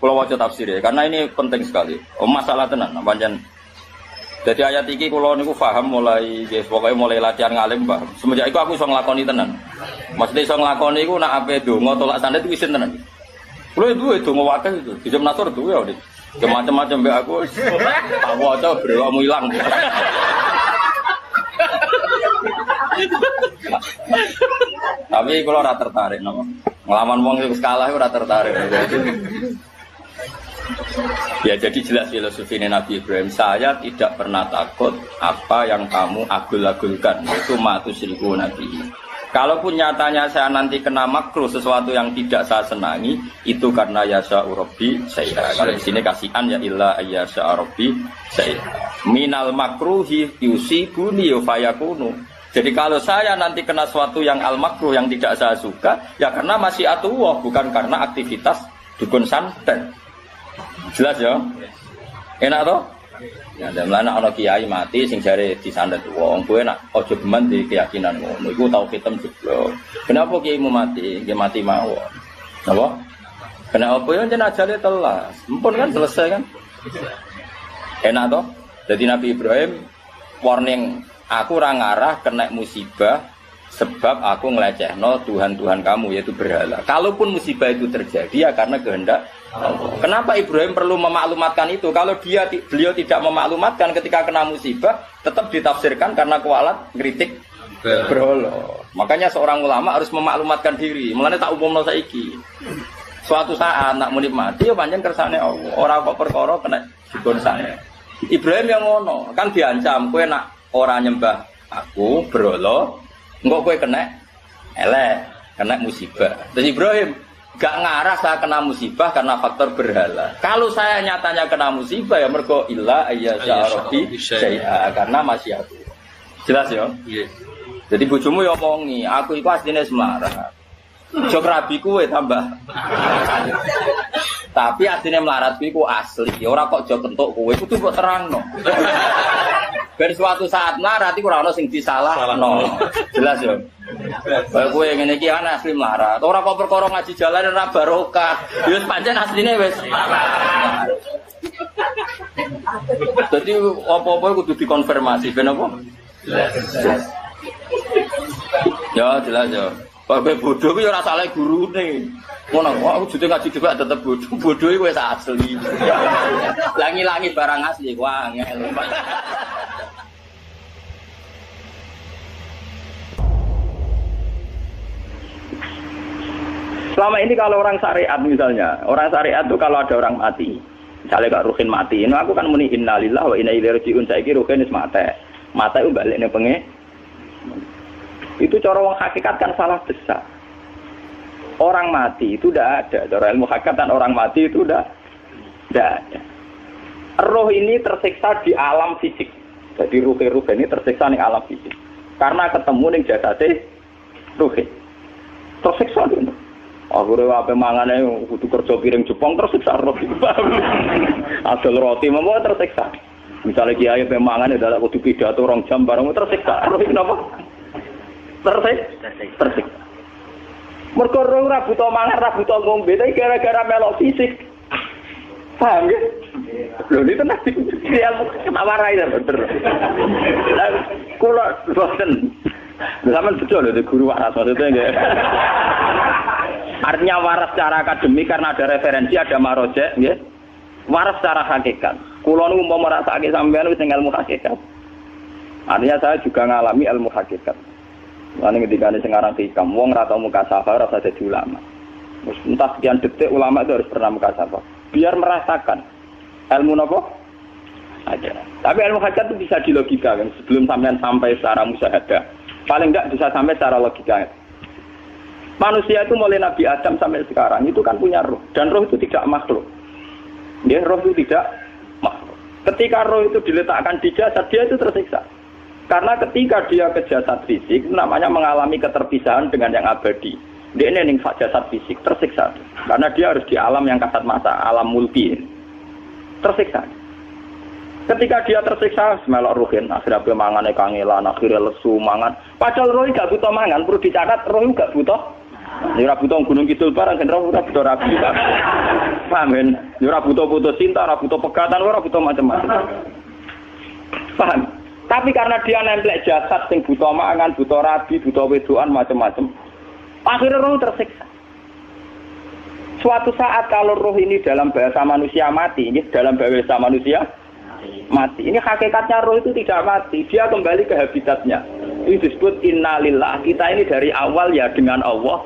Kalau waca tafsir ya, karena ini penting sekali. Masalah tenan pancen. Jadi ayat iki kula niku paham mulai nggih pokoke mulai latihan ngalim paham. Semenjak iku aku iso nglakoni tenan. Maksudnya iso nglakoni iku nek ape donga tolak sandet iku isin tenan. Kulo duwe donga wakil itu. Dijam nasor duwe ya. Macam-macam mbek aku. Tak waca brewakmu ilang. Tapi kalau ora tertarik napa. Ngelawan wong wis kalah ora tertarik. Ya jadi jelas filosofi Nabi Ibrahim, saya tidak pernah takut apa yang kamu agul-agulkan, itu matu syiriku Nabi. Kalaupun nyatanya saya nanti kena makruh sesuatu yang tidak saya senangi, itu karena yasha Rabbi saya. Kalau di sini kasihan ya illa yasha Rabbi saya. Minal makruhi yusibuni fayakunu. Jadi kalau saya nanti kena sesuatu yang al-makruh yang tidak saya suka, ya karena masyiatullah, bukan karena aktivitas dukun santet. Jelas ya? Enak toh? Ya, dan mana ana kiai mati sing jare disantet wong, kowe nak aja geman di keyakinan ngono. Iku tau hitam jeblok. Kenapa kiaimu mati? Nggih mati mawon. Napa? Kenapa ya jeneng ajale telas. Mumpun kan selesai kan? Enak toh? Jadi Nabi Ibrahim warning, aku ora ngarah kena musibah sebab aku ngelecehno Tuhan-Tuhan kamu yaitu berhala. Kalaupun musibah itu terjadi ya karena kehendak Allah. Kenapa Ibrahim perlu memaklumatkan itu? Kalau beliau tidak memaklumatkan ketika kena musibah, tetap ditafsirkan karena kualat ngritik berhala. Makanya seorang ulama harus memaklumatkan diri. Mulane tak umumno saiki. Suatu saat nak muni mati ya pancen kersane Allah. Ora kok perkara kena dikon sange. Ibrahim yang ngono, kan diancam kowe nak ora nyembah aku berhala, engko kowe kena elek, kena musibah. Terus Ibrahim gak ngarah saya kena musibah karena faktor berhala. Kalau saya nyatanya kena musibah ya mergo illa ayyasha Rabbi syai'a, karena masih aku. Jelas ya? Iya. Jadi bojomu ya omongi, aku iku asline semlarat. Jok rabi kowe tambah. Tapi asline melarat iku asli, ora kok jok kentuk kowe kudu mbok terangno. Ben suatu saat melarat iku ora ono sing disalahno. Jelas ya? Bae kowe ngene iki ana asli melarat. Ora kok perkara ngaji jalan ora barokah. Ya wis pancen asline wis melarat. Dadi apa-apa kudu dikonfirmasi ben apa? Jelas. Ya jelas ya. Bae bodoh ku ya ora salah gurune. Ngono, aku jute ngaji debat tetep bodoh. Bodoh iku wis asli. Langi-langi barang asli ku angel. Selama ini kalau orang syariat misalnya, orang syariat itu kalau ada orang mati, misalnya Kak Ruhin mati, ini aku kan muni innalillah wa inna ilaihi raji'un, saiki Ruhin wis mati. Mati itu balik ning pengen. Itu cara wong hakikat kan salah besar. Orang mati itu tidak ada, cara ilmu hakikat orang mati itu tidak ada. Roh ini tersiksa di alam fisik. Jadi ruh ini tersiksa di alam fisik. Karena ketemu ning jasate Ruhin. Tersiksa dulu. Aku apa mangane kudu kerja piring Jepang tersiksa roti. Asal roti mau tersiksa. Misalnya kiai pemangan ada kudu pidato 2 jam bareng tersiksa. Roti kenapa? Tersiksa. Mergo ora buta mangan, ora buta ngombe, tapi gara-gara melok fisik. Paham ya? Lho itu nanti ilmu kenawarai bener. Kula boten. Zaman betul loh, guru waras maksudnya enggak. Artinya waras secara akademik karena ada referensi, ada marojek, ya. Waras secara hakikat. Kulo nu mau merasake sampean wis ilmu hakikat. Artinya saya juga ngalami ilmu hakikat. Lan ketika ini sekarang hikam, wong ora tau mukasafah rasa jadi ulama. Entah sekian detik ulama itu harus pernah mukasafah. Biar merasakan ilmu nopo aja. Tapi ilmu hakikat itu bisa dilogikakan sebelum sampean sampai secara musyahadah. Paling enggak bisa sampai secara logika. Manusia itu mulai Nabi Adam sampai sekarang itu kan punya roh. Dan roh itu tidak makhluk. Ya, roh itu tidak makhluk. Ketika roh itu diletakkan di jasad, dia itu tersiksa. Karena ketika dia ke jasad fisik, namanya mengalami keterpisahan dengan yang abadi. Dia ini jasad fisik, tersiksa. Karena dia harus di alam yang kasat mata, alam mulki. Tersiksa. Ketika dia tersiksa, melok ruhin, akhirnya dia mangannya kangelan, akhirnya lesu, mangan. Padahal roh gak butuh mangan, perlu dicatat, roh gak butuh. Ini ora butuh gunung kidul barang, kan ora butuh rabi. Paham kan? Ini ora butuh putus cinta, ora butuh pegatan, ora butuh macam-macam. Paham? Tapi karena dia nemplek jasad sing butuh mangan, butuh rabi, butuh wedoan macam-macam. Akhirnya roh tersiksa. Suatu saat kalau roh ini dalam bahasa manusia mati, ini dalam bahasa manusia mati. Ini hakikatnya roh itu tidak mati, dia kembali ke habitatnya. Ini disebut innalillah. Kita ini dari awal ya dengan Allah.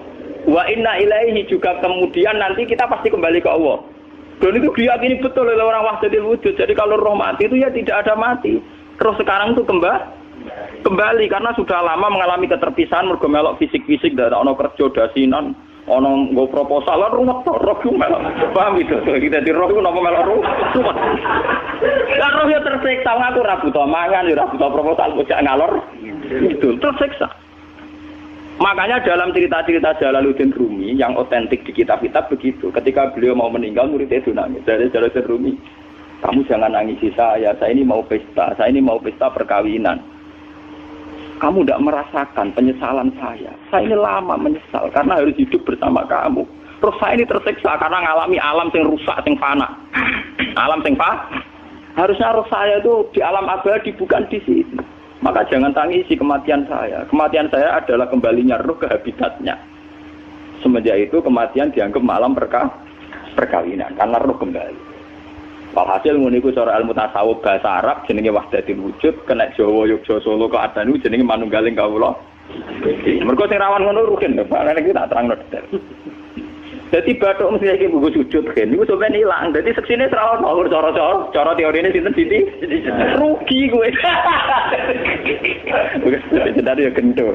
Wa inna ilaihi juga kemudian nanti kita pasti kembali ke Allah. Dan itu diyakini betul oleh orang wahdatul wujud. Jadi kalau roh mati itu ya tidak ada mati. Roh sekarang itu kembali karena sudah lama mengalami keterpisahan mergo melok fisik-fisik dak ono kerja dasinan, ono nggo proposal ruwet roh ku melok. Paham itu? Kita di roh ku napa melok roh. Lah roh ya tersiksa aku ora butuh mangan, ora butuh proposal bocah ngalor. Itu tersiksa. Makanya dalam cerita-cerita Jalaluddin Rumi yang otentik di kitab-kitab begitu. Ketika beliau mau meninggal muridnya itu nangis. Dari Jalaluddin Rumi, kamu jangan nangisi saya ini mau pesta, saya ini mau pesta perkawinan. Kamu tidak merasakan penyesalan saya ini lama menyesal karena harus hidup bersama kamu. Terus saya ini tersiksa karena ngalami alam yang rusak, yang fana. Alam yang fana. Harusnya roh saya itu di alam abadi, bukan di sini. Maka jangan tangisi kematian saya. Kematian saya adalah kembalinya roh ke habitatnya. Semenjak itu kematian dianggap malam perkawinan karena roh kembali. Walhasil ngene iku cara ilmu tasawuf bahasa Arab jenenge wahdatul wujud, kena Jawa Yogyakarta Solo kok adanu jenenge manunggaling kawula. Mergo sing rawan ngono rugen lho, Pak. Nek tak terangno detail. Dadi bathuk mesti iki buku sujud kan. Niku sampeyan ilang. Dadi seksine ora ono cara teorine sinten Siti? Rugi kowe. Jadi ya kendor.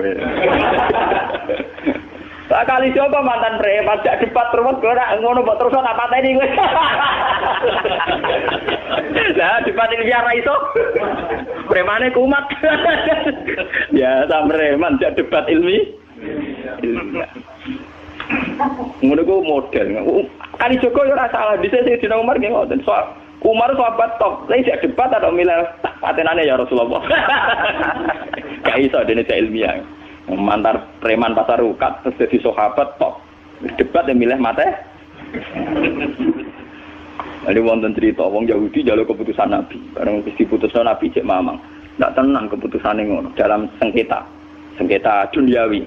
Lah kali coba mantan preman jak debat terus ora ngono mbok terus tak pateni kowe. Lah debat iki ora iso. Premane kumat. Ya sam preman jak debat ilmi. Ngono ku model. Kali Joko yo ora salah, dhisik Sayyidina Umar nggih ngoten. Umar sahabat top, lha iki debat atau milih patenane ya Rasulullah. Gak iso dene ilmiah. Mantar preman pasar ukat terus jadi sahabat top. Debat yang milih mate. Ada wonten cerita wong Yahudi njaluk keputusan Nabi. Bareng wis diputusno Nabi cek mamang. Ndak tenang keputusane ngono dalam sengketa duniawi.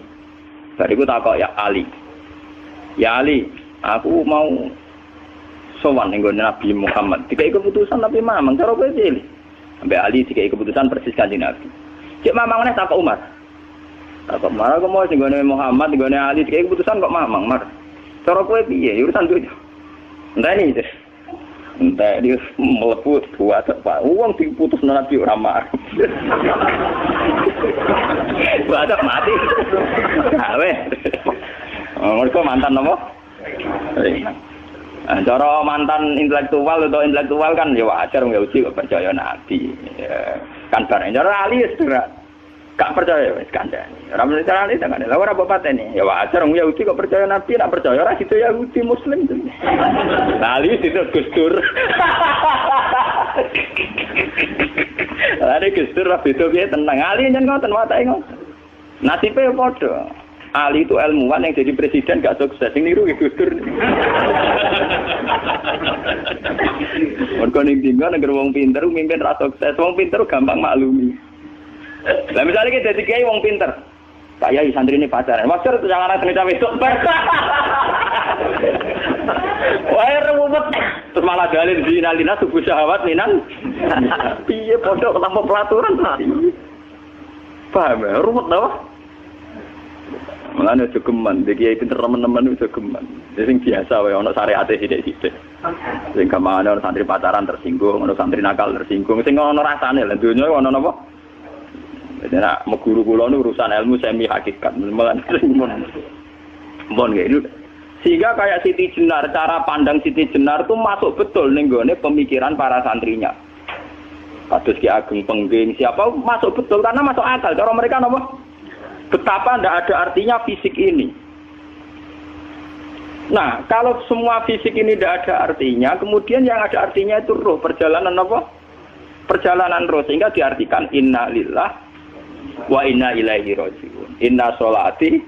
Bariku takok ya Ali. Ya Ali, aku mau sowan ning Nabi Muhammad. Dikai keputusan Nabi Mamang cara kowe pilih. Sampai Ali dikai keputusan persis Kanjeng Nabi. Cek Mamang meneh takok Umar. Takok Umar aku mau sing Muhammad, ning Ali dikai keputusan kok Mamang, Mar. Cara kowe piye? Urusan dunya. Enteni itu. Entah dia meleput buat apa? Uang diputus Nabi ora marah. Buat mati. Awe. Mereka mantan apa? Cara mantan intelektual atau intelektual kan ya wajar nggak uji kok percaya Nabi. Kan bareng cara Ali ya gak percaya wis kandhani. Ora mesti cara Ali kan. Lah ora bapak ini. Ya wajar wong Yahudi kok percaya Nabi, nak percaya ora itu Yahudi Muslim. Ali itu Gus Dur. Lah Gus Dur beda piye tenang. Ali nyen ngoten watake ngoten. Nasibe padha. Ali itu ilmuwan yang jadi presiden gak sukses. Sing niru Gus Dur. Mergo ning dinggo negara wong pinter mimpin ra sukses. Wong pinter gampang maklumi. Lah misalnya kita jadi kiai wong pinter, kayak santri ini pacaran, maksud jangan ada cerita besok. Wah ruwet, terus malah dalil dinalina subuh syahwat minan. Iya pondok tanpa pelaturan tadi. Paham ya, ruwet dah. Malah ada geman, dia kiai pinter teman-teman itu geman. Jadi biasa, wae ono syariate sithik-sithik. Sing kamane ono santri pacaran tersinggung, ono santri nakal tersinggung, sing ono rasane lha donya ono napa? Jadi nak guru kula nu urusan ilmu semi hakikat, mon gitu. Sehingga kayak Siti Jenar, cara pandang Siti Jenar itu masuk betul ning gone pemikiran para santrinya. Kados Ki Ageng Pengging siapa masuk betul karena masuk akal. Cara mereka napa? Betapa tidak ada artinya fisik ini. Nah, kalau semua fisik ini tidak ada artinya, kemudian yang ada artinya itu roh, perjalanan apa? Perjalanan roh, sehingga diartikan inna lillah wa inna ilaihi raji'un. Inna sholati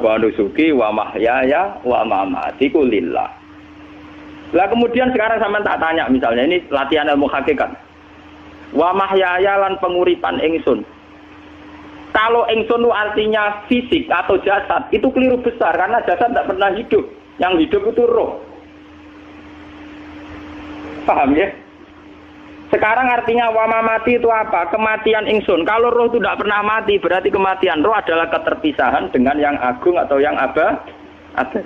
wa nusuki wa mahyaya wa mamati ku lillah. Lah kemudian sekarang sampean tak tanya misalnya ini latihan ilmu hakikat. Wa mahyaya lan penguripan ingsun. Kalau ingsun itu artinya fisik atau jasad, itu keliru besar karena jasad tidak pernah hidup. Yang hidup itu roh. Paham ya? Sekarang artinya wama mati itu apa? Kematian ingsun. Kalau roh itu tidak pernah mati, berarti kematian roh adalah keterpisahan dengan yang agung atau yang abadi.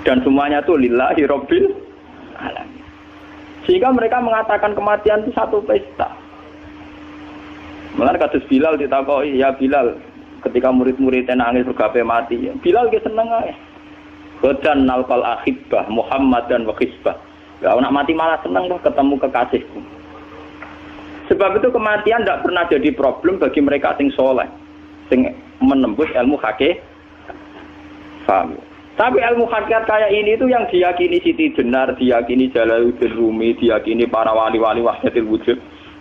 Dan semuanya itu lillahi rabbil alamin. Sehingga mereka mengatakan kematian itu satu pesta. Mulane kados Bilal ditakoki, ya Bilal, ketika murid-muridnya nangis bergape mati, ya Bilal ge seneng ae. Badan nalqal ahibbah Muhammadan wa hisbah. Gak nak mati malah senang loh ketemu kekasihku. Sebab itu kematian tidak pernah jadi problem bagi mereka sing soleh, sing menembus ilmu hakikat. Paham? Tapi ilmu hakikat kayak ini itu yang diyakini Siti Jenar, diyakini Jalaluddin Rumi, diyakini para wali-wali wahdatul wujud.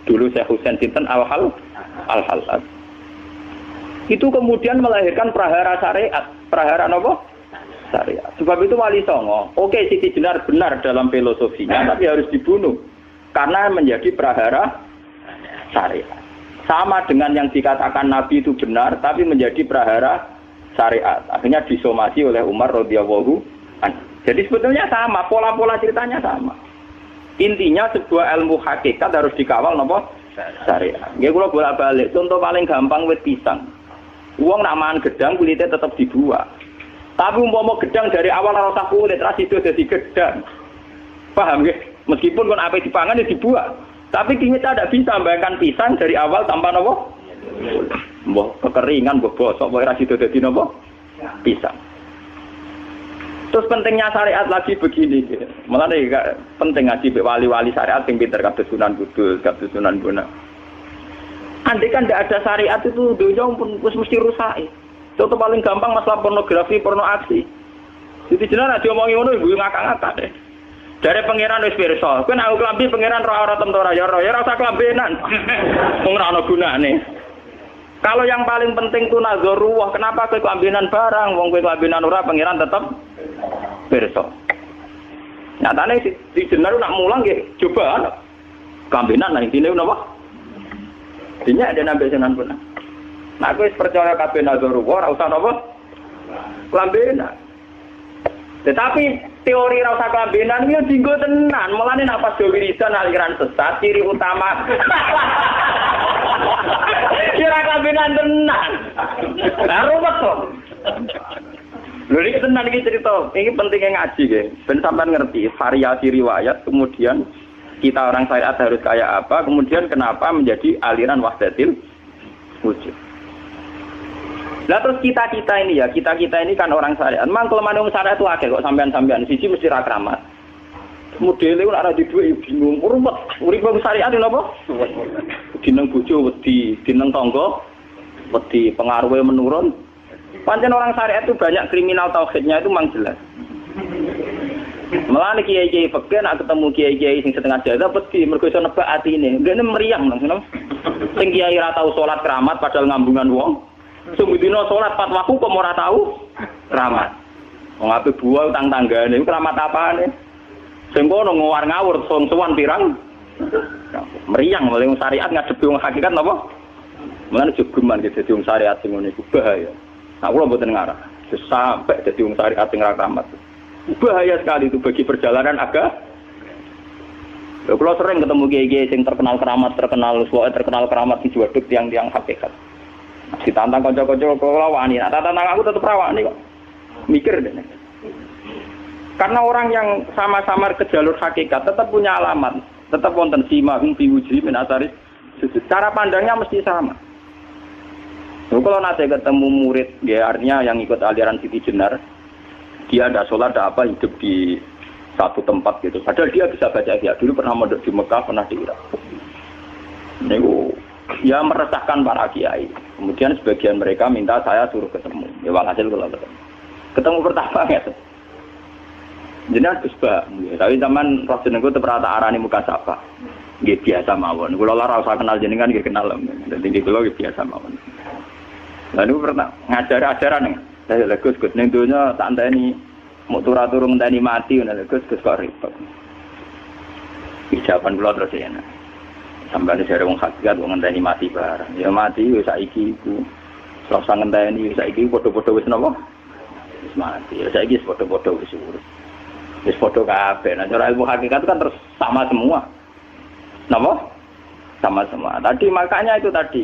Dulu Syekh Husain Sinten Al-Halad. Itu kemudian melahirkan prahara syariat. Prahara apa? Syariat. Sebab itu Wali Songo, oke Siti Jenar benar dalam filosofinya, tapi harus dibunuh karena menjadi prahara syariat. Sama dengan yang dikatakan Nabi itu benar, tapi menjadi prahara syariat. Akhirnya disomasi oleh Umar radhiyallahu anhu. Jadi sebetulnya sama, pola-pola ceritanya sama. Intinya sebuah ilmu hakikat harus dikawal napa? Syariat. Nggih kula bolak-balik. Contoh paling gampang wit pisang. Wong nak mangan gedang kulitnya tetap dibuang. Tapi umpama gedang dari awal ora usah kulit, ra sido dadi gedang. Paham nggih? Meskipun kon ape dipangan ya dibuang. Tapi kita tidak bisa membayangkan pisang dari awal tanpa napa? Mbah kekeringan, mbah bosok, mbah ra sido dadi napa? Pisang. Terus pentingnya syariat lagi begini, malah penting ngaji wali-wali syariat yang pinter kados Sunan Kudus, kados Sunan Bonang. Andai kan tidak ada syariat itu dunia pun mesti rusak. Contoh paling gampang masalah pornografi, porno aksi. Siti Jenar aja omongi ngono ibu ngakak-ngakak deh. Dari pangeran wis pirsa, kowe nek klambi pangeran ora ora tentu ora ya ora usah klambenan. Wong ora ana gunane. Kalau yang paling penting itu nazarullah, kenapa kowe klambenan barang, wong kowe klambenan ora pangeran tetep pirsa. Nyatane Siti Jenar nak mulang nggih coba klambenan lah intine napa? Dinya ada nabi Sunan Bonang. Nah, aku wis percaya kabeh nazarullah, ora usah napa? Kelambenan. Tetapi teori ora usah kelambenan iki dienggo tenan. Mulane nek pas wiridan aliran sesat ciri utama. Kira kelambenan tenan. Lah ruwet kok. Lho iki tenan iki cerita. Iki pentingnya ngaji nggih. Ben sampean ngerti variasi riwayat, kemudian kita orang syariat harus kayak apa, kemudian kenapa menjadi aliran wahdatil wujud. Lah terus kita ini ya, kita ini kan orang syariat. Memang kelemahan orang syariat itu akeh kok sampean-sampean siji mesti ra kramat. Modele ora ada di duwe bingung, ruwet. Urip wong syariat lho apa? Dineng bojo wedi, dineng tangga wedi, pengaruhe menurun. Pancen orang syariat itu banyak kriminal tauhidnya itu memang jelas. Malah kiai-kiai fikih nek ketemu kiai-kiai sing setengah jaga wedi mergo iso nebak atine. Ngene meriang nang. Sing kiai ra tau salat keramat padahal ngambungan wong. Sungguh dino sholat 4 waktu kok ora tahu keramat. Wong ape buah utang tanggane iku keramat apane? Sing kono ngawur ngawur sowan pirang. Meriang oleh syariat ngadepi wong hakikat napa? Mulane jogeman iki dadi wong syariat sing ngene iku bahaya. Nah, kula mboten ngarah. Sampai dadi wong syariat sing ra keramat. Bahaya sekali itu bagi perjalanan agama. Kula sering ketemu kiai-kiai sing terkenal keramat, terkenal keramat di juwaduk tiang-tiang hakikat. Ditantang kanca-kanca kula wani. Nah, tantang aku tetep rawani kok. Mikir deh. Karena orang yang sama-sama ke jalur hakikat tetap punya alamat, tetap wonten simahum fi wujuhi min atsari sujud. Cara pandangnya mesti sama. Kalau nanti ketemu murid, ya artinya yang ikut aliran Siti Jenar, dia ada sholat, ada apa, hidup di satu tempat gitu. Padahal dia bisa baca ihya. Dulu pernah mondok di Mekah, pernah di Irak. Ini ya meresahkan para kiai. Kemudian sebagian mereka minta saya suruh ketemu. Ya walhasil kalau ketemu pertama ya. Jenengan Gus Ba, tapi zaman roh jenengku teu pernah tak arani muka sapa. Nggih biasa mawon. Kula ora usah kenal jenengan nggih kenal. Dadi kula nggih biasa mawon. Lah niku pernah ngajari ajaran. Lah Gus ning donya tak enteni mau turu ngenteni mati ngono Gus kok repot. Ijaban kula terus ya. Sampai ada wong hakikat wong ngenteni mati barang. Ya mati wis saiki iku. Ora usah ngenteni saiki padha-padha wis napa? Wis mati. Ya saiki wis padha-padha wis urip. Wis padha kabeh. Nah cara ilmu hakikat kan terus sama semua. Napa? Sama semua. Tadi makanya itu tadi.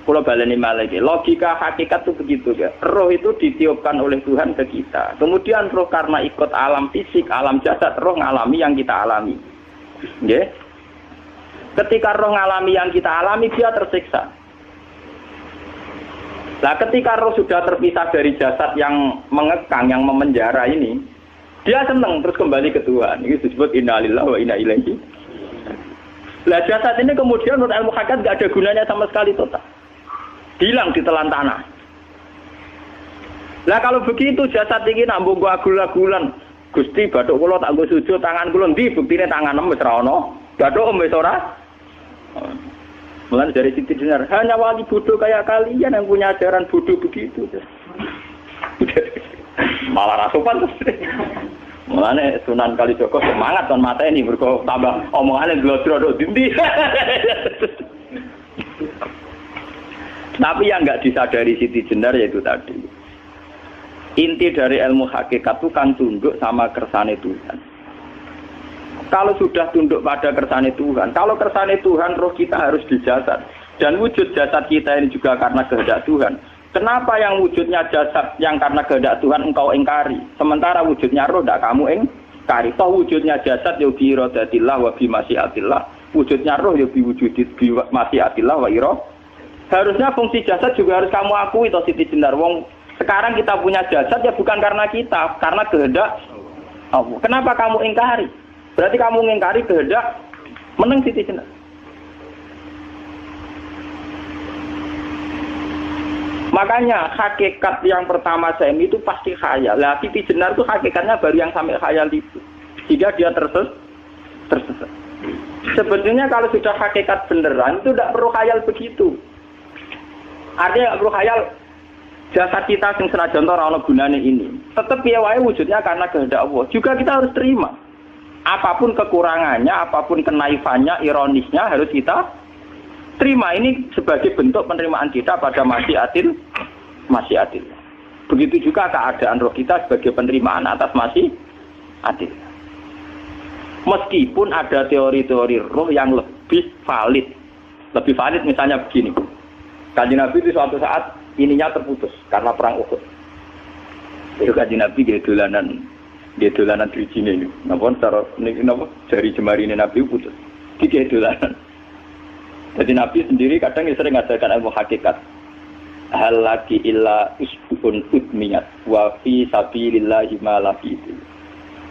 Kalau baleni malih logika hakikat itu begitu ya. Roh itu ditiupkan oleh Tuhan ke kita. Kemudian roh karena ikut alam fisik, alam jasad, roh ngalami yang kita alami. Nggih. Ketika roh ngalami yang kita alami, dia tersiksa. Nah, ketika roh sudah terpisah dari jasad yang mengekang, yang memenjara ini, dia senang terus kembali ke Tuhan. Ini disebut inna lillahi wa inna ilaihi. Nah, jasad ini kemudian menurut ilmu hakikat nggak ada gunanya sama sekali total. Hilang ditelan tanah. Lah kalau begitu jasad ini nak mbok agul-agulan. Gusti bathuk kula tak nggo sujud tangan kula ndi buktine tangan wis ra ono. Bathuk wis ora. Mulane dari Siti Jenar, hanya wali bodoh kayak kalian yang punya ajaran bodoh begitu. Malah rasupan terus. Mulane Sunan Kalijaga semangat kon mateni mergo tambah omongane glodro ndi. Tapi yang enggak disadari Siti Jenar yaitu tadi. Inti dari ilmu hakikat itu kan tunduk sama kersane Tuhan. Kalau sudah tunduk pada kersane Tuhan, kalau kersane Tuhan roh kita harus di jasad. Dan wujud jasad kita ini juga karena kehendak Tuhan. Kenapa yang wujudnya jasad yang karena kehendak Tuhan engkau ingkari? Sementara wujudnya roh tidak kamu ingkari. Toh wujudnya jasad ya bi iradatillah wa bi masyiatillah. Wujudnya roh ya bi wujudit bi masyiatillah wa irah. Harusnya fungsi jasad juga harus kamu akui toh Siti Jenar. Wong sekarang kita punya jasad ya bukan karena kita, karena kehendak Allah. Kenapa kamu ingkari? Berarti kamu mengingkari kehendak meneng Siti Jenar. Makanya hakikat yang pertama Semi itu pasti khayal. Lah Siti Jenar itu hakikatnya baru yang sampai khayal itu. Sehingga dia tersesat. Sebenarnya kalau sudah hakikat beneran itu tidak perlu khayal begitu. Artinya tidak perlu khayal jasad kita sing senajan ora ana gunane ini. Tetap piye wae wujudnya karena kehendak Allah. Juga kita harus terima. Apapun kekurangannya, apapun kenaifannya, ironisnya harus kita terima ini sebagai bentuk penerimaan kita pada masyiatil. Begitu juga keadaan roh kita sebagai penerimaan atas masyiatil. Meskipun ada teori-teori roh yang lebih valid misalnya begini. Kanjeng Nabi itu suatu saat ininya terputus karena perang Uhud. Itu Kanjeng Nabi dia dolanan drijine ini. Napa cara napa jari jemari ini Nabi putus. Iki dolanan. Jadi Nabi sendiri kadang sering ngajarkan ilmu hakikat. Hal lagi illa usbun udmiyat wa fi sabilillahi ma lafitu.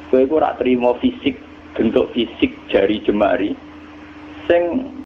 Kowe ora trimo fisik, bentuk fisik jari jemari sing